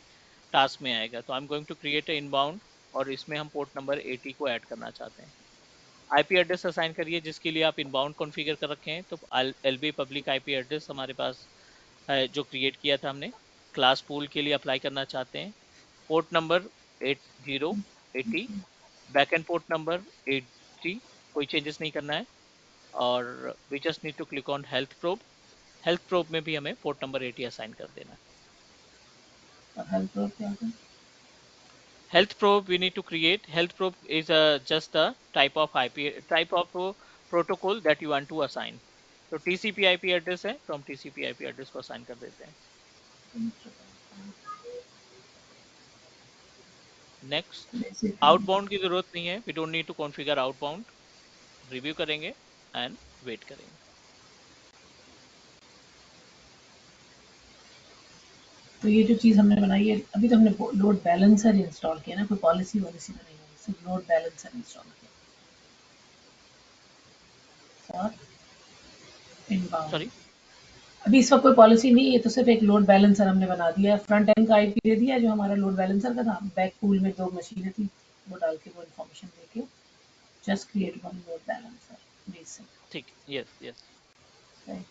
[SPEAKER 3] टास्क में आएगा। तो I am going to create a inbound, और इसमें हम पोर्ट नंबर 80 को ऐड करना चाहते हैं। आईपी एड्रेस असाइन करिए जिसके लिए आप इनबाउंड कॉन्फ़िगर कर रखे हैं। तो LB पब्लिक आईपी एड्रेस हमारे पास है जो क्रिएट किया था हमने। क्लास पूल के लिए अप्लाई करना चाहते हैं। Port number 8080, backend port number 80, कोई चेंजेस नहीं करना है। और we just need to click on health probe. Health probe में भी हमें पोर्ट नंबर 80 असाइन कर देना है।
[SPEAKER 2] और हेल्प प्रो क्या है?
[SPEAKER 3] Health probe we need to create. Health probe is just a type of type of protocol that you want to assign. तो TCP IP एड्रेस है तो हम TCP IP एड्रेस को असाइन कर देते हैं। नेक्स्ट।
[SPEAKER 2] बेसिकली
[SPEAKER 3] आउटबाउंड की जरूरत नहीं है, we don't need to configure outbound. Review करेंगे एंड वेट करेंगे।
[SPEAKER 2] तो ये जो चीज़ हमने बनाई है, अभी तो हमने लोड बैलेंसर इंस्टॉल किया ना, कोई पॉलिसी वॉलिसी तो नहीं है, सिर्फ लोड बैलेंसर इंस्टॉल किया और इनबाउंड।
[SPEAKER 3] सॉरी,
[SPEAKER 2] अभी इस वक्त कोई पॉलिसी नहीं है, तो सिर्फ एक लोड बैलेंसर हमने बना दिया है। फ्रंट एंड का आईपी दे दिया जो हमारा लोड बैलेंसर का था, बैक पूल में दो मशीनें थी, वो डाल के वो इन्फॉर्मेशन दे के just create one load balancer basic.
[SPEAKER 3] ठीक, यस यस।
[SPEAKER 2] राइट।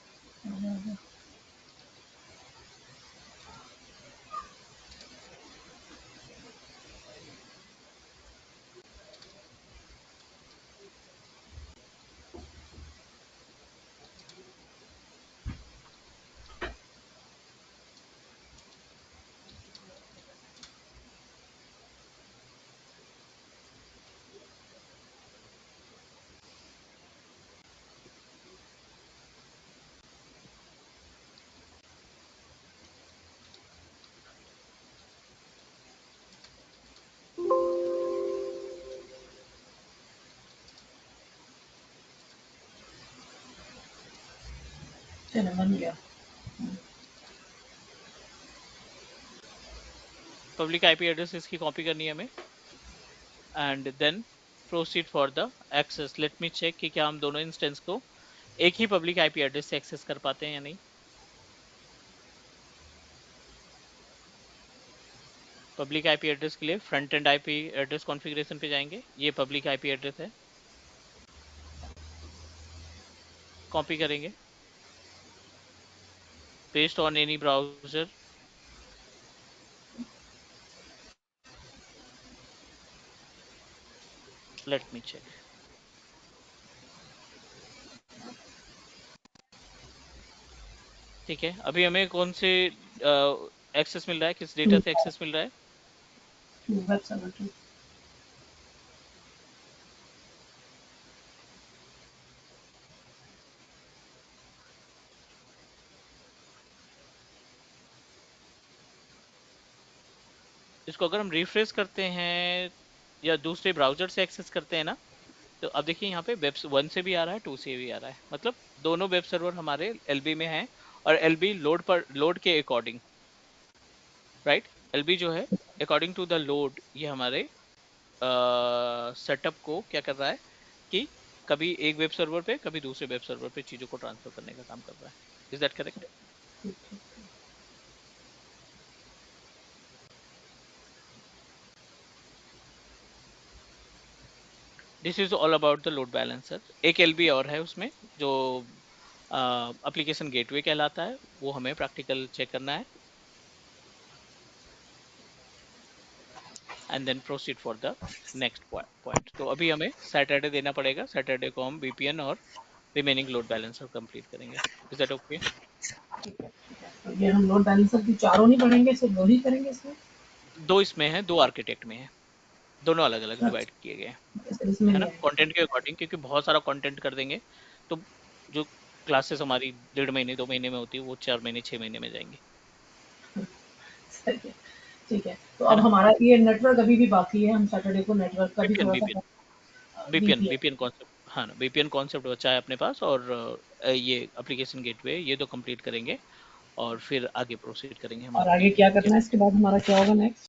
[SPEAKER 2] चलो बन गया।
[SPEAKER 3] पब्लिक आईपी एड्रेस इसकी कॉपी करनी है हमें and then proceed for the access. Let me check कि क्या हम दोनों इंस्टेंस को एक ही पब्लिक आईपी एड्रेस से एक्सेस कर पाते हैं या नहीं। पब्लिक आईपी एड्रेस के लिए front end IP address configuration पे जाएंगे। ये पब्लिक आईपी एड्रेस है, कॉपी करेंगे, paste on any browser, let me check. ठीक है, अभी हमें कौन से एक्सेस मिल रहा है, किस डेटा से एक्सेस मिल रहा है?
[SPEAKER 2] Web server 2।
[SPEAKER 3] इसको अगर हम रिफ्रेश करते हैं या दूसरे ब्राउजर से एक्सेस करते हैं ना, तो अब देखिए यहाँ पे वेब 1 से भी आ रहा है, 2 से भी आ रहा है, मतलब दोनों वेब सर्वर हमारे एलबी में हैं। और एलबी लोड के अकॉर्डिंग, राइट, एलबी जो है अकॉर्डिंग टू द लोड, ये हमारे सेटअप को क्या कर रहा है कि कभी एक वेब सर्वर पे कभी दूसरे वेब सर्वर पे चीजों को ट्रांसफर करने का काम कर रहा है। Is that correct? This is all about the load balancer. एक एलबी और है उसमें जो एप्लीकेशन गेटवे कहलाता है, वो हमें प्रैक्टिकल चेक करना है and then proceed for the next point. तो अभी हमें सैटरडे देना पड़ेगा, सैटरडे को हम वीपीएन और रिमेनिंग लोड बैलेंसर कंप्लीट करेंगे। Is that okay?
[SPEAKER 2] ठीक है, ठीक है। तो ये हम लोड बैलेंसर की चारों नहीं पढ़ेंगे, सिर्फ दो ही करेंगे इसमें?
[SPEAKER 3] दो इसमें है, दो आर्किटेक्ट में है, दोनों अलग अलग डिवाइड किए गए हैं,
[SPEAKER 2] अच्छा, इसमें
[SPEAKER 3] है
[SPEAKER 2] नहीं
[SPEAKER 3] ना,
[SPEAKER 2] आएगा।
[SPEAKER 3] कंटेंट के अकॉर्डिंग, क्योंकि बहुत सारा कंटेंट कर देंगे तो जो क्लासेस हमारी 1.5 महीने 2 महीने में होती है वो 4 महीने 6 महीने में जाएंगी,
[SPEAKER 2] सही है, ठीक है। तो
[SPEAKER 3] है
[SPEAKER 2] अब
[SPEAKER 3] ना।
[SPEAKER 2] हमारा ये नेटवर्क अभी भी बाकी है, हम सैटरडे को नेटवर्क का भी
[SPEAKER 3] वीपीएन
[SPEAKER 2] थोड़ा-सा
[SPEAKER 3] VPN VPN
[SPEAKER 2] VPN.
[SPEAKER 3] VPN concept, हाँ ना, वीपीएन कॉन्सेप्ट बचा है अपने पास, और ये एप्लीकेशन गेटवे, ये तो कंप्लीट करेंगे और फिर आगे प्रोसीड करेंगे हम
[SPEAKER 2] और
[SPEAKER 3] अपनी
[SPEAKER 2] आगे क्या करना है
[SPEAKER 3] यूनिट
[SPEAKER 2] इसके
[SPEAKER 3] के
[SPEAKER 2] बाद,
[SPEAKER 3] साथ।
[SPEAKER 2] हमारा क्या होगा नेक्स्ट?